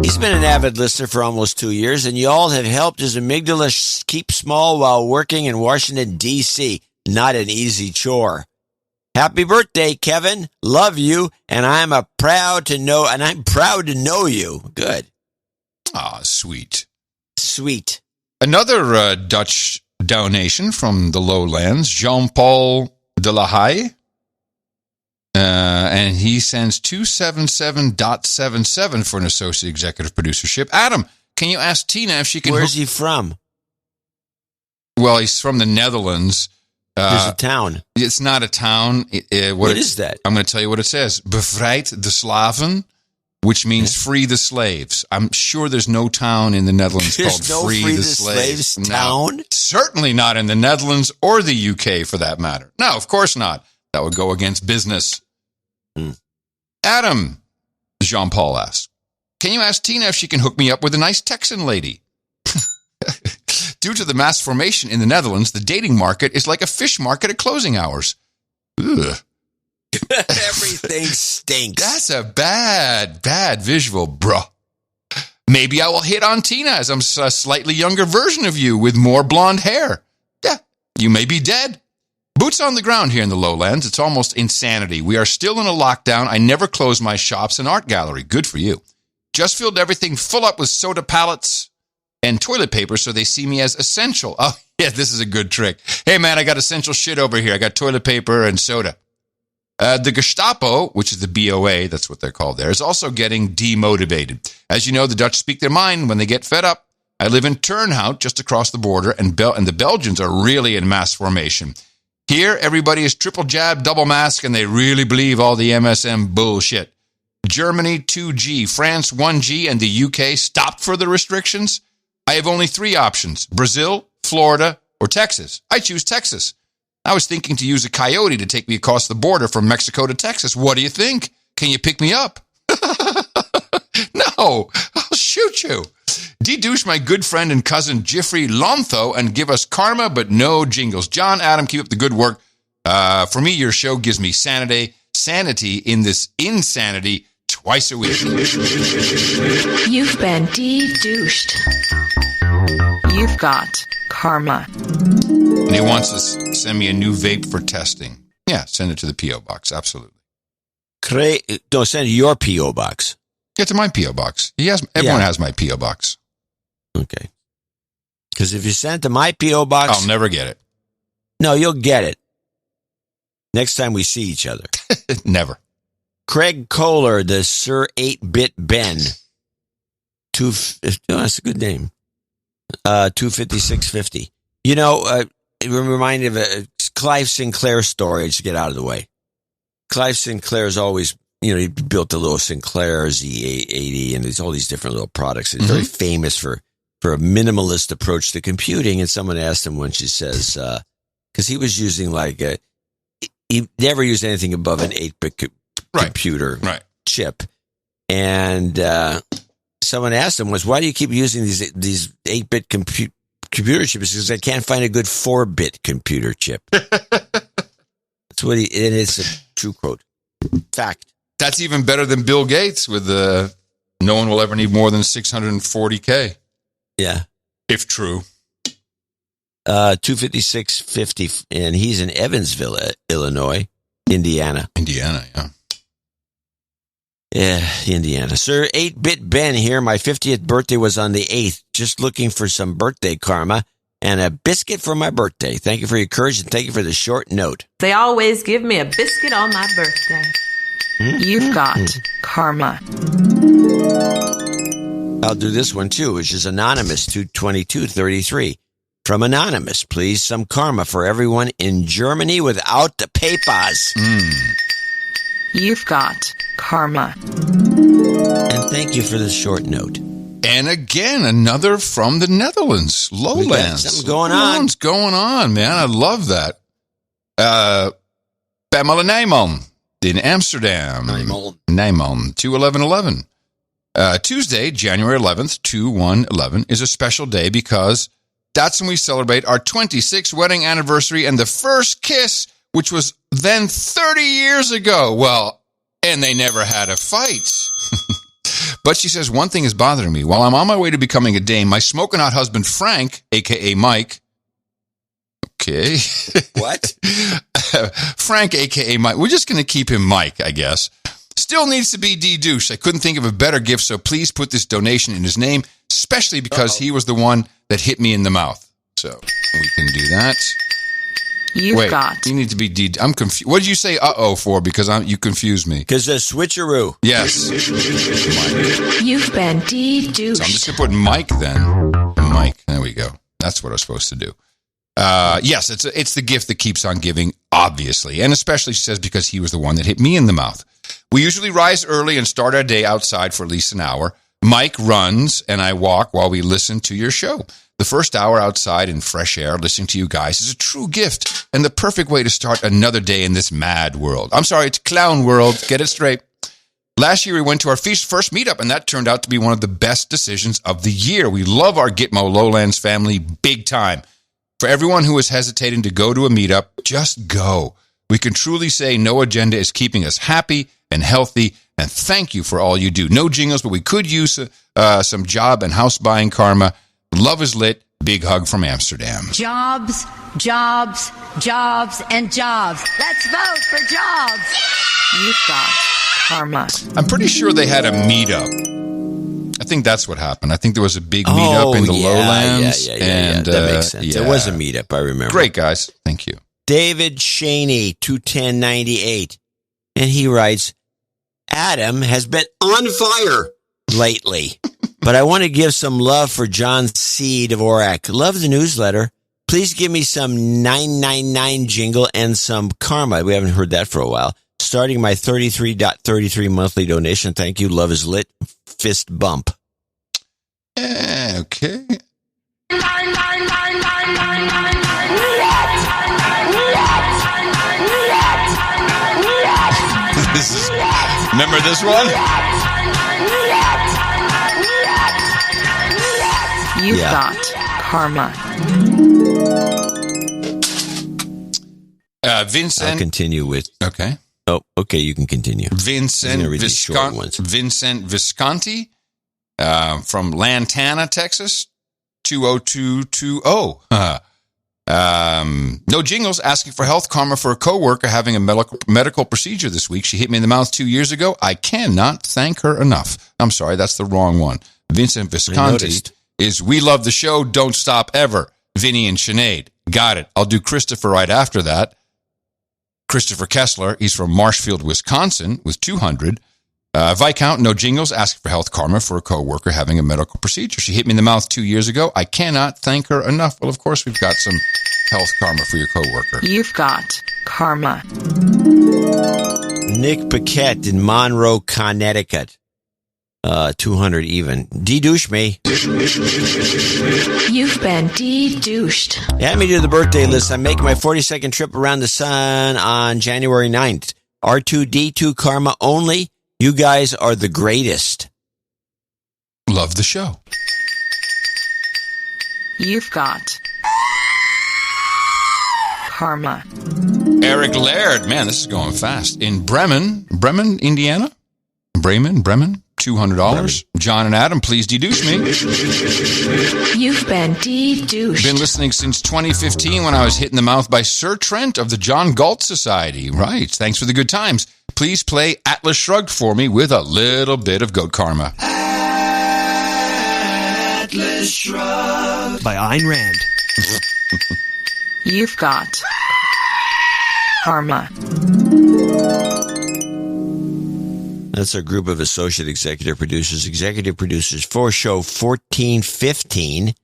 Speaker 1: He's been an avid listener for almost 2 years, and you all have helped his amygdala keep small while working in Washington, D.C. Not an easy chore. Happy birthday, Kevin. Love you, and I'm proud to know you. Good.
Speaker 3: Ah, sweet.
Speaker 1: Sweet.
Speaker 3: Another Dutch donation from the lowlands, Jean-Paul de la Haye. And he sends 277.77 for an associate executive producership. Adam, can you ask Tina if she can...
Speaker 1: Where's he from?
Speaker 3: Well, he's from the Netherlands.
Speaker 1: There's a town.
Speaker 3: It's not a town.
Speaker 1: What is that?
Speaker 3: I'm going to tell you what it says. Bevrijd de slaven, which means free the slaves. I'm sure there's no town in the Netherlands called Free the Slaves
Speaker 1: town?
Speaker 3: No, certainly not in the Netherlands or the UK for that matter. No, of course not. That would go against business. Adam, Jean-Paul asks, can you ask Tina if she can hook me up with a nice Texan lady? Due to the mass formation in the Netherlands, the dating market is like a fish market at closing hours. Ugh.
Speaker 1: Everything stinks.
Speaker 3: That's a bad visual, bruh. Maybe I will hit on Tina as I'm a slightly younger version of you with more blonde hair. Yeah, you may be dead. Boots on the ground here in the lowlands. It's almost insanity. We are still in a lockdown. I never close my shops and art gallery. Good for you. Just filled everything full up with soda pallets and toilet paper so they see me as essential. Oh, yeah, this is a good trick. Hey, man, I got essential shit over here. I got toilet paper and soda. The Gestapo, which is the BOA, that's what they're called there, is also getting demotivated. As you know, the Dutch speak their mind when they get fed up. I live in Turnhout, just across the border, and the Belgians are really in mass formation. Here, everybody is triple jab, double mask, and they really believe all the MSM bullshit. Germany, 2G, France, 1G, and the UK stopped further restrictions. I have only 3 options: Brazil, Florida, or Texas. I choose Texas. I was thinking to use a coyote to take me across the border from Mexico to Texas. What do you think? Can you pick me up? No, I'll shoot you. De-douche my good friend and cousin Jeffrey Lontho and give us karma, but no jingles. John, Adam, keep up the good work. For me, your show gives me sanity in this insanity twice a week.
Speaker 8: You've been de-douched.
Speaker 10: You've got karma.
Speaker 3: And he wants to send me a new vape for testing. Yeah, send it to the P.O. Box. Absolutely.
Speaker 1: Don't send it to your P.O. Box.
Speaker 3: Get to my P.O. Box. Everyone has my P.O. Box.
Speaker 1: Okay. Because if you send it to my P.O. Box...
Speaker 3: I'll never get it.
Speaker 1: No, you'll get it. Next time we see each other.
Speaker 3: Never.
Speaker 1: Craig Kohler, the Sir 8-Bit Ben. That's a good name. 25650. You know, it reminded of a Clive Sinclair story. Just get out of the way. Clive Sinclair's always, he built the little Sinclair Z880 and there's all these different little products. He's very famous for a minimalist approach to computing. And someone asked him when she says, because he was using he never used anything above an 8-bit computer chip. And someone asked him why do you keep using these 8-bit computer chips? Because I can't find a good 4-bit computer chip. That's what and it's a true quote. Fact.
Speaker 3: That's even better than Bill Gates with no one will ever need more than 640K.
Speaker 1: Yeah.
Speaker 3: If true.
Speaker 1: 25650, and he's in Evansville, Illinois, Indiana.
Speaker 3: Indiana, yeah.
Speaker 1: Yeah, Indiana. Sir, 8-Bit Ben here. My 50th birthday was on the 8th. Just looking for some birthday karma and a biscuit for my birthday. Thank you for your courage and thank you for the short note.
Speaker 13: They always give me a biscuit on my birthday.
Speaker 10: You've got karma.
Speaker 1: I'll do this one too, which is Anonymous 22233. From Anonymous, please, some karma for everyone in Germany without the papers.
Speaker 10: You've got karma.
Speaker 1: And thank you for the short note.
Speaker 3: And again, another from the Netherlands, lowlands.
Speaker 1: Something going on.
Speaker 3: Something's going on, man. I love that. Pamela Nijman in Amsterdam. Nijman, 2/11/11. Tuesday, January 11th, 2/1/11 is a special day because That's when we celebrate our 26th wedding anniversary and the first kiss, which was then 30 years ago. Well, and they never had a fight. But she says, one thing is bothering me. While I'm on my way to becoming a dame, my smoking hot husband, Frank, a.k.a. Mike. Okay.
Speaker 1: What?
Speaker 3: Frank, a.k.a. Mike. We're just going to keep him Mike, I guess. Still needs to be de-douche. I couldn't think of a better gift, so please put this donation in his name, especially because he was the one that hit me in the mouth. So we can do that.
Speaker 10: You've got.
Speaker 3: You need to be I'm confused. What did you say uh-oh for? Because you confused me.
Speaker 1: Because the switcheroo.
Speaker 3: Yes.
Speaker 8: You've been de-douched.
Speaker 3: So I'm just going to put Mike then. Mike. There we go. That's what I was supposed to do. Yes, it's the gift that keeps on giving, obviously. And especially, she says, because he was the one that hit me in the mouth. We usually rise early and start our day outside for at least an hour. Mike runs and I walk while we listen to your show. The first hour outside in fresh air, listening to you guys, is a true gift and the perfect way to start another day in this mad world. I'm sorry, it's clown world. Get it straight. Last year, we went to our first meetup, and that turned out to be one of the best decisions of the year. We love our Gitmo Lowlands family big time. For everyone who is hesitating to go to a meetup, just go. We can truly say no agenda is keeping us happy and healthy, and thank you for all you do. No jingles, but we could use some job and house buying karma. Love is lit. Big hug from Amsterdam.
Speaker 14: Jobs, jobs, jobs, and jobs. Let's vote for jobs.
Speaker 10: You've got karma.
Speaker 3: I'm pretty sure they had a meetup. I think that's what happened. I think there was a big meetup in the Lowlands.
Speaker 1: Yeah. That makes sense. There was a meetup, I remember.
Speaker 3: Great, guys. Thank you.
Speaker 1: David Shaney, 21098. And he writes, Adam has been on fire lately, but I want to give some love for John C. Dvorak. Love the newsletter. Please give me some 999 jingle and some karma. We haven't heard that for a while. Starting my 33.33 monthly donation. Thank you. Love is lit. Fist bump.
Speaker 3: Okay. Remember this one?
Speaker 10: You've got karma.
Speaker 3: Vincent.
Speaker 1: I'll continue with.
Speaker 3: Okay.
Speaker 1: Oh, okay. You can continue.
Speaker 3: Vincent Visconti from Lantana, Texas, 20220. No jingles, asking for health karma for a coworker having a medical procedure this week. She hit me in the mouth 2 years ago. I cannot thank her enough. I'm sorry, that's the wrong one. Vincent Visconti is We Love the Show, Don't Stop Ever. Vinny and Sinead. Got it. I'll do Christopher right after that. Christopher Kessler, he's from Marshfield, Wisconsin, with 200. Viscount, no jingles, asking for health karma for a coworker having a medical procedure. She hit me in the mouth 2 years ago. I cannot thank her enough. Well, of course, we've got some health karma for your coworker.
Speaker 10: You've got karma.
Speaker 1: Nick Paquette in Monroe, Connecticut. 200 even. De-douche me.
Speaker 8: You've been de-douched.
Speaker 1: Add me to the birthday list. I'm making my 42nd trip around the sun on January 9th. R2D2 karma only. You guys are the greatest.
Speaker 3: Love the show.
Speaker 10: You've got karma.
Speaker 3: Eric Laird. Man, this is going fast. In Bremen, Indiana. Bremen, $200. John and Adam, please de-douche me.
Speaker 8: You've been de-douched.
Speaker 3: Been listening since 2015 when I was hit in the mouth by Sir Trent of the John Galt Society. Right. Thanks for the good times. Please play Atlas Shrugged for me with a little bit of goat karma.
Speaker 9: Atlas Shrugged by Ayn Rand.
Speaker 10: You've got karma.
Speaker 1: That's a group of associate executive producers for show 1415.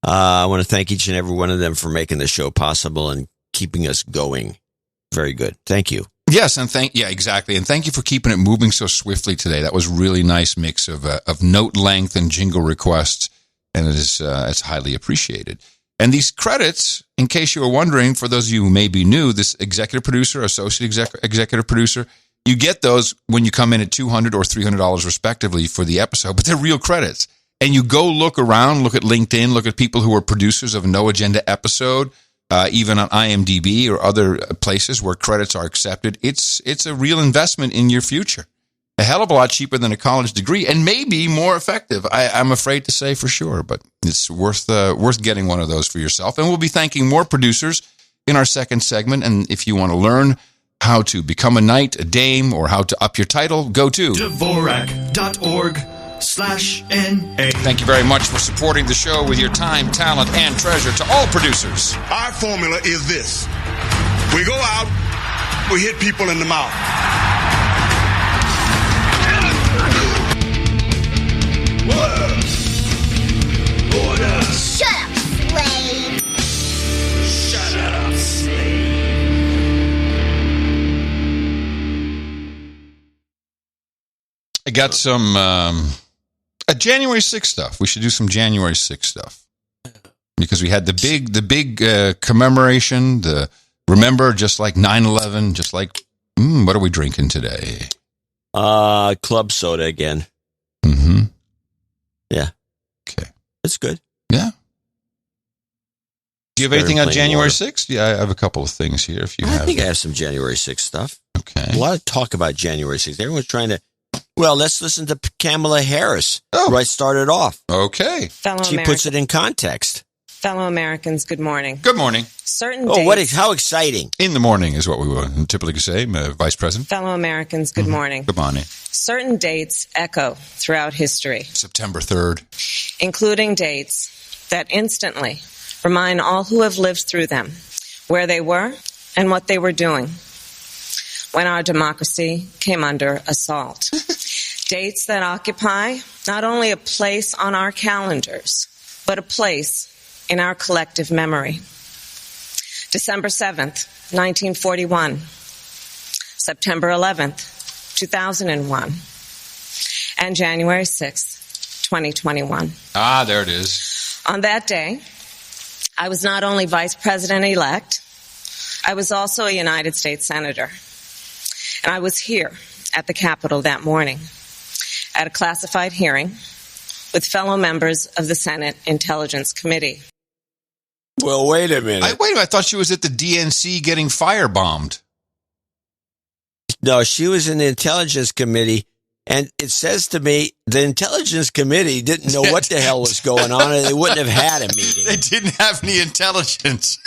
Speaker 1: I want to thank each and every one of them for making the show possible and keeping us going. Very good. Thank you.
Speaker 3: Yes, and exactly. And thank you for keeping it moving so swiftly today. That was a really nice mix of note length and jingle requests, and it's highly appreciated. And these credits, in case you were wondering, for those of you who may be new, this executive producer, associate executive producer, you get those when you come in at $200 or $300 respectively for the episode, but they're real credits. and you go look around, look at LinkedIn, look at people who are producers of a No Agenda episode, even on IMDb or other places where credits are accepted, it's a real investment in your future. A hell of a lot cheaper than a college degree, and maybe more effective. I'm afraid to say for sure, but it's worth getting one of those for yourself. And we'll be thanking more producers in our second segment. And if you want to learn how to become a knight, a dame, or how to up your title, go to
Speaker 15: Dvorak.org/NA.
Speaker 3: Thank you very much for supporting the show with your time, talent, and treasure. To all producers,
Speaker 16: our formula is this. We go out, we hit people in the mouth.
Speaker 18: Order. Shut up, slave.
Speaker 15: Shut up, slave.
Speaker 3: I got some January 6th stuff. We should do some January 6th stuff because we had the big commemoration. The remember, just like 9/11, just like what are we drinking today?
Speaker 1: Club soda again.
Speaker 3: Mm-hmm.
Speaker 1: Yeah.
Speaker 3: Okay.
Speaker 1: That's good.
Speaker 3: Yeah. Do you have anything on January 6th? Yeah, I have a couple of things here. If you have,
Speaker 1: I think I have some January 6th stuff.
Speaker 3: Okay.
Speaker 1: A lot of talk about January 6th. Everyone's trying to. Well, let's listen to Kamala Harris. Oh. Right, started off.
Speaker 3: Okay.
Speaker 1: She puts it in context.
Speaker 19: Fellow Americans, good morning.
Speaker 3: Good morning.
Speaker 19: Certain
Speaker 1: dates, how exciting.
Speaker 3: In the morning is what we would typically say, Vice President.
Speaker 19: Fellow Americans, good morning.
Speaker 3: Good morning.
Speaker 19: Certain dates echo throughout history.
Speaker 3: September 3rd.
Speaker 19: Including dates that instantly remind all who have lived through them where they were and what they were doing when our democracy came under assault. Dates that occupy not only a place on our calendars, but a place in our collective memory. December 7th, 1941. September 11th, 2001. And January 6th, 2021.
Speaker 3: Ah, there it is.
Speaker 19: On that day, I was not only Vice President-elect, I was also a United States Senator. And I was here at the Capitol that morning at a classified hearing with fellow members of the Senate Intelligence Committee.
Speaker 1: Well, wait a minute.
Speaker 3: I thought she was at the DNC getting firebombed.
Speaker 1: No, she was in the Intelligence Committee, and it says to me the Intelligence Committee didn't know what the hell was going on, and they wouldn't have had a meeting.
Speaker 3: They didn't have any intelligence.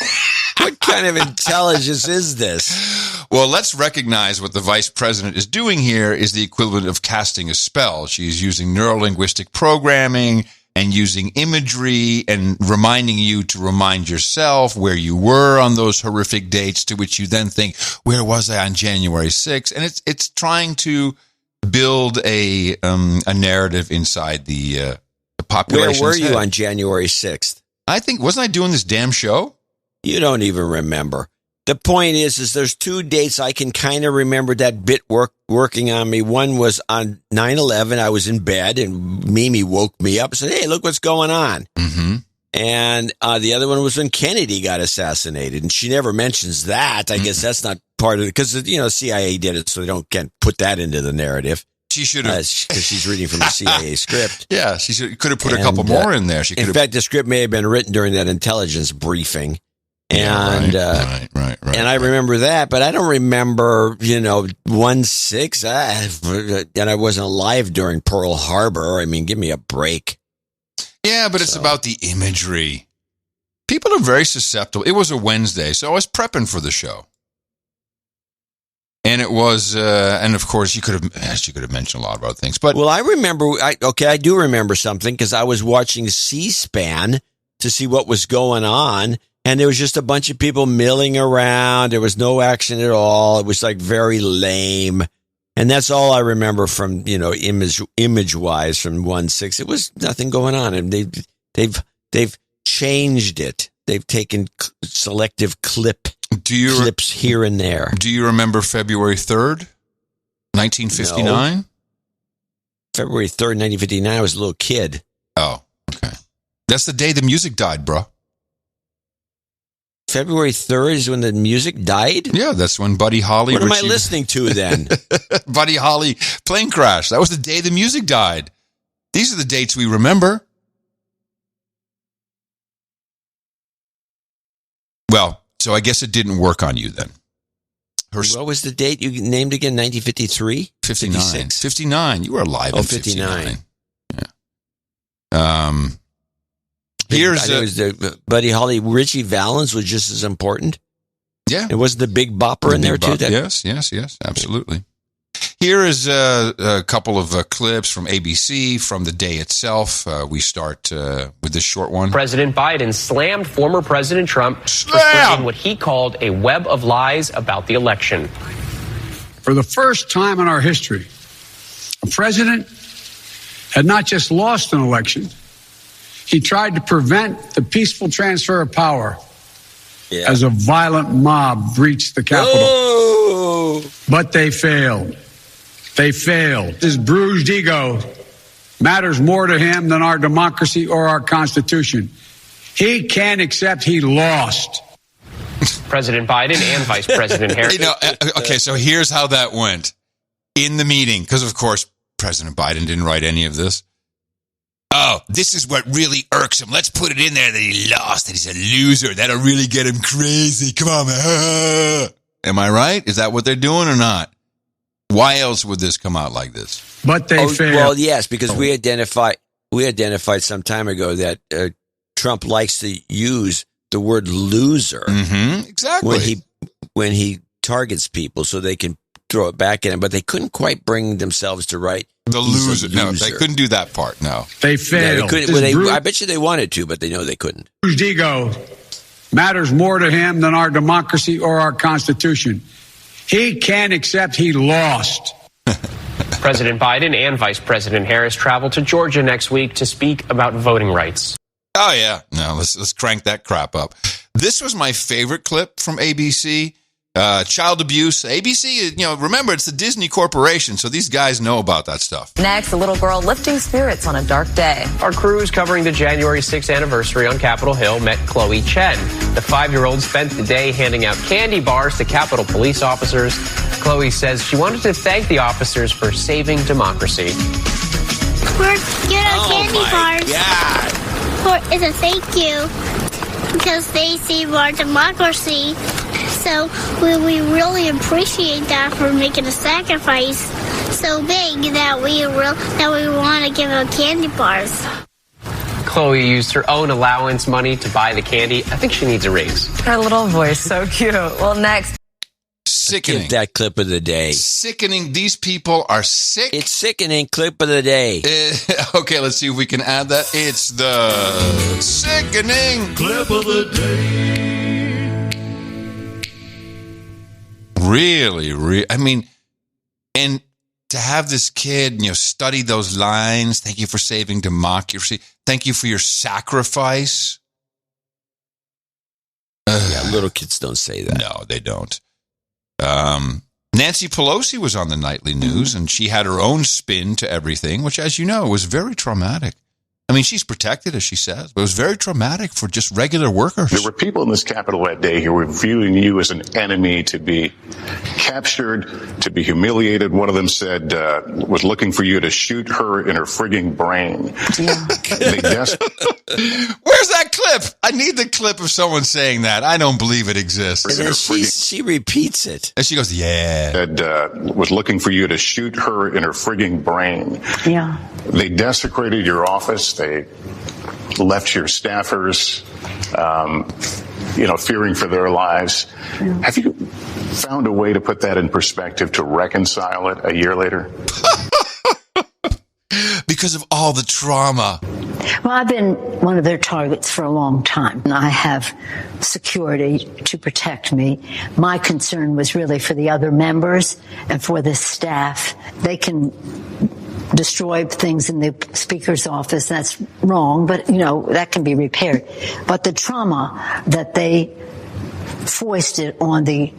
Speaker 1: What kind of intelligence is this?
Speaker 3: Well, let's recognize what the vice president is doing here is the equivalent of casting a spell. She's using neurolinguistic programming and using imagery and reminding you to remind yourself where you were on those horrific dates, to which you then think, where was I on January 6th? And it's trying to build a narrative inside the population.
Speaker 1: Where were you on January 6th?
Speaker 3: I think, wasn't I doing this damn show?
Speaker 1: You don't even remember. The point is there's two dates I can kind of remember that bit working on me. One was on 9/11. I was in bed and Mimi woke me up and said, hey, look what's going on.
Speaker 3: Mm-hmm.
Speaker 1: And the other one was when Kennedy got assassinated. And she never mentions that. I guess that's not part of it because, CIA did it so they can't put that into the narrative.
Speaker 3: She should have.
Speaker 1: Because she's reading from a CIA script.
Speaker 3: Yeah, she could have put a couple more in there.
Speaker 1: In fact, the script may have been written during that intelligence briefing.
Speaker 3: And right.
Speaker 1: And I remember that, but I don't remember, 1/6. And I wasn't alive during Pearl Harbor. I mean, give me a break.
Speaker 3: Yeah, but it's about the imagery. People are very susceptible. It was a Wednesday, so I was prepping for the show. And it was, and of course, she could have mentioned a lot about things. But
Speaker 1: well, I remember. I do remember something because I was watching C-SPAN to see what was going on. And there was just a bunch of people milling around. There was no action at all. It was like very lame. And that's all I remember from, image wise from 1/6. It was nothing going on. And they've changed it. They've taken selective clips here and there.
Speaker 3: Do you remember February 3rd, 1959?
Speaker 1: No. February 3rd, 1959. I was a little kid.
Speaker 3: Oh, okay. That's the day the music died, bro.
Speaker 1: February 3rd is when the music died?
Speaker 3: Yeah, that's when Buddy Holly...
Speaker 1: What am I listening to then?
Speaker 3: Buddy Holly plane crash. That was the day the music died. These are the dates we remember. Well, so I guess it didn't work on you then.
Speaker 1: What was the date you named again? 1953?
Speaker 3: 59. 59. You were alive in 59. Yeah. Here's
Speaker 1: Buddy Holly. Richie Valens was just as important.
Speaker 3: Yeah.
Speaker 1: It wasn't the Big Bopper in there, too?
Speaker 3: Yes, absolutely. Here is a couple of clips from ABC from the day itself. We start with this short one.
Speaker 2: President Biden slammed former President Trump for spreading what he called a web of lies about the election.
Speaker 17: For the first time in our history, a president had not just lost an election, he tried to prevent the peaceful transfer of power as a violent mob breached the Capitol.
Speaker 1: Oh!
Speaker 17: But they failed. They failed. His bruised ego matters more to him than our democracy or our Constitution. He can't accept he lost.
Speaker 2: President Biden and Vice President Harris.
Speaker 3: Okay, so here's how that went in the meeting, because, of course, President Biden didn't write any of this. Oh, this is what really irks him. Let's put it in there that he lost, that he's a loser. That'll really get him crazy. Come on, man. Am I right? Is that what they're doing or not? Why else would this come out like this?
Speaker 17: But they failed.
Speaker 1: Well, yes, because we identified some time ago that Trump likes to use the word loser.
Speaker 3: Mm-hmm, exactly.
Speaker 1: When he targets people so they can throw it back at him, but they couldn't quite bring themselves to write
Speaker 3: the loser. No, they couldn't do that part. No,
Speaker 17: they failed.
Speaker 1: I bet you they wanted to, but they know they couldn't.
Speaker 17: Bruised ego matters more to him than our democracy or our Constitution. He can't accept he lost.
Speaker 2: President Biden and Vice President Harris travel to Georgia next week to speak about voting rights.
Speaker 3: Oh yeah, no, let's crank that crap up. This was my favorite clip from ABC. Child abuse. ABC, remember, it's the Disney Corporation, so these guys know about that stuff.
Speaker 20: Next, a little girl lifting spirits on a dark day.
Speaker 2: Our crews covering the January 6th anniversary on Capitol Hill met Chloe Chen. The 5-year-old spent the day handing out candy bars to Capitol police officers. Chloe says she wanted to thank the officers for saving democracy.
Speaker 21: We're getting candy bars. It's a thank you because they saved our democracy. So we really appreciate that for making a sacrifice so big that we want to give out candy bars.
Speaker 2: Chloe used her own allowance money to buy the candy. I think she needs a raise.
Speaker 20: Her little voice, so cute. Well, next.
Speaker 3: Sickening.
Speaker 1: Get that clip of the day.
Speaker 3: Sickening. These people are sick.
Speaker 1: It's sickening. Clip of the day.
Speaker 3: Okay, let's see if we can add that. It's the sickening
Speaker 15: clip of the day.
Speaker 3: Really, I mean, and to have this kid, study those lines. Thank you for saving democracy. Thank you for your sacrifice.
Speaker 1: Yeah, little kids don't say that.
Speaker 3: No, they don't. Nancy Pelosi was on the nightly news, and she had her own spin to everything, which, as you know, was very traumatic. I mean, she's protected, as she says, but it was very traumatic for just regular workers.
Speaker 25: There were people in this Capitol that day who were viewing you as an enemy, to be captured, to be humiliated. One of them said, was looking for you to shoot her in her frigging brain.
Speaker 20: Yeah.
Speaker 3: Where's that clip? I need the clip of someone saying that. I don't believe it exists.
Speaker 1: And then she repeats it.
Speaker 3: And she goes, yeah.
Speaker 25: Said, was looking for you to shoot her in her frigging brain.
Speaker 20: Yeah.
Speaker 25: They desecrated your office. They left your staffers, fearing for their lives. Yeah. Have you found a way to put that in perspective, to reconcile it a year later?
Speaker 3: Because of all the trauma.
Speaker 26: Well, I've been one of their targets for a long time. I have security to protect me. My concern was really for the other members and for the staff. They can destroy things in the speaker's office. That's wrong, but, that can be repaired. But the trauma that they foisted on the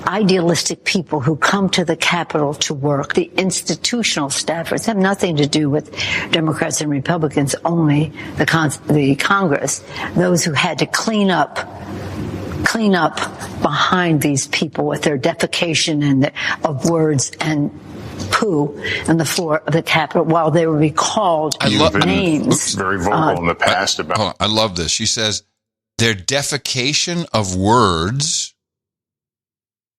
Speaker 26: idealistic people who come to the Capitol to work, the institutional staffers, have nothing to do with Democrats and Republicans, only the Congress, those who had to clean up behind these people with their defecation of words and poo on the floor of the Capitol while they were recalled names.
Speaker 25: Very vocal in the past about.
Speaker 3: Hold on, I love this. She says their defecation of words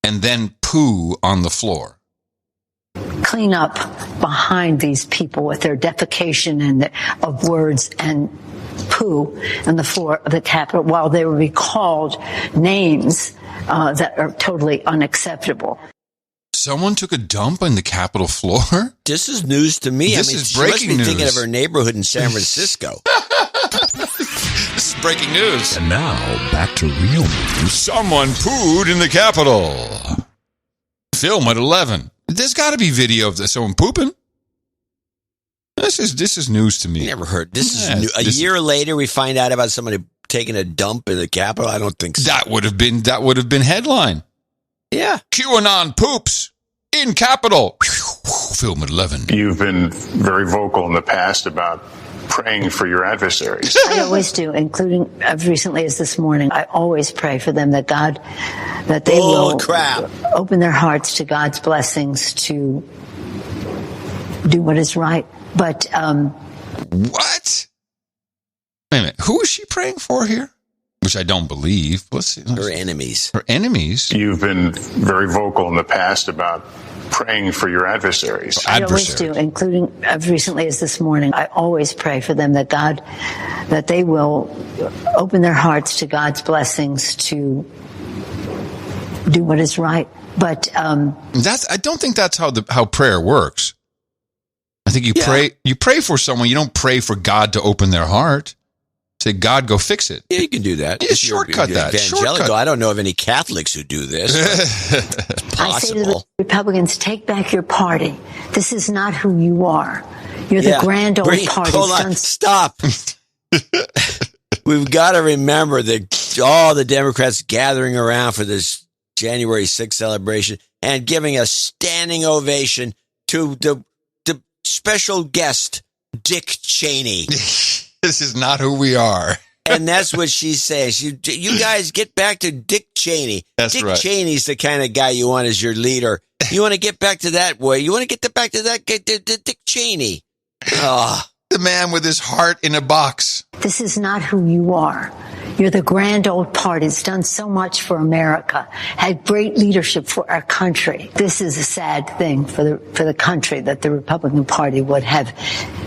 Speaker 3: and then poo on the floor.
Speaker 26: Clean up behind these people with their defecation of words and poo on the floor of the Capitol while they were recalled names that are totally unacceptable.
Speaker 3: Someone took a dump on the Capitol floor?
Speaker 1: This is news to me.
Speaker 3: This is breaking
Speaker 1: she must be
Speaker 3: news.
Speaker 1: Thinking of her neighborhood in San Francisco.
Speaker 3: This is breaking news.
Speaker 9: And now, back to real news.
Speaker 3: Someone pooed in the Capitol. Film at 11. There's got to be video of someone pooping. This is news to me.
Speaker 1: Never heard. This is new. A year later, we find out about somebody taking a dump in the Capitol. I don't think so.
Speaker 3: That would have been headline.
Speaker 1: Yeah.
Speaker 3: QAnon poops in Capitol. Film at 11.
Speaker 25: You've been very vocal in the past about praying for your adversaries.
Speaker 26: I always do, including as recently as this morning. I always pray for them that they will open their hearts to God's blessings to do what is right. But
Speaker 3: what? Wait a minute. Who is she praying for here? Which I don't believe. Let's see.
Speaker 1: Her enemies.
Speaker 3: Her enemies?
Speaker 25: You've been very vocal in the past about praying for your adversaries.
Speaker 26: I always do, including as recently as this morning. I always pray for them that they will open their hearts to God's blessings to do what is right. But
Speaker 3: I don't think that's how prayer works. I think you pray for someone. You don't pray for God to open their heart. Say, God, go fix it.
Speaker 1: Yeah, you can do that.
Speaker 3: Yeah, shortcut that.
Speaker 1: Evangelical. I don't know of any Catholics who do this. It's possible.
Speaker 26: I say to the Republicans, take back your party. This is not who you are. You're the grand old party.
Speaker 1: Hold on. Stop. We've got to remember that all the Democrats gathering around for this January 6th celebration and giving a standing ovation to the special guest, Dick Cheney.
Speaker 3: This is not who we are.
Speaker 1: And that's what she says. You guys get back to Dick Cheney.
Speaker 3: That's
Speaker 1: Dick
Speaker 3: right.
Speaker 1: Cheney's the kind of guy you want as your leader. You want to get back to that way. You want to get back to that Dick Cheney. Oh.
Speaker 3: The man with his heart in a box.
Speaker 26: This is not who you are. You're the grand old party. It's done so much for America, had great leadership for our country. This is a sad thing for the country that the Republican Party would have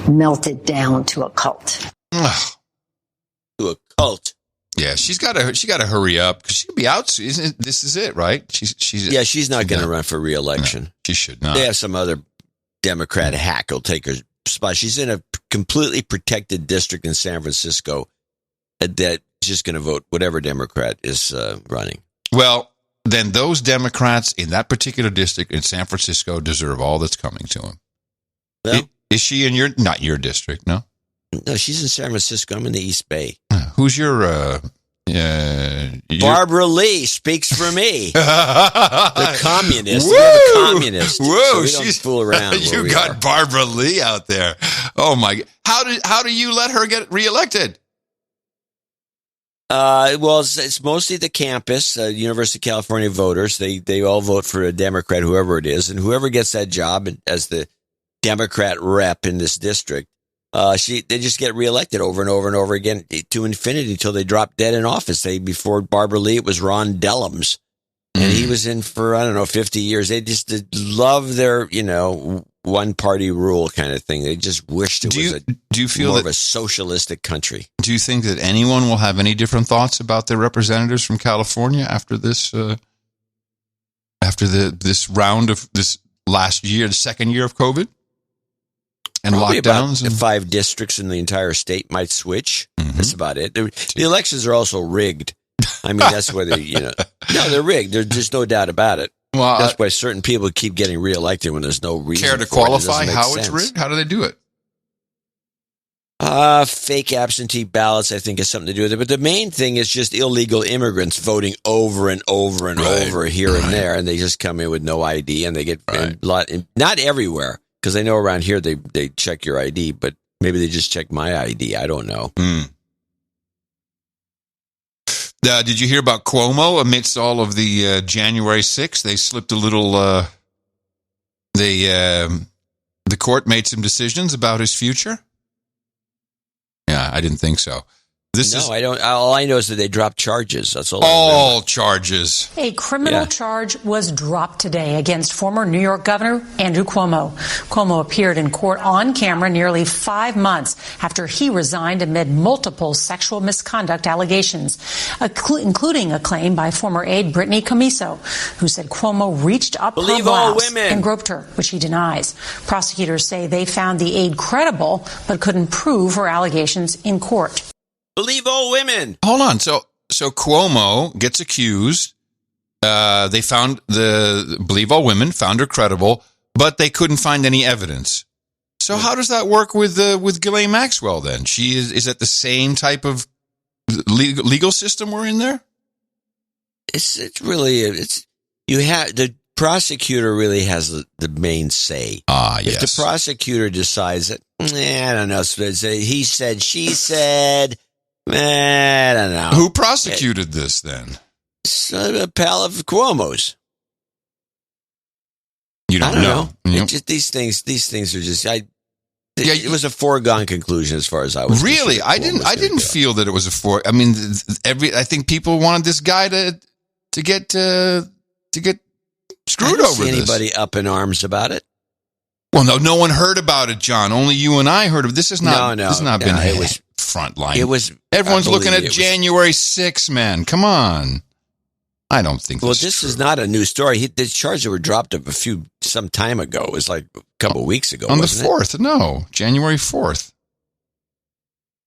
Speaker 26: melted down to a cult.
Speaker 1: To a cult.
Speaker 3: Yeah, she got to hurry up because she'll be out. This is it, right? She's
Speaker 1: not going to run for re-election.
Speaker 3: No, she should not.
Speaker 1: They have some other Democrat hack who'll take her spot. She's in a completely protected district in San Francisco that just going to vote whatever Democrat is running.
Speaker 3: Well, then those Democrats in that particular district in San Francisco deserve all that's coming to them.
Speaker 1: Well,
Speaker 3: is she in not your district? No,
Speaker 1: she's in San Francisco. I'm in the East Bay.
Speaker 3: Who's your?
Speaker 1: Barbara Lee speaks for me. The communist. You're the communist.
Speaker 3: Whoa,
Speaker 1: so we don't fool around.
Speaker 3: You got Barbara Lee out there. Oh my! How do you let her get reelected?
Speaker 1: Well, it's mostly the campus, University of California voters. They all vote for a Democrat, whoever it is, and whoever gets that job as the Democrat rep in this district, they just get reelected over and over and over again to infinity until they drop dead in office. Before Barbara Lee, it was Ron Dellums, and he was in for 50 years. They just love their one party rule kind of thing. They just wished it was more of a socialistic country.
Speaker 3: Do you think that anyone will have any different thoughts about their representatives from California after this? This round of this last year, the second year of COVID and
Speaker 1: probably
Speaker 3: lockdowns,
Speaker 1: about 5 districts in the entire state might switch. Mm-hmm. That's about it. The elections are also rigged. I mean, that's why they're rigged. There's just no doubt about it.
Speaker 3: Well,
Speaker 1: that's why certain people keep getting reelected when there's no reason.
Speaker 3: Care to qualify how it's rigged? How do they do it?
Speaker 1: Fake absentee ballots, I think, has something to do with it. But the main thing is just illegal immigrants voting over and over and over here and there, and they just come in with no ID, and they get not everywhere, because I know around here they check your ID, but maybe they just check my ID. I don't know.
Speaker 3: Did you hear about Cuomo amidst all of the January 6th? They slipped a little The court made some decisions about his future? Yeah, I didn't think so.
Speaker 1: I don't. All I know is that they dropped charges. That's all.
Speaker 3: All charges.
Speaker 4: A criminal charge was dropped today against former New York Governor Andrew Cuomo. Cuomo appeared in court on camera nearly 5 months after he resigned amid multiple sexual misconduct allegations, including a claim by former aide Brittany Camiso, who said Cuomo reached up her blouse and groped her, which he denies. Prosecutors say they found the aide credible but couldn't prove her allegations in court.
Speaker 1: Believe all women.
Speaker 3: Hold on. So Cuomo gets accused. They found believe all women, found her credible, but they couldn't find any evidence. So how does that work with Ghislaine Maxwell then? She is that the same type of legal system we're in there?
Speaker 1: It's you have the prosecutor really has the main say.
Speaker 3: Yes.
Speaker 1: If the prosecutor decides that, I don't know, he said, she said. I don't know.
Speaker 3: Who prosecuted this then?
Speaker 1: A pal of Cuomo's.
Speaker 3: You don't know.
Speaker 1: It's just, these things are just. It was a foregone conclusion as far as I was.
Speaker 3: Really, I didn't feel that it was a I mean, I think people wanted this guy to get screwed over.
Speaker 1: Anybody up in arms about it?
Speaker 3: Well, no one heard about it, John. Only you and I heard of it. This has not. This has not been.
Speaker 1: It was
Speaker 3: frontline.
Speaker 1: It was.
Speaker 3: Everyone's looking at January 6th, man. Come on. I don't think.
Speaker 1: This is not a new story. The charges were dropped some time ago. It was like a couple of weeks ago.
Speaker 3: On the 4th, no, January 4th.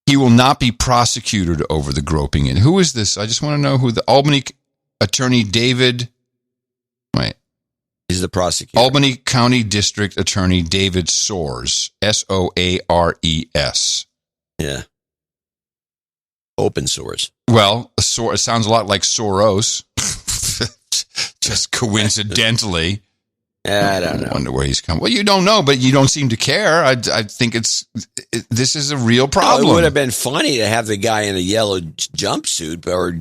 Speaker 3: He will not be prosecuted over the groping. And who is this? I just want to know who the Albany attorney David. Wait.
Speaker 1: He's the prosecutor.
Speaker 3: Albany County District Attorney David Soares. Soares.
Speaker 1: Yeah. Open source.
Speaker 3: Well, it sounds a lot like Soros. Just coincidentally.
Speaker 1: I don't know.
Speaker 3: I wonder where he's come. Well, you don't know, but you don't seem to care. I think this is a real problem.
Speaker 1: It would have been funny to have the guy in a yellow jumpsuit or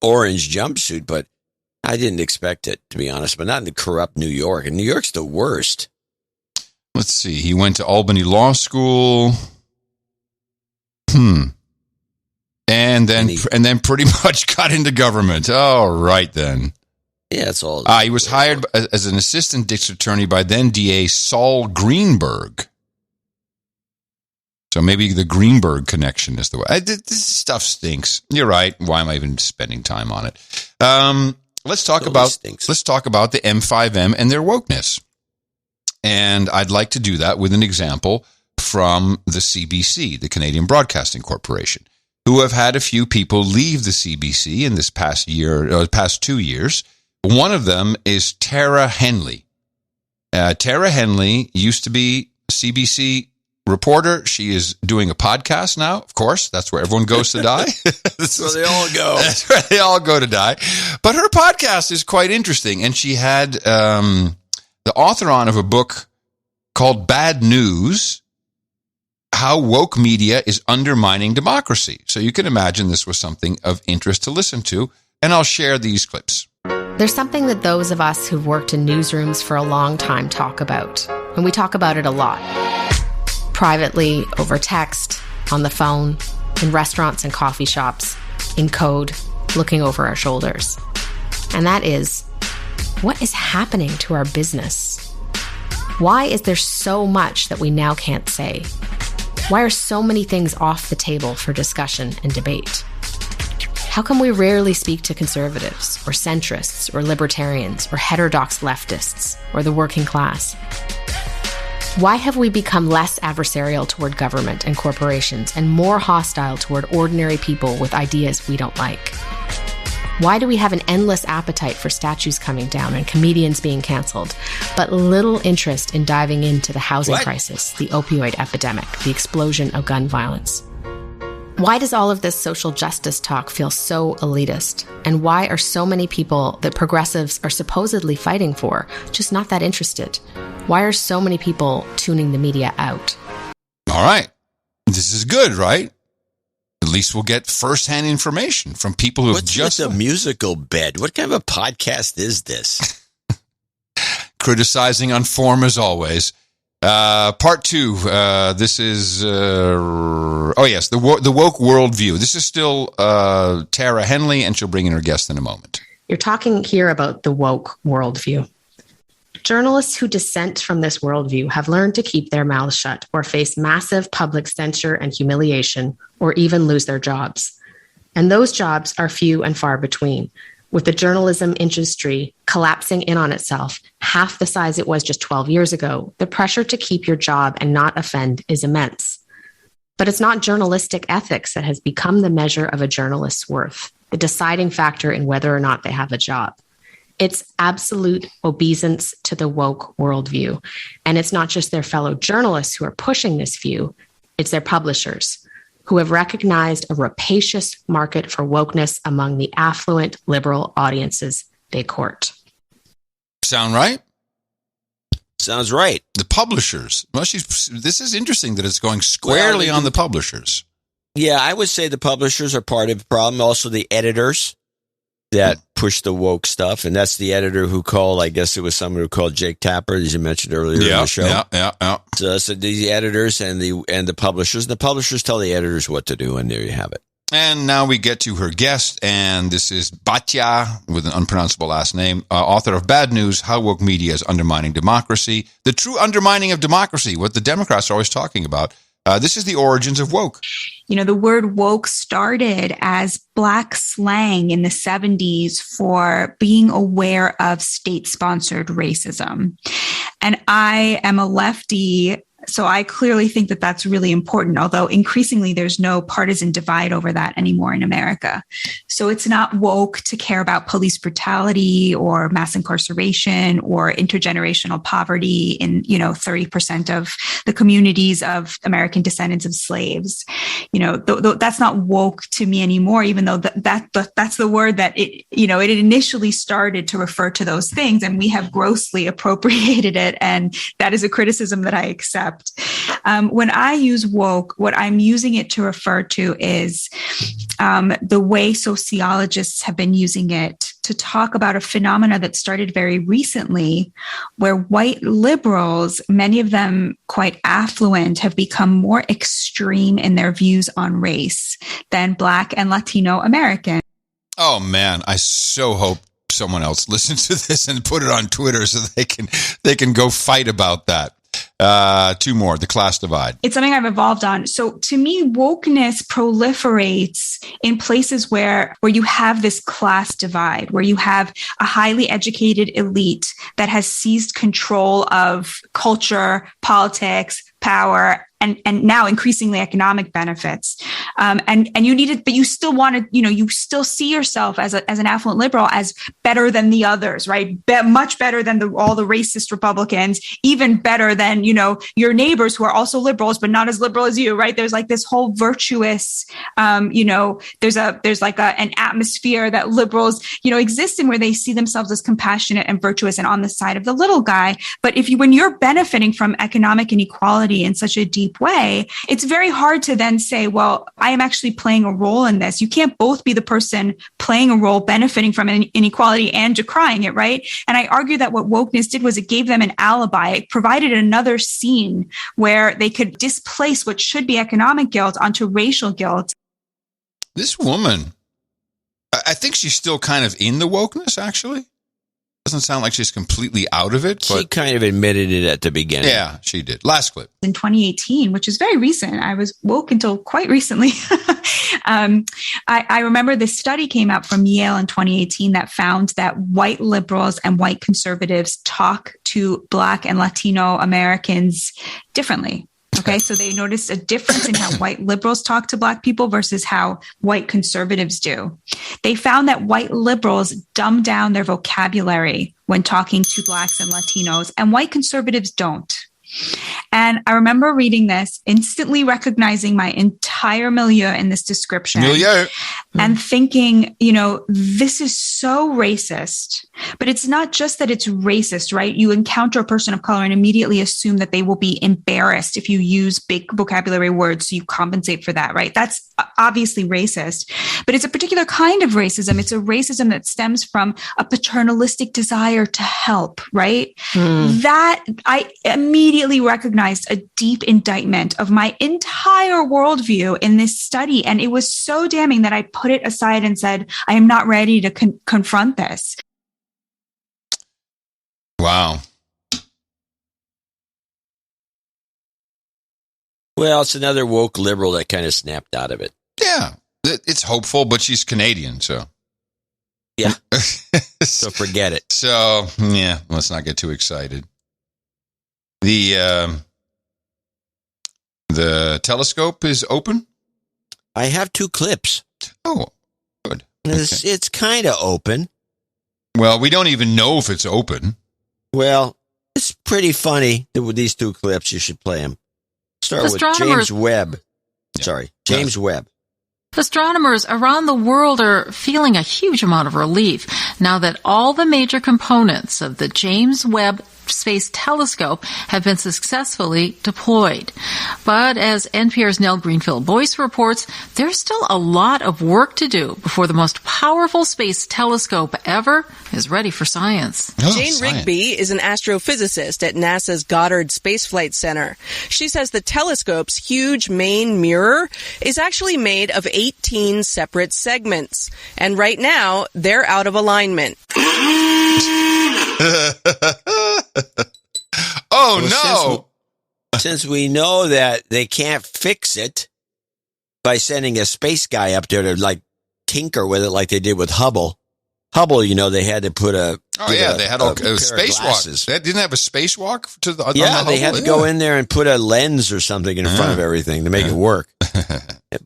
Speaker 1: orange jumpsuit, but I didn't expect it, to be honest, but not in corrupt New York. And New York's the worst.
Speaker 3: Let's see. He went to Albany Law School. And then pretty much got into government. All right, then.
Speaker 1: Yeah, that's all.
Speaker 3: He was hired as an assistant district attorney by then DA Saul Greenberg. So maybe the Greenberg connection is the way. This stuff stinks. You're right. Why am I even spending time on it? Let's talk about the M5M and their wokeness. And I'd like to do that with an example from the CBC, the Canadian Broadcasting Corporation, who have had a few people leave the CBC in this past 2 years. One of them is Tara Henley. Tara Henley used to be CBC reporter. She is doing a podcast now. Of course, that's where everyone goes to die.
Speaker 1: That's where they all go.
Speaker 3: That's where they all go to die. But her podcast is quite interesting. And she had the author on of a book called Bad News, How Woke Media is Undermining Democracy. So you can imagine this was something of interest to listen to. And I'll share these clips.
Speaker 5: There's something that those of us who've worked in newsrooms for a long time talk about. And we talk about it a lot. Privately, over text, on the phone, in restaurants and coffee shops, in code, looking over our shoulders. And that is, what is happening to our business? Why is there so much that we now can't say? Why are so many things off the table for discussion and debate? How come we rarely speak to conservatives, or centrists, or libertarians, or heterodox leftists, or the working class? Why have we become less adversarial toward government and corporations and more hostile toward ordinary people with ideas we don't like? Why do we have an endless appetite for statues coming down and comedians being canceled, but little interest in diving into the housing crisis, the opioid epidemic, the explosion of gun violence? Why does all of this social justice talk feel so elitist? And why are so many people that progressives are supposedly fighting for just not that interested? Why are so many people tuning the media out?
Speaker 3: All right. This is good, right? At least we'll get firsthand information from people who have just...
Speaker 1: What's a musical bed? What kind of a podcast is this?
Speaker 3: criticizing on form as always. Part 2. This is the woke worldview. This is still Tara Henley, and she'll bring in her guest in a moment.
Speaker 5: You're talking here about the woke worldview. Journalists who dissent from this worldview have learned to keep their mouths shut or face massive public censure and humiliation, or even lose their jobs. And those jobs are few and far between, with the journalism industry collapsing in on itself, half the size it was just 12 years ago. The pressure to keep your job and not offend is immense. But it's not journalistic ethics that has become the measure of a journalist's worth, the deciding factor in whether or not they have a job. It's absolute obeisance to the woke worldview. And it's not just their fellow journalists who are pushing this view, it's their publishers, who have recognized a rapacious market for wokeness among the affluent liberal audiences they court.
Speaker 3: Sound right?
Speaker 1: Sounds right.
Speaker 3: The publishers. Well, this is interesting that it's going squarely on the publishers.
Speaker 1: Yeah, I would say the publishers are part of the problem. Also, the editors that push the woke stuff. And that's the editor who called, I guess it was someone who called Jake Tapper, as you mentioned earlier in the show.
Speaker 3: Yeah.
Speaker 1: So the editors and the publishers. The publishers tell the editors what to do, and there you have it.
Speaker 3: And now we get to her guest, and this is Batya, with an unpronounceable last name, author of Bad News, How Woke Media is Undermining Democracy, the true undermining of democracy, what the Democrats are always talking about. This is the origins of woke.
Speaker 6: You know, the word woke started as Black slang in the 70s for being aware of state-sponsored racism. And I am a lefty, so I clearly think that that's really important, although increasingly there's no partisan divide over that anymore in America. So it's not woke to care about police brutality or mass incarceration or intergenerational poverty in, 30% of the communities of American descendants of slaves. That's not woke to me anymore, even though that's the word that it initially started to refer to those things, and we have grossly appropriated it. And that is a criticism that I accept. When I use woke, what I'm using it to refer to is the way sociologists have been using it to talk about a phenomena that started very recently, where white liberals, many of them quite affluent, have become more extreme in their views on race than Black and Latino Americans.
Speaker 3: Oh, man, I so hope someone else listens to this and put it on Twitter so they can go fight about that. Two more, the class divide.
Speaker 6: It's something I've evolved on. So to me, wokeness proliferates in places where you have this class divide, where you have a highly educated elite that has seized control of culture, politics, power, and now increasingly economic benefits. And you need it, but you still want to, you still see yourself as an affluent liberal as better than the others, right? Much better than all the racist Republicans, even better than, your neighbors who are also liberals, but not as liberal as you, right? There's like this whole virtuous, there's like an atmosphere that liberals, exist in, where they see themselves as compassionate and virtuous and on the side of the little guy. But when you're benefiting from economic inequality in such a deep way, it's very hard to then say, well, I am actually playing a role in this. You can't both be the person playing a role, benefiting from inequality and decrying it, right? And I argue that what wokeness did was it gave them an alibi. It provided another scene where they could displace what should be economic guilt onto racial guilt.
Speaker 3: This woman, I think she's still kind of in the wokeness, actually. Doesn't sound like she's completely out of it. But
Speaker 1: she kind of admitted it at the beginning.
Speaker 3: Yeah, she did. Last clip.
Speaker 6: In 2018, which is very recent. I was woke until quite recently. I remember this study came out from Yale in 2018 that found that white liberals and white conservatives talk to Black and Latino Americans differently. Okay, so they noticed a difference in how white liberals talk to Black people versus how white conservatives do. They found that white liberals dumb down their vocabulary when talking to Blacks and Latinos, and white conservatives don't. And I remember reading this, instantly recognizing my entire milieu in this description. And thinking, this is so racist. But it's not just that it's racist, right? You encounter a person of color and immediately assume that they will be embarrassed if you use big vocabulary words, so you compensate for that, right? That's obviously racist. But it's a particular kind of racism. It's a racism that stems from a paternalistic desire to help, right? That I immediately recognized a deep indictment of my entire worldview in this study. And it was so damning that I put it aside and said, I am not ready to confront this.
Speaker 3: Wow.
Speaker 1: Well, it's another woke liberal that kind of snapped out of it.
Speaker 3: Yeah. It's hopeful, but she's Canadian, so.
Speaker 1: Yeah. So forget it.
Speaker 3: So, yeah, let's not get too excited. The telescope is open?
Speaker 1: I have 2 clips.
Speaker 3: Oh, good.
Speaker 1: It's kind of open.
Speaker 3: Well, we don't even know if it's open.
Speaker 1: Well, it's pretty funny with these 2 clips. You should play them. Start with James Webb.
Speaker 3: Yeah.
Speaker 1: Sorry, James Webb.
Speaker 7: Astronomers around the world are feeling a huge amount of relief now that all the major components of the James Webb Space Telescope have been successfully deployed. But as NPR's Nell Greenfield-Boyce reports, there's still a lot of work to do before the most powerful space telescope ever is ready for science.
Speaker 11: Jane Rigby is an astrophysicist at NASA's Goddard Space Flight Center. She says the telescope's huge main mirror is actually made of 18 separate segments. And right now, they're out of alignment.
Speaker 3: Oh, no.
Speaker 1: Since we know that they can't fix it by sending a space guy up there to tinker with it like they did with Hubble. Hubble, they had to put a
Speaker 3: they had a spacewalk. They didn't have a spacewalk to the
Speaker 1: they had to go in there and put a lens or something in front of everything to make it work.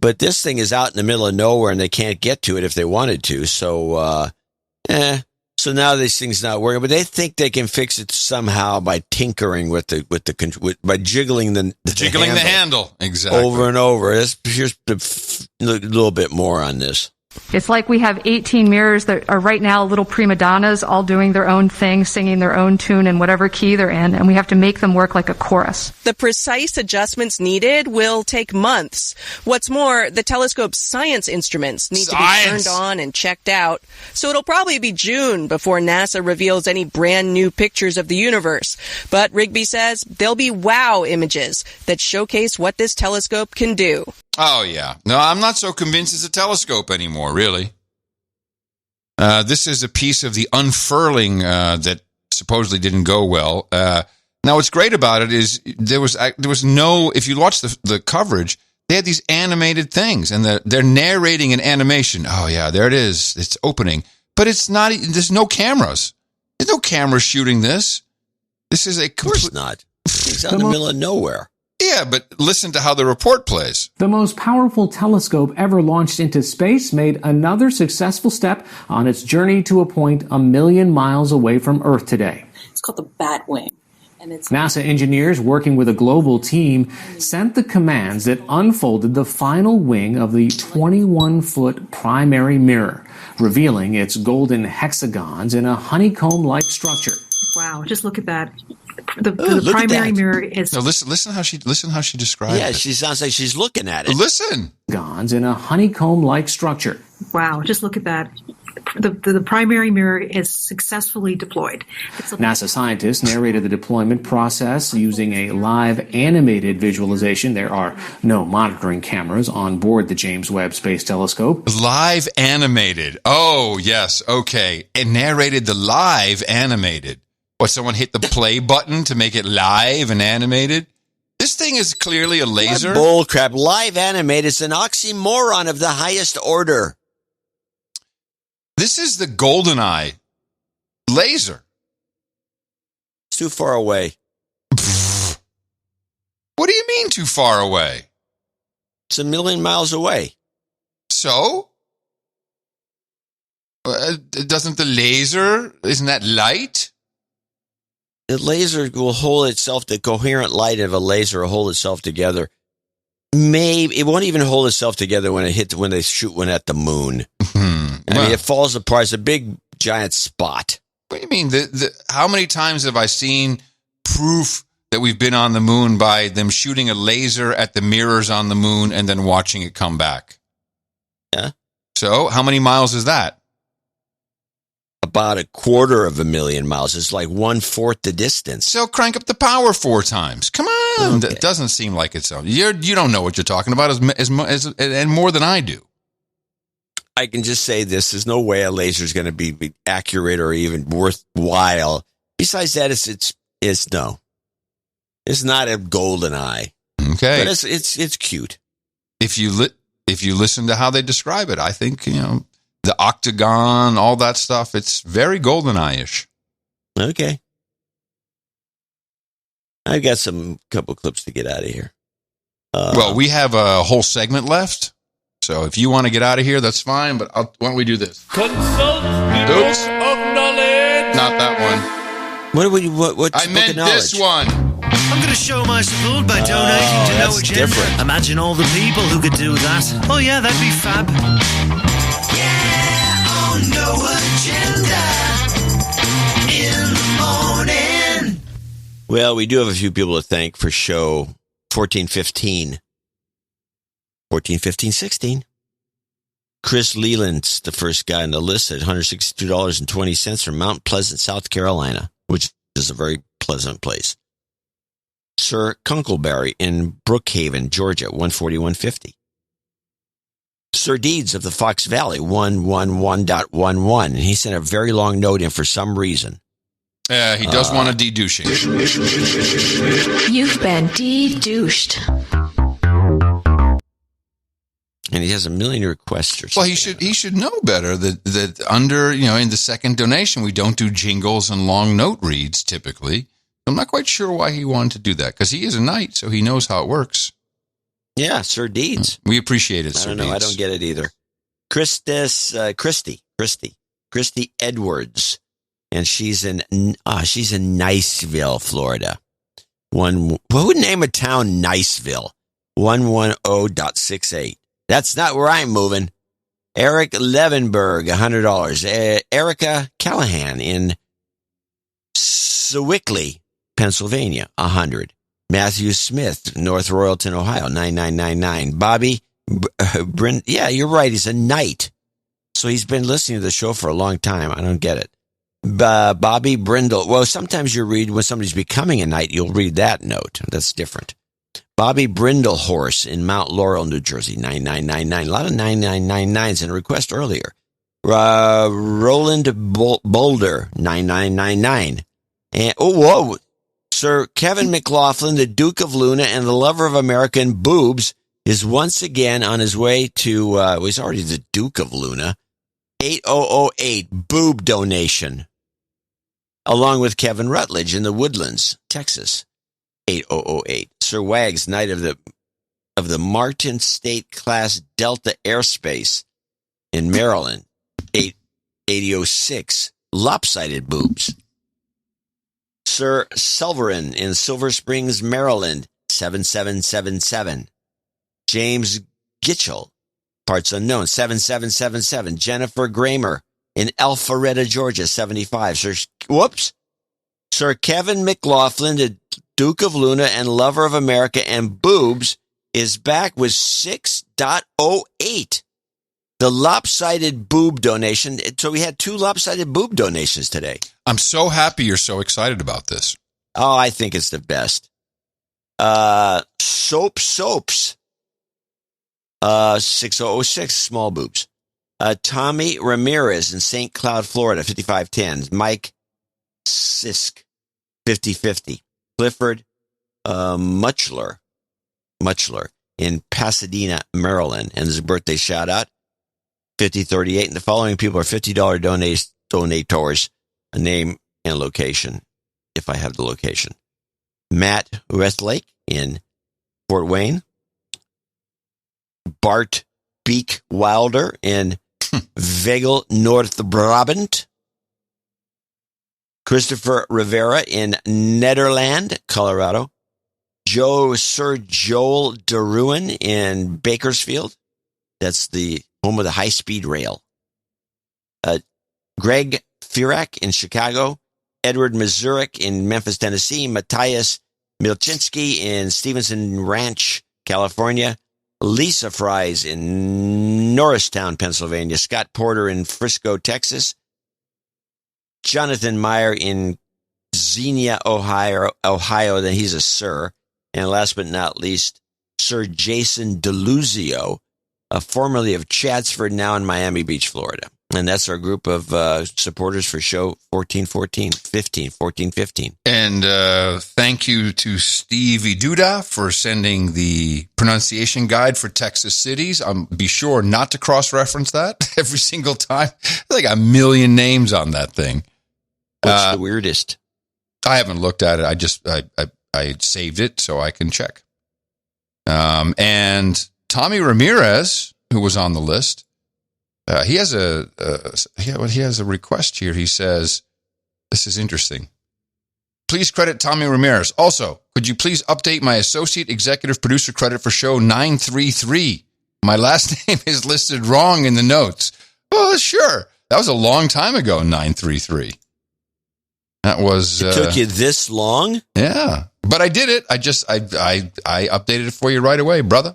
Speaker 1: But this thing is out in the middle of nowhere and they can't get to it if they wanted to. So, So now this thing's not working, but they think they can fix it somehow by tinkering by jiggling the
Speaker 3: handle exactly
Speaker 1: over and over. Here's a little bit more on this.
Speaker 12: It's like we have 18 mirrors that are right now little prima donnas, all doing their own thing, singing their own tune in whatever key they're in, and we have to make them work like a chorus.
Speaker 11: The precise adjustments needed will take months. What's more, the telescope's science instruments need to be turned on and checked out, so it'll probably be June before NASA reveals any brand new pictures of the universe. But Rigby says there'll be wow images that showcase what this telescope can do.
Speaker 3: Oh, yeah. No, I'm not so convinced it's a telescope anymore, really. This is a piece of the unfurling that supposedly didn't go well. Now, what's great about it is there was no, if you watch the coverage, they had these animated things, and they're narrating an animation. Oh, yeah, there it is. It's opening. But it's not, there's no cameras. There's no cameras shooting this. This is
Speaker 1: Of course not. It's out in the middle of nowhere.
Speaker 3: Yeah, but listen to how the report plays.
Speaker 22: The most powerful telescope ever launched into space made another successful step on its journey to a point 1 million miles away from Earth today.
Speaker 23: It's called the Batwing. And it's
Speaker 22: NASA engineers working with a global team sent the commands that unfolded the final wing of the 21-foot primary mirror, revealing its golden hexagons in a honeycomb-like structure.
Speaker 12: Wow, just look at that. The primary mirror is.
Speaker 3: No, listen how she describes it.
Speaker 1: Yeah, she sounds like she's looking at it.
Speaker 3: Listen.
Speaker 22: Gons in a honeycomb-like structure.
Speaker 12: Wow, just look at that. The primary mirror is successfully deployed.
Speaker 22: NASA scientists narrated the deployment process using a live animated visualization. There are no monitoring cameras on board the James Webb Space Telescope.
Speaker 3: Live animated. Oh, yes. Okay. It narrated the live animated. What, someone hit the play button to make it live and animated? This thing is clearly a laser.
Speaker 1: What bull crap. Live animated is an oxymoron of the highest order.
Speaker 3: This is the GoldenEye laser.
Speaker 1: It's too far away.
Speaker 3: What do you mean too far away?
Speaker 1: It's 1 million miles away.
Speaker 3: So? Doesn't the laser, isn't that light?
Speaker 1: the laser will hold itself, the coherent light of a laser will hold itself together. Maybe it won't even hold itself together when they shoot one at the moon. I mean, it falls apart. It's a big, giant spot.
Speaker 3: What do you mean? How many times have I seen proof that we've been on the moon by them shooting a laser at the mirrors on the moon and then watching it come back?
Speaker 1: Yeah.
Speaker 3: So how many miles is that?
Speaker 1: About 250,000 miles. It's like 1/4 the distance.
Speaker 3: So crank up the power 4 times. Come on. Okay. That doesn't seem like it's so. You don't know what you're talking about and more than I do.
Speaker 1: I can just say this. There's no way a laser is going to be accurate or even worthwhile. Besides that, it's no. It's not a golden eye.
Speaker 3: Okay.
Speaker 1: But it's cute.
Speaker 3: If you listen to how they describe it, I think, the octagon, all that stuff, it's very GoldenEye-ish.
Speaker 1: Okay. I've got couple clips to get out of here.
Speaker 3: Well, we have a whole segment left, so if you want to get out of here, that's fine, but why don't we do this?
Speaker 15: Consult the book of knowledge.
Speaker 3: Not that one.
Speaker 1: What
Speaker 3: I meant this one.
Speaker 8: I'm going to show my support by donating to No Agenda.
Speaker 1: Different.
Speaker 8: Imagine all the people who could do that. Oh yeah, that'd be fab. No agenda in the morning.
Speaker 1: Well, we do have a few people to thank for show 1415. 16. Chris Leland's the first guy on the list at $162.20 from Mount Pleasant, South Carolina, which is a very pleasant place. Sir Kunkelberry in Brookhaven, Georgia, $141.50. Sir Deeds of the Fox Valley, 111.11. And he sent a very long note in for some reason.
Speaker 3: He does want a de-douching.
Speaker 10: You've been de-douched.
Speaker 1: And he has 1 million requests or something.
Speaker 3: Well, he should know better that under, in the second donation, we don't do jingles and long note reads typically. I'm not quite sure why he wanted to do that, because he is a knight, so he knows how it works.
Speaker 1: Yeah, Sir Deeds.
Speaker 3: We appreciate it, Sir
Speaker 1: I don't know.
Speaker 3: Deeds.
Speaker 1: I don't get it either. Christy Edwards, and she's in Niceville, Florida. What would name a town Niceville? 110.68. That's not where I'm moving. Eric Levenberg, $100. Erica Callahan in Sewickley, Pennsylvania, $100. Matthew Smith, North Royalton, Ohio, $99.99. Bobby, yeah, you're right. He's a knight. So he's been listening to the show for a long time. I don't get it. Bobby Brindle. Well, sometimes you read when somebody's becoming a knight, you'll read that note. That's different. Bobby Brindlehorse in Mount Laurel, New Jersey, $99.99. A lot of 99.99s and a request earlier. Roland Boulder, $99.99. And, whoa. Sir Kevin McLaughlin, the Duke of Luna and the lover of American boobs, is once again on his way to, he's already the Duke of Luna, 8008 boob donation, along with Kevin Rutledge in the Woodlands, Texas, 8008. Sir Wags, Knight of the Martin State Class Delta Airspace in Maryland, 8006, lopsided boobs. Sir Silverin in Silver Springs, Maryland, 7777. James Gitchell, parts unknown, 7777. Jennifer Gramer in Alpharetta, Georgia, 75. Sir Kevin McLaughlin, the Duke of Luna and lover of America and boobs, is back with 6.08. The lopsided boob donation. So we had 2 lopsided boob donations today.
Speaker 3: I'm so happy you're so excited about this.
Speaker 1: Oh, I think it's the best. Soaps. 6006, small boobs. Tommy Ramirez in St. Cloud, Florida, 5510. Mike Sisk, 5050. Clifford Muchler in Pasadena, Maryland. And there's a birthday shout out, 5038. And the following people are $50 donators, a name and location, if I have the location. Matt Westlake in Fort Wayne. Bart Beek Wilder in Vegel, North Brabant. Christopher Rivera in Nederland, Colorado. Sir Joel DeRuin in Bakersfield. That's the home of the high-speed rail. Greg Firak in Chicago. Edward Mazurek in Memphis, Tennessee. Matthias Milczynski in Stevenson Ranch, California. Lisa Fries in Norristown, Pennsylvania. Scott Porter in Frisco, Texas. Jonathan Meyer in Xenia, Ohio. Then he's a sir. And last but not least, Sir Jason DeLuzio, formerly of Chatsford, now in Miami Beach, Florida. And that's our group of supporters for show 1415.
Speaker 3: And thank you to Stevie Duda for sending the pronunciation guide for Texas cities. Be sure not to cross-reference that every single time. There's like a million names on that thing.
Speaker 1: What's the weirdest?
Speaker 3: I haven't looked at it. I saved it so I can check. And Tommy Ramirez, who was on the list, he has a request here. He says, this is interesting. Please credit Tommy Ramirez. Also, could you please update my associate executive producer credit for show 933? My last name is listed wrong in the notes. Well, sure. That was a long time ago, 933. That was...
Speaker 1: It took you this long?
Speaker 3: Yeah. But I did it. I updated it for you right away, brother.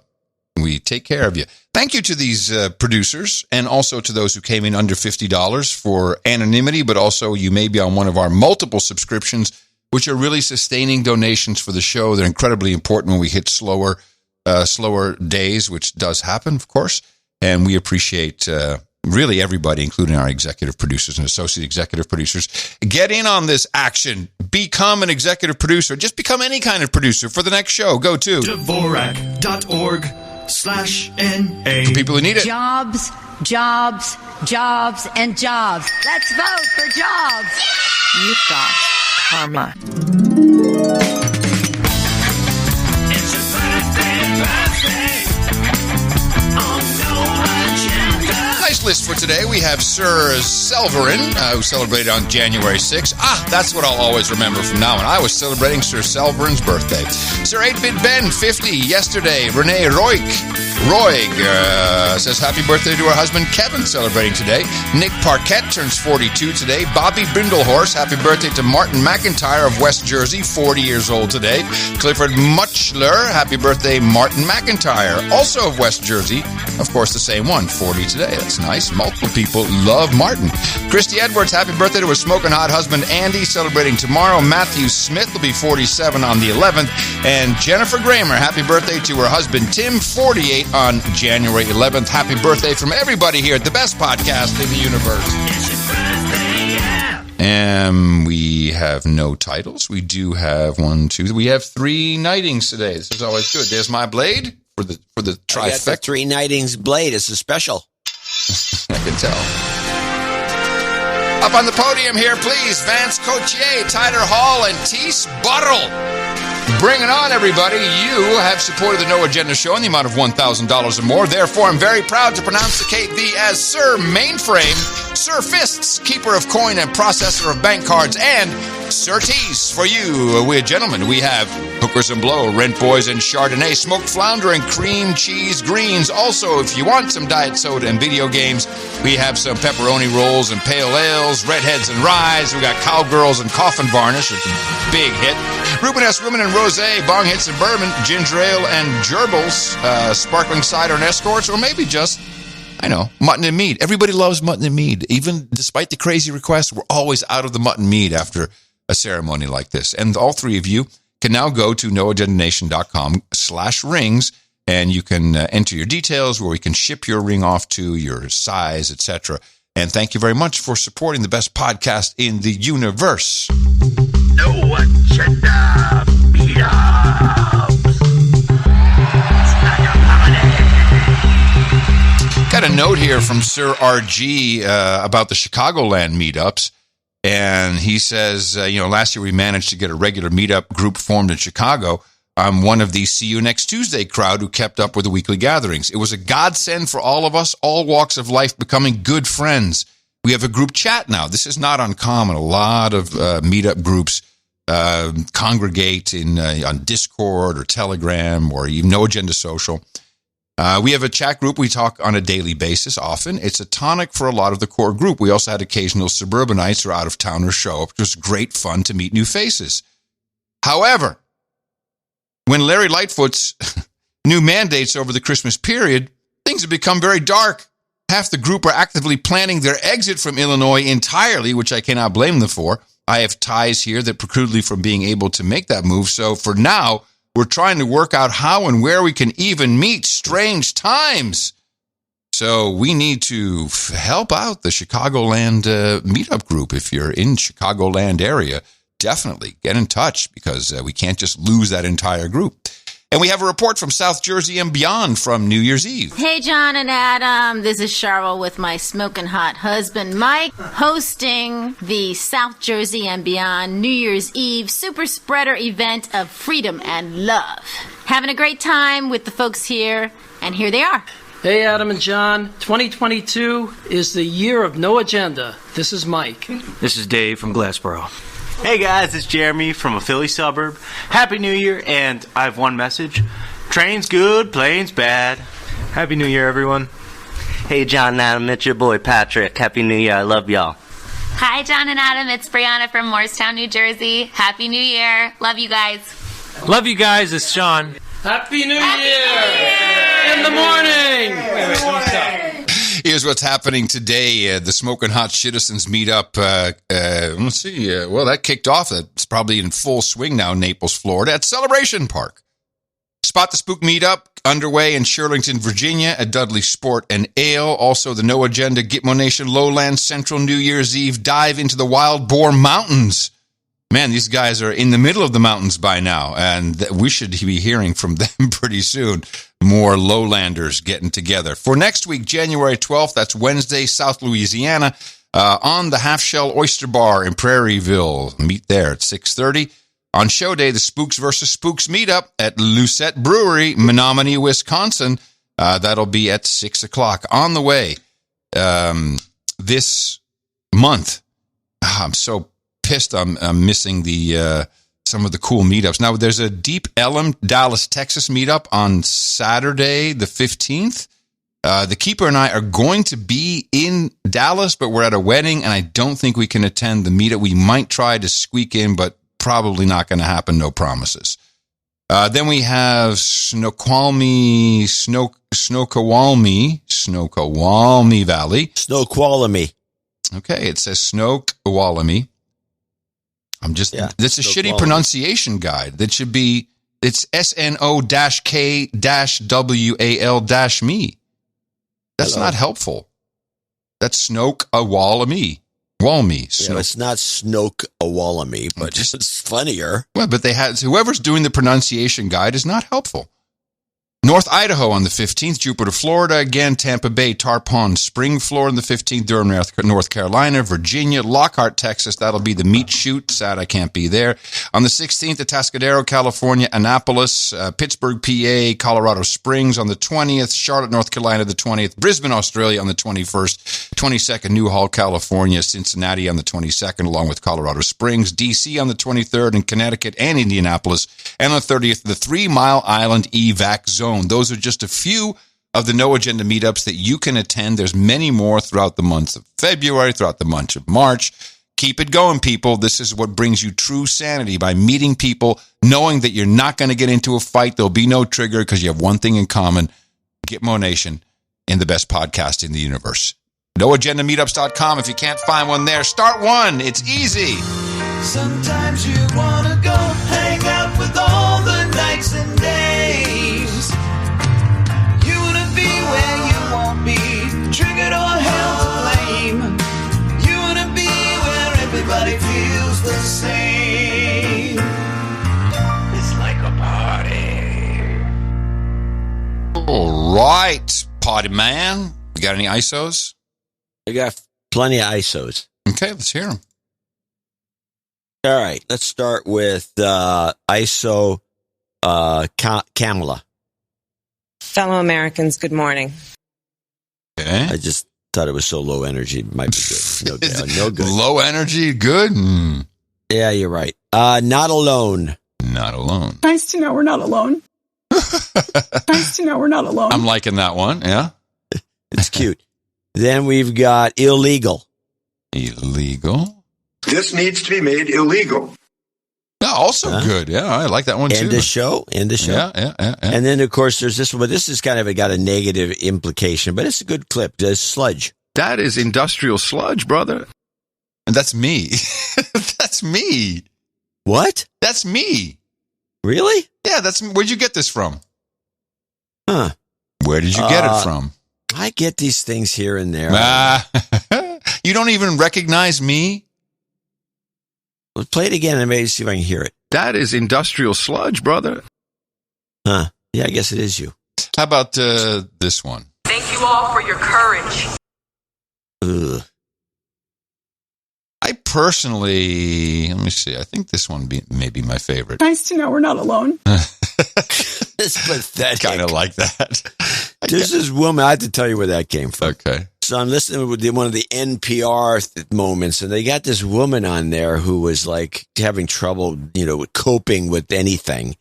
Speaker 3: We take care of you. Thank you to these producers and also to those who came in under $50 for anonymity, but also you may be on one of our multiple subscriptions, which are really sustaining donations for the show. They're incredibly important when we hit slower days, which does happen, of course. And we appreciate really everybody, including our executive producers and associate executive producers. Get in on this action. Become an executive producer. Just become any kind of producer for the next show. Go to
Speaker 8: Dvorak.org/NA.
Speaker 3: For people who need it.
Speaker 13: Jobs, jobs, jobs, and jobs. Let's vote for jobs. You've got karma.
Speaker 8: It's a birthday on no agenda.
Speaker 3: Nice list for today. We have Sir Selverin, who celebrated on January 6th. That's what I'll always remember from now on. I was celebrating Sir Selverin's birthday. Sir 8-Bit Ben, 50, yesterday. Renee Roig says happy birthday to her husband Kevin, celebrating today. Nick Parquette turns 42 today. Bobby Brindlehorse, happy birthday to Martin McIntyre of West Jersey, 40 years old today. Clifford Muchler, happy birthday Martin McIntyre, also of West Jersey. Of course, the same one, 40 today. That's nice. Multiple people love Martin. Christy Edwards, happy birthday to her smoking hot husband Andy, celebrating tomorrow. Matthew Smith will be 47 on the 11th. And Jennifer Kramer, happy birthday to her husband Tim, 48 on January 11th. Happy birthday from everybody here at the best podcast in the universe.
Speaker 8: It's your birthday, yeah.
Speaker 3: And we have no titles. We do have we have 3 nightings today. This is always good. There's my blade for the trifecta.
Speaker 1: I got the 3 nightings blade. It's a special.
Speaker 3: I can tell. Up on the podium here, please, Vance Cotier, Tyler Hall, and Teese Buttle. Bring it on, everybody. You have supported the No Agenda Show in the amount of $1,000 or more. Therefore, I'm very proud to pronounce thee as Sir Mainframe, Sir Fists, keeper of coin and processor of bank cards, and Sir Teese. For you, gentlemen, we have Hookers and Blow, Rent Boys and Chardonnay, Smoked Flounder, and Cream Cheese Greens. Also, if you want some diet soda and video games, we have some pepperoni rolls and pale ales, redheads and ryes. We got Cowgirls and Coffin Varnish. It's a big hit. Ruben S. Women and Rosé, Bong Hits and Bourbon, Ginger Ale and Gerbils, Sparkling Cider and Escorts, or maybe just, mutton and mead. Everybody loves mutton and mead. Even despite the crazy requests, we're always out of the mutton mead after a ceremony like this. And all 3 of you can now go to noagendanation.com/rings, and you can enter your details where we can ship your ring off to, your size, etc. And thank you very much for supporting the best podcast in the universe.
Speaker 8: No agenda meetups.
Speaker 3: Got a note here from Sir RG about the Chicagoland meetups. And he says, last year we managed to get a regular meetup group formed in Chicago. I'm one of the See You Next Tuesday crowd who kept up with the weekly gatherings. It was a godsend for all of us, all walks of life, becoming good friends. We have a group chat now. This is not uncommon. A lot of meetup groups congregate on Discord or Telegram or even No Agenda Social. We have a chat group. We talk on a daily basis often. It's a tonic for a lot of the core group. We also had occasional suburbanites or out-of-towners show up. It was great fun to meet new faces. However, when Larry Lightfoot's new mandates over the Christmas period, things have become very dark. Half the group are actively planning their exit from Illinois entirely, which I cannot blame them for. I have ties here that preclude me from being able to make that move. So for now, we're trying to work out how and where we can even meet. Strange times. So we need to help out the Chicagoland meetup group. If you're in Chicagoland area, definitely get in touch because we can't just lose that entire group. And we have a report from South Jersey and beyond from New Year's Eve.
Speaker 14: Hey, John and Adam. This is Cheryl with my smoking hot husband, Mike, hosting the South Jersey and beyond New Year's Eve super spreader event of freedom and love. Having a great time with the folks here, and here they are.
Speaker 16: Hey, Adam and John. 2022 is the year of no agenda. This is Mike.
Speaker 17: This is Dave from Glassboro. Hey guys, it's Jeremy from a Philly suburb. Happy New Year, and I have one message. Train's good, plane's bad. Happy New Year, everyone.
Speaker 18: Hey John and Adam, it's your boy Patrick. Happy New Year, I love y'all.
Speaker 19: Hi John and Adam, it's Brianna from Morristown, New Jersey. Happy New Year. Love you guys.
Speaker 17: Love you guys, it's Sean.
Speaker 16: Happy New Year! In the morning! Wait, don't stop.
Speaker 3: Here's what's happening today. The Smoking Hot Citizens meetup. Let's see. Well, that kicked off. It's probably in full swing now in Naples, Florida at Celebration Park. Spot the Spook meetup underway in Shirlington, Virginia at Dudley Sport and Ale. Also, the No Agenda Gitmo Nation Lowland Central New Year's Eve dive into the Wild Boar Mountains. Man, these guys are in the middle of the mountains by now, and we should be hearing from them pretty soon. More lowlanders getting together. For next week, January 12th, that's Wednesday, South Louisiana, on the Half Shell Oyster Bar in Prairieville. Meet there at 6:30. On show day, the Spooks versus Spooks meetup at Lucette Brewery, Menominee, Wisconsin. That'll be at 6 o'clock. On the way this month, I'm so pissed I'm missing some of the cool meetups. Now, there's a Deep Ellum, Dallas, Texas meetup on Saturday, the 15th. The Keeper and I are going to be in Dallas, but we're at a wedding, and I don't think we can attend the meetup. We might try to squeak in, but probably not going to happen. No promises. Then we have Snoqualmie Valley.
Speaker 1: Snoqualmie.
Speaker 3: Okay, it says Snoqualmie. That's a shitty pronunciation guide. That should be, it's SNO-K-WAL-me. That's not helpful. That's Snoqualmie. Walmy.
Speaker 1: Yeah, it's not Snoqualmie, but it's funnier.
Speaker 3: Well, but whoever's doing the pronunciation guide is not helpful. North Idaho on the 15th, Jupiter, Florida, again, Tampa Bay, Tarpon Spring, Florida on the 15th, Durham, North Carolina, Virginia, Lockhart, Texas, that'll be the meat shoot. Sad I can't be there. On the 16th, Atascadero, California, Annapolis, Pittsburgh, PA, Colorado Springs on the 20th, Charlotte, North Carolina, the 20th, Brisbane, Australia on the 21st, 22nd, Newhall, California, Cincinnati on the 22nd, along with Colorado Springs, DC on the 23rd, and Connecticut and Indianapolis, and on the 30th, the 3 Mile Island evac zone. Those are just a few of the No Agenda meetups that you can attend. There's many more throughout the month of February, throughout the month of March. Keep it going, people. This is what brings you true sanity, by meeting people, knowing that you're not going to get into a fight. There'll be no trigger because you have one thing in common: Gitmo Nation and the best podcast in the universe. NoAgendaMeetups.com. If you can't find one there, start one. It's easy.
Speaker 15: Sometimes you want to go hang out with all the nights and days. You want to be where you won't be triggered or held to blame. You want to be where everybody feels the same. It's like a party.
Speaker 3: All right, party man. You got any ISOs?
Speaker 1: I got plenty of ISOs.
Speaker 3: Okay, let's hear them.
Speaker 1: All right, let's start with ISO Kamala.
Speaker 24: Fellow Americans, good morning.
Speaker 3: Okay.
Speaker 1: I just Thought it was so low energy. It might be good. No good.
Speaker 3: Low energy, good?
Speaker 1: Yeah, you're right. Not alone.
Speaker 3: Not alone.
Speaker 2: Nice to know we're not alone. Nice to know we're not alone.
Speaker 3: I'm liking that one, yeah.
Speaker 1: It's cute. Then we've got illegal.
Speaker 3: Illegal?
Speaker 9: This needs to be made illegal.
Speaker 3: Yeah, also good. Yeah, I like that one too.
Speaker 1: End the show.
Speaker 3: Yeah.
Speaker 1: And then, of course, there's this one. But this is kind of got a negative implication, but it's a good clip. There's sludge.
Speaker 3: That is industrial sludge, brother. And that's me. That's me.
Speaker 1: What?
Speaker 3: That's me.
Speaker 1: Really?
Speaker 3: Yeah, where'd you get this from?
Speaker 1: Huh.
Speaker 3: Where did you get it from?
Speaker 1: I get these things here and there.
Speaker 3: You don't even recognize me?
Speaker 1: Well, play it again and maybe see if I can hear it.
Speaker 3: That is industrial sludge, brother.
Speaker 1: Huh. Yeah, I guess it is you.
Speaker 3: How about this one?
Speaker 20: Thank you all for your courage.
Speaker 1: Ugh.
Speaker 3: I personally, let me see. I think this one may be my favorite.
Speaker 2: Nice to know we're not alone.
Speaker 1: It's pathetic.
Speaker 3: Kind of like that.
Speaker 1: This is woman. I have to tell you where that came from.
Speaker 3: Okay.
Speaker 1: So I'm listening to one of the NPR moments, and they got this woman on there who was like having trouble, coping with anything.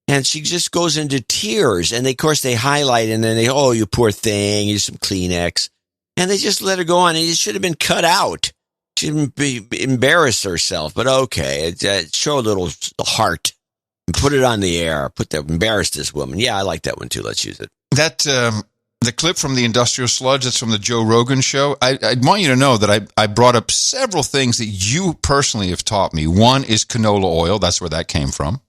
Speaker 1: And she just goes into tears. And of course they highlight, and then oh, you poor thing, here's some Kleenex. And they just let her go on. And it should have been cut out. She didn't embarrass herself, but okay. Show a little heart and put it on the air. Embarrass this woman. Yeah, I like that one too. Let's use it.
Speaker 3: That, the clip from the industrial sludge, that's from the Joe Rogan show. I want you to know that I brought up several things that you personally have taught me. One is canola oil. That's where that came from.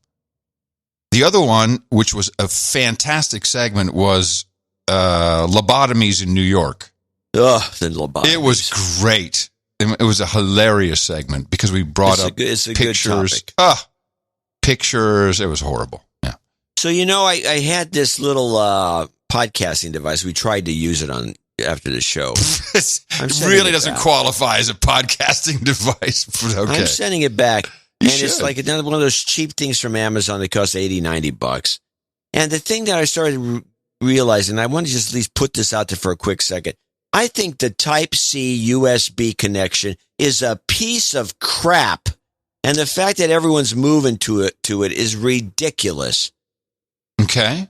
Speaker 3: The other one, which was a fantastic segment, was lobotomies in New York.
Speaker 1: Ugh, the lobotomies.
Speaker 3: It was great. It was a hilarious segment because we brought up
Speaker 1: it's a
Speaker 3: pictures.
Speaker 1: good topic.
Speaker 3: Pictures. It was horrible. Yeah.
Speaker 1: So, I had this little podcasting device. We tried to use it on after the show.
Speaker 3: It really doesn't qualify as a podcasting device. Okay.
Speaker 1: I'm sending it back. And
Speaker 3: should.
Speaker 1: it's like another one of those cheap things from Amazon that cost $80, $90. And the thing that I started realizing, I want to just at least put this out there for a quick second. I think the Type-C USB connection is a piece of crap. And the fact that everyone's moving to it is ridiculous.
Speaker 3: Okay.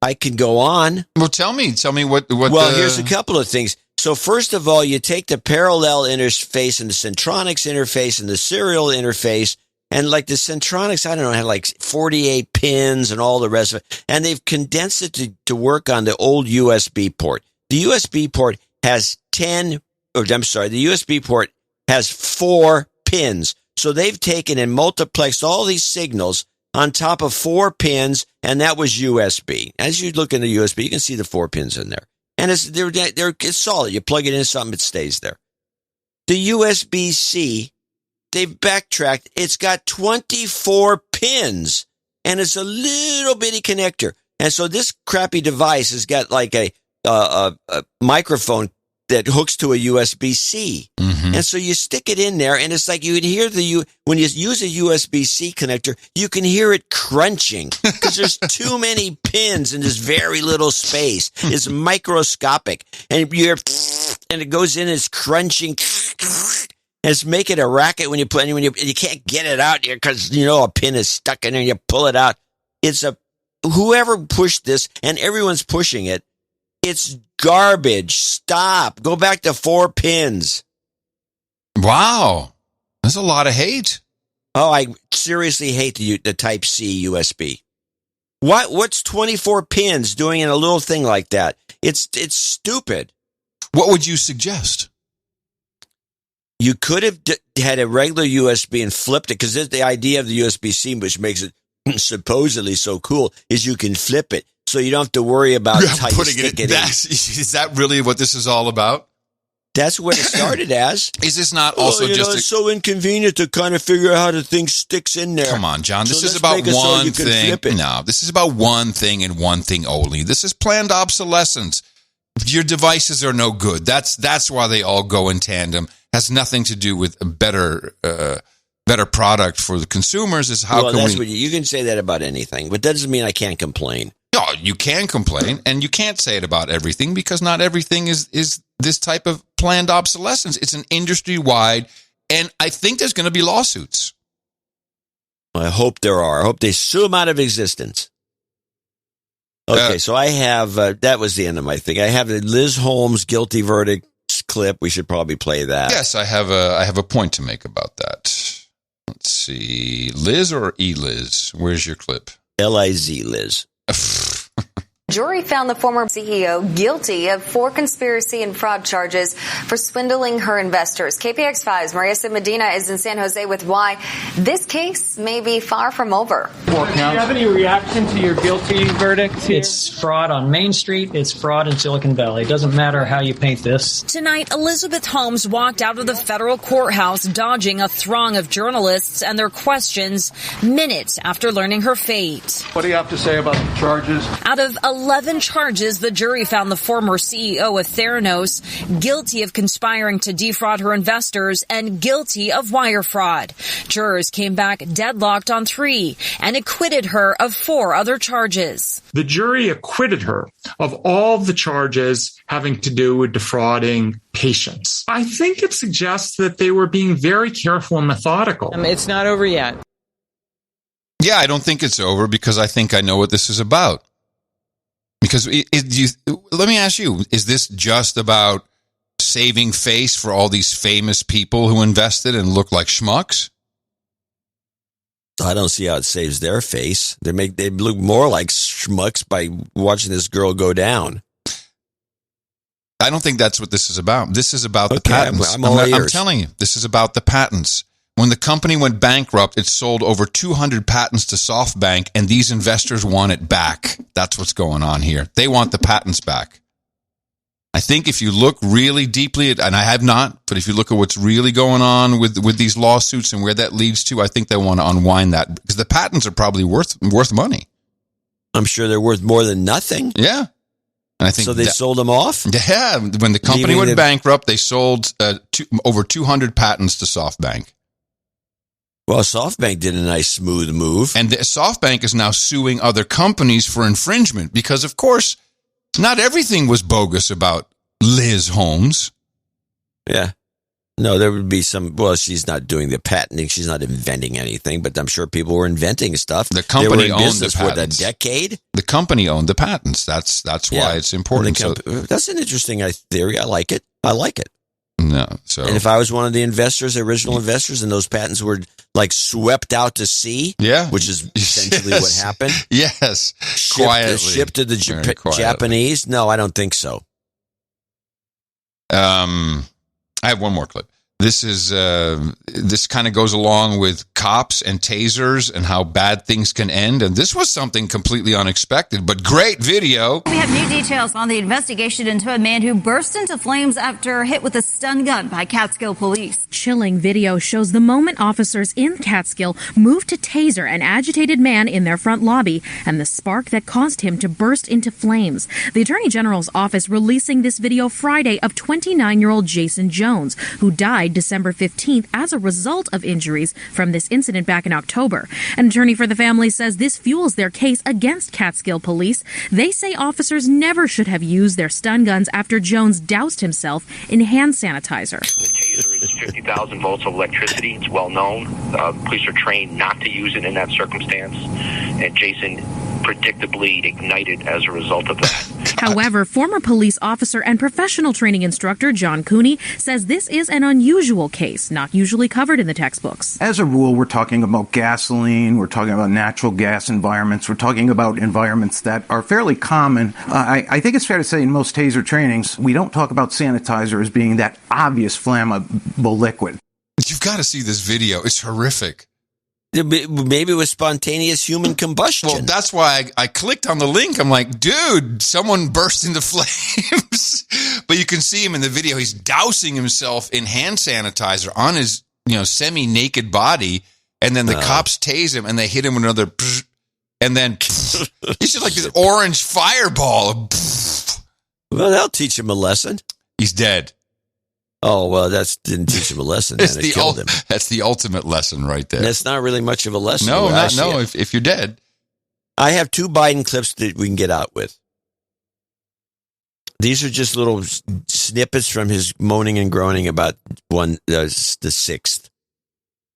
Speaker 1: I can go on.
Speaker 3: Well, tell me what.
Speaker 1: Well, here's a couple of things. So first of all, you take the parallel interface and the Centronics interface and the serial interface, and like the Centronics, I don't know, had like 48 pins and all the rest of it, and they've condensed it to work on the old USB port. The USB port has the USB port has 4 pins. So they've taken and multiplexed all these signals on top of 4 pins, and that was USB. As you look in the USB, you can see the 4 pins in there. And it's solid. You plug it into something, it stays there. The USB-C, they've backtracked. It's got 24 pins, and it's a little bitty connector. And so this crappy device has got like a microphone that hooks to a USB-C.
Speaker 3: Mm-hmm.
Speaker 1: And so you stick it in there, and it's like you can hear when you use a USB-C connector, you can hear it crunching because there's too many pins in this very little space. It's microscopic, and it goes in, it's crunching, and it's making a racket when you can't get it out here because a pin is stuck in there, and you pull it out. Whoever pushed this, and everyone's pushing it. It's garbage. Stop. Go back to 4 pins.
Speaker 3: Wow. There's a lot of hate.
Speaker 1: Oh, I seriously hate the Type-C USB. What's 24 pins doing in a little thing like that? It's stupid.
Speaker 3: What would you suggest?
Speaker 1: You could have had a regular USB and flipped it, because the idea of the USB-C, which makes it supposedly so cool, is you can flip it. So you don't have to worry about how you stick it in.
Speaker 3: Is that really what this is all about?
Speaker 1: That's what it started as.
Speaker 3: Is this not also
Speaker 1: it's so inconvenient to kind of figure out how the thing sticks in there.
Speaker 3: Come on, John. This is about one thing. No, this is about one thing and one thing only. This is planned obsolescence. Your devices are no good. That's why they all go in tandem. Has nothing to do with a better product for the consumers.
Speaker 1: You can say that about anything, but that doesn't mean I can't complain.
Speaker 3: No, you can complain, and you can't say it about everything because not everything is this type of unplanned obsolescence. It's an industry-wide, and I think there's going to be lawsuits.
Speaker 1: I hope there are. I hope they sue them out of existence. Okay, so I have, that was the end of my thing. I have the Liz Holmes guilty verdict clip. We should probably play that.
Speaker 3: Yes, I have a point to make about that. Let's see. Liz or Eliz? Where's your clip?
Speaker 1: Liz, Liz.
Speaker 4: Jury found the former CEO guilty of 4 conspiracy and fraud charges for swindling her investors. KPX5's Marissa Medina is in San Jose with why this case may be far from over.
Speaker 5: Do you have any reaction to your guilty verdict here? It's fraud on Main Street. It's fraud in Silicon Valley. It doesn't matter how you paint this.
Speaker 21: Tonight, Elizabeth Holmes walked out of the federal courthouse dodging a throng of journalists and their questions minutes after learning her fate.
Speaker 24: What do you have to say about the charges?
Speaker 21: Out of 11 charges, the jury found the former CEO of Theranos guilty of conspiring to defraud her investors and guilty of wire fraud. Jurors came back deadlocked on 3 and acquitted her of 4 other charges.
Speaker 25: The jury acquitted her of all the charges having to do with defrauding patients. I think it suggests that they were being very careful and methodical.
Speaker 5: It's not over yet.
Speaker 3: Yeah, I don't think it's over because I think I know what this is about. Because let me ask you, is this just about saving face for all these famous people who invested and look like schmucks?
Speaker 1: I don't see how it saves their face. They look more like schmucks by watching this girl go down.
Speaker 3: I don't think that's what this is about. This is about the patents. I'm telling you, this is about the patents. When the company went bankrupt, it sold over 200 patents to SoftBank, and these investors want it back. That's what's going on here. They want the patents back. I think if you look really deeply at, and I have not, but if you look at what's really going on with these lawsuits and where that leads to, I think they want to unwind that because the patents are probably worth money.
Speaker 1: I'm sure they're worth more than nothing.
Speaker 3: Yeah. And I think
Speaker 1: so they sold them off?
Speaker 3: Yeah. When the company went bankrupt, they sold over 200 patents to SoftBank.
Speaker 1: Well, SoftBank did a nice smooth move.
Speaker 3: And SoftBank is now suing other companies for infringement because, of course, not everything was bogus about Liz Holmes.
Speaker 1: Yeah. No, there would be some, well, she's not doing the patenting. She's not inventing anything, but I'm sure people were inventing stuff.
Speaker 3: The company owned the patents.
Speaker 1: For a decade?
Speaker 3: The company owned the patents. That's why it's important.
Speaker 1: That's an interesting theory. I like it.
Speaker 3: No. So,
Speaker 1: and if I was one of the investors, the original investors, and those patents were like swept out to sea, which is essentially what happened.
Speaker 3: Yes,
Speaker 1: shipped to the Japanese. No, I don't think so.
Speaker 3: I have one more clip. This is this kind of goes along with cops and tasers and how bad things can end. And this was something completely unexpected, but great video.
Speaker 26: We have new details on the investigation into a man who burst into flames after hit with a stun gun by Catskill police.
Speaker 27: Chilling video shows the moment officers in Catskill moved to taser an agitated man in their front lobby and the spark that caused him to burst into flames. The Attorney General's office releasing this video Friday of 29-year-old Jason Jones, who died December 15th as a result of injuries from this incident back in October. An attorney for the family says this fuels their case against Catskill police. They say officers never should have used their stun guns after Jones doused himself in hand sanitizer.
Speaker 28: The taser is 50,000 volts of electricity. It's well known. Police are trained not to use it in that circumstance. And Jason predictably ignited as a result of that.
Speaker 27: However, former police officer and professional training instructor John Cooney says this is an unusual case, not usually covered in the textbooks.
Speaker 29: As a rule, we're talking about gasoline, we're talking about natural gas environments, we're talking about environments that are fairly common. I think it's fair to say in most taser trainings, we don't talk about sanitizer as being that obvious flammable liquid.
Speaker 3: You've got to see this video. It's horrific.
Speaker 1: Maybe it was spontaneous human combustion.
Speaker 3: Well, that's why I clicked on the link. I'm like, dude, someone burst into flames. But you can see him in the video. He's dousing himself in hand sanitizer on his, semi-naked body. And then the cops tase him and they hit him with another, and then he's just like this orange fireball.
Speaker 1: Well, that'll teach him a lesson.
Speaker 3: He's dead.
Speaker 1: Oh, well, that didn't teach him a lesson. It killed him.
Speaker 3: That's the ultimate lesson right there.
Speaker 1: That's not really much of a lesson.
Speaker 3: No, if you're dead.
Speaker 1: I have 2 Biden clips that we can get out with. These are just little snippets from his moaning and groaning about the 6th.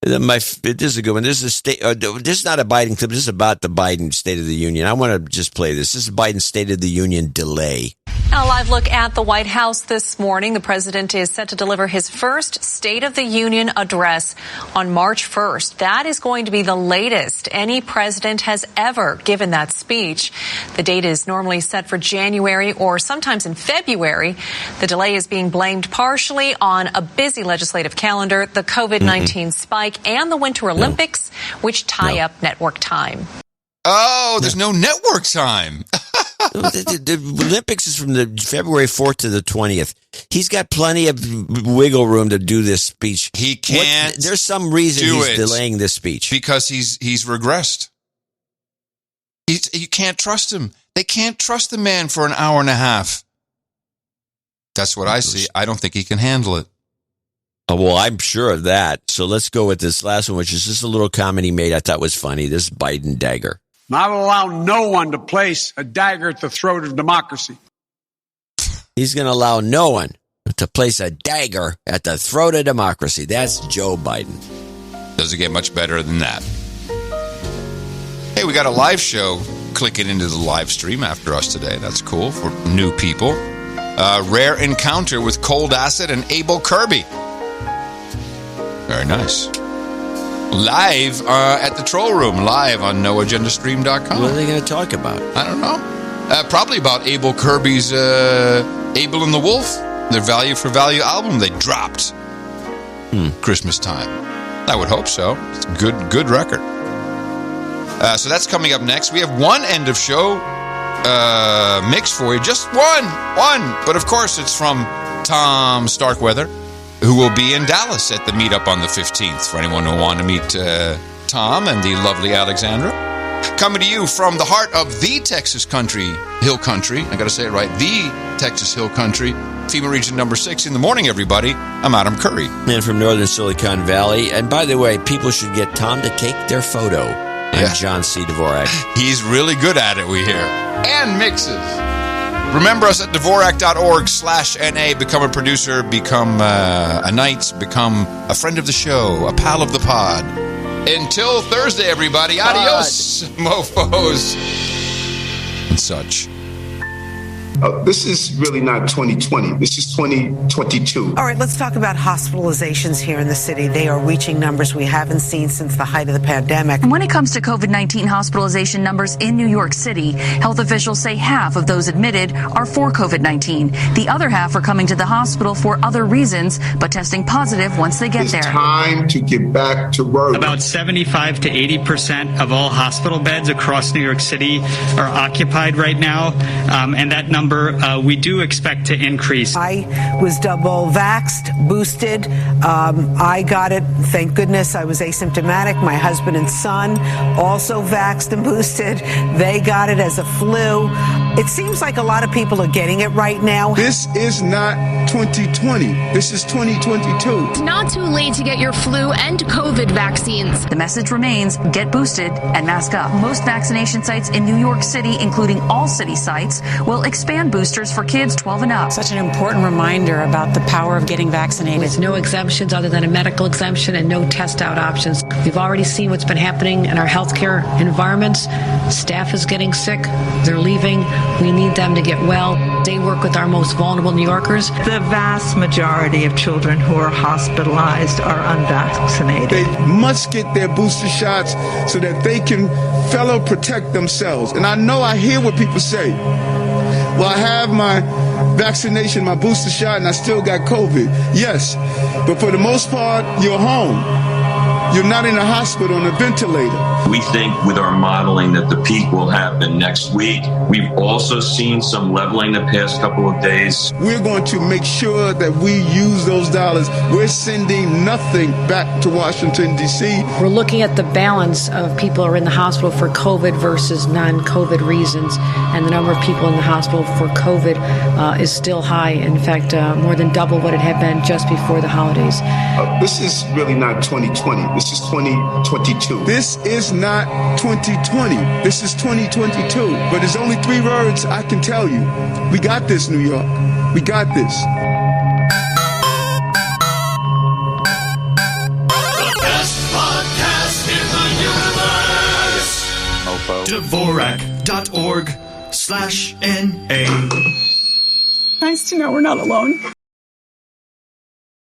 Speaker 1: This is a good one. This is this is not a Biden clip. This is about the Biden State of the Union. I want to just play this. This is Biden's State of the Union delay.
Speaker 6: A live look at the White House this morning. The president is set to deliver his first State of the Union address on March 1st. That is going to be the latest any president has ever given that speech. The date is normally set for January or sometimes in February. The delay is being blamed partially on a busy legislative calendar, the COVID-19 spike, and the Winter Olympics, which tie up network time.
Speaker 3: Oh, there's no network time.
Speaker 1: The Olympics is from the February 4th to the 20th. He's got plenty of wiggle room to do this speech.
Speaker 3: He can't.
Speaker 1: There's some reason he's delaying this speech
Speaker 3: because he's regressed. You can't trust him. They can't trust the man for an hour and a half. That's what I see. I don't think he can handle it.
Speaker 1: Oh, well, I'm sure of that. So let's go with this last one, which is just a little comment he made I thought was funny. This Biden dagger.
Speaker 7: I will allow no one to place a dagger at the throat of democracy.
Speaker 1: He's going to allow no one to place a dagger at the throat of democracy. That's Joe Biden.
Speaker 3: Doesn't get much better than that. Hey, we got a live show clicking into the live stream after us today. That's cool for new people. Rare encounter with Cold Acid and Abel Kirby. Very nice. Live at the Troll Room, live on noagendastream.com.
Speaker 1: What are they going to talk about?
Speaker 3: I don't know. Probably about Abel Kirby's Abel and the Wolf, their Value for Value album they dropped Christmas time. I would hope so. It's a good record. So that's coming up next. We have one end of show mix for you. Just one. But of course, it's from Tom Starkweather, who will be in Dallas at the meetup on the 15th, for anyone who want to meet Tom and the lovely Alexandra. Coming to you from the heart of the Texas Hill Country. I got to say it right. The Texas Hill Country. FEMA Region number 6 in the morning, everybody. I'm Adam Curry.
Speaker 1: Man from Northern Silicon Valley. And by the way, people should get Tom to take their photo. I'm John C. Dvorak.
Speaker 3: He's really good at it, we hear. And mixes. Remember us at Dvorak.org/NA. Become a producer, become a knight, become a friend of the show, a pal of the pod. Until Thursday, everybody. Adios, mofos. And such.
Speaker 9: This is really not 2020. This is 2022.
Speaker 8: All right, let's talk about hospitalizations here in the city. They are reaching numbers we haven't seen since the height of the pandemic.
Speaker 26: When it comes to COVID-19 hospitalization numbers in New York City, health officials say half of those admitted are for COVID-19. The other half are coming to the hospital for other reasons, but testing positive once they get there.
Speaker 9: It's time to get back to work.
Speaker 5: About 75 to 80% of all hospital beds across New York City are occupied right now, and that number we do expect to increase.
Speaker 8: I was double vaxxed, boosted. I got it. Thank goodness I was asymptomatic. My husband and son also vaxxed and boosted. They got it as a flu. It seems like a lot of people are getting it right now.
Speaker 9: This is not 2020. This is 2022.
Speaker 26: It's not too late to get your flu and COVID vaccines. The message remains, get boosted and mask up. Most vaccination sites in New York City, including all city sites, will expand boosters for kids 12 and up.
Speaker 8: Such an important reminder about the power of getting vaccinated.
Speaker 10: With no exemptions other than a medical exemption and no test out options. We've already seen what's been happening in our healthcare environments. Staff is getting sick. They're leaving. We need them to get well. They work with our most vulnerable New Yorkers.
Speaker 11: The vast majority of children who are hospitalized are unvaccinated.
Speaker 9: They must get their booster shots so that they can fellow protect themselves. And I know I hear what people say. Well, I have my vaccination, my booster shot, and I still got COVID. Yes, but for the most part, you're home. You're not in a hospital on a ventilator.
Speaker 12: We think with our modeling that the peak will happen next week. We've also seen some leveling the past couple of days.
Speaker 9: We're going to make sure that we use those dollars. We're sending nothing back to Washington, D.C.
Speaker 10: We're looking at the balance of people who are in the hospital for COVID versus non-COVID reasons. And the number of people in the hospital for COVID is still high. In fact, more than double what it had been just before the holidays.
Speaker 9: This is really not 2020. This is 2022. This is not 2020. This is 2022. But there's only 3 words I can tell you. We got this, New York. We got this.
Speaker 13: Dvorak.org/NA.
Speaker 2: Nice to know we're not alone.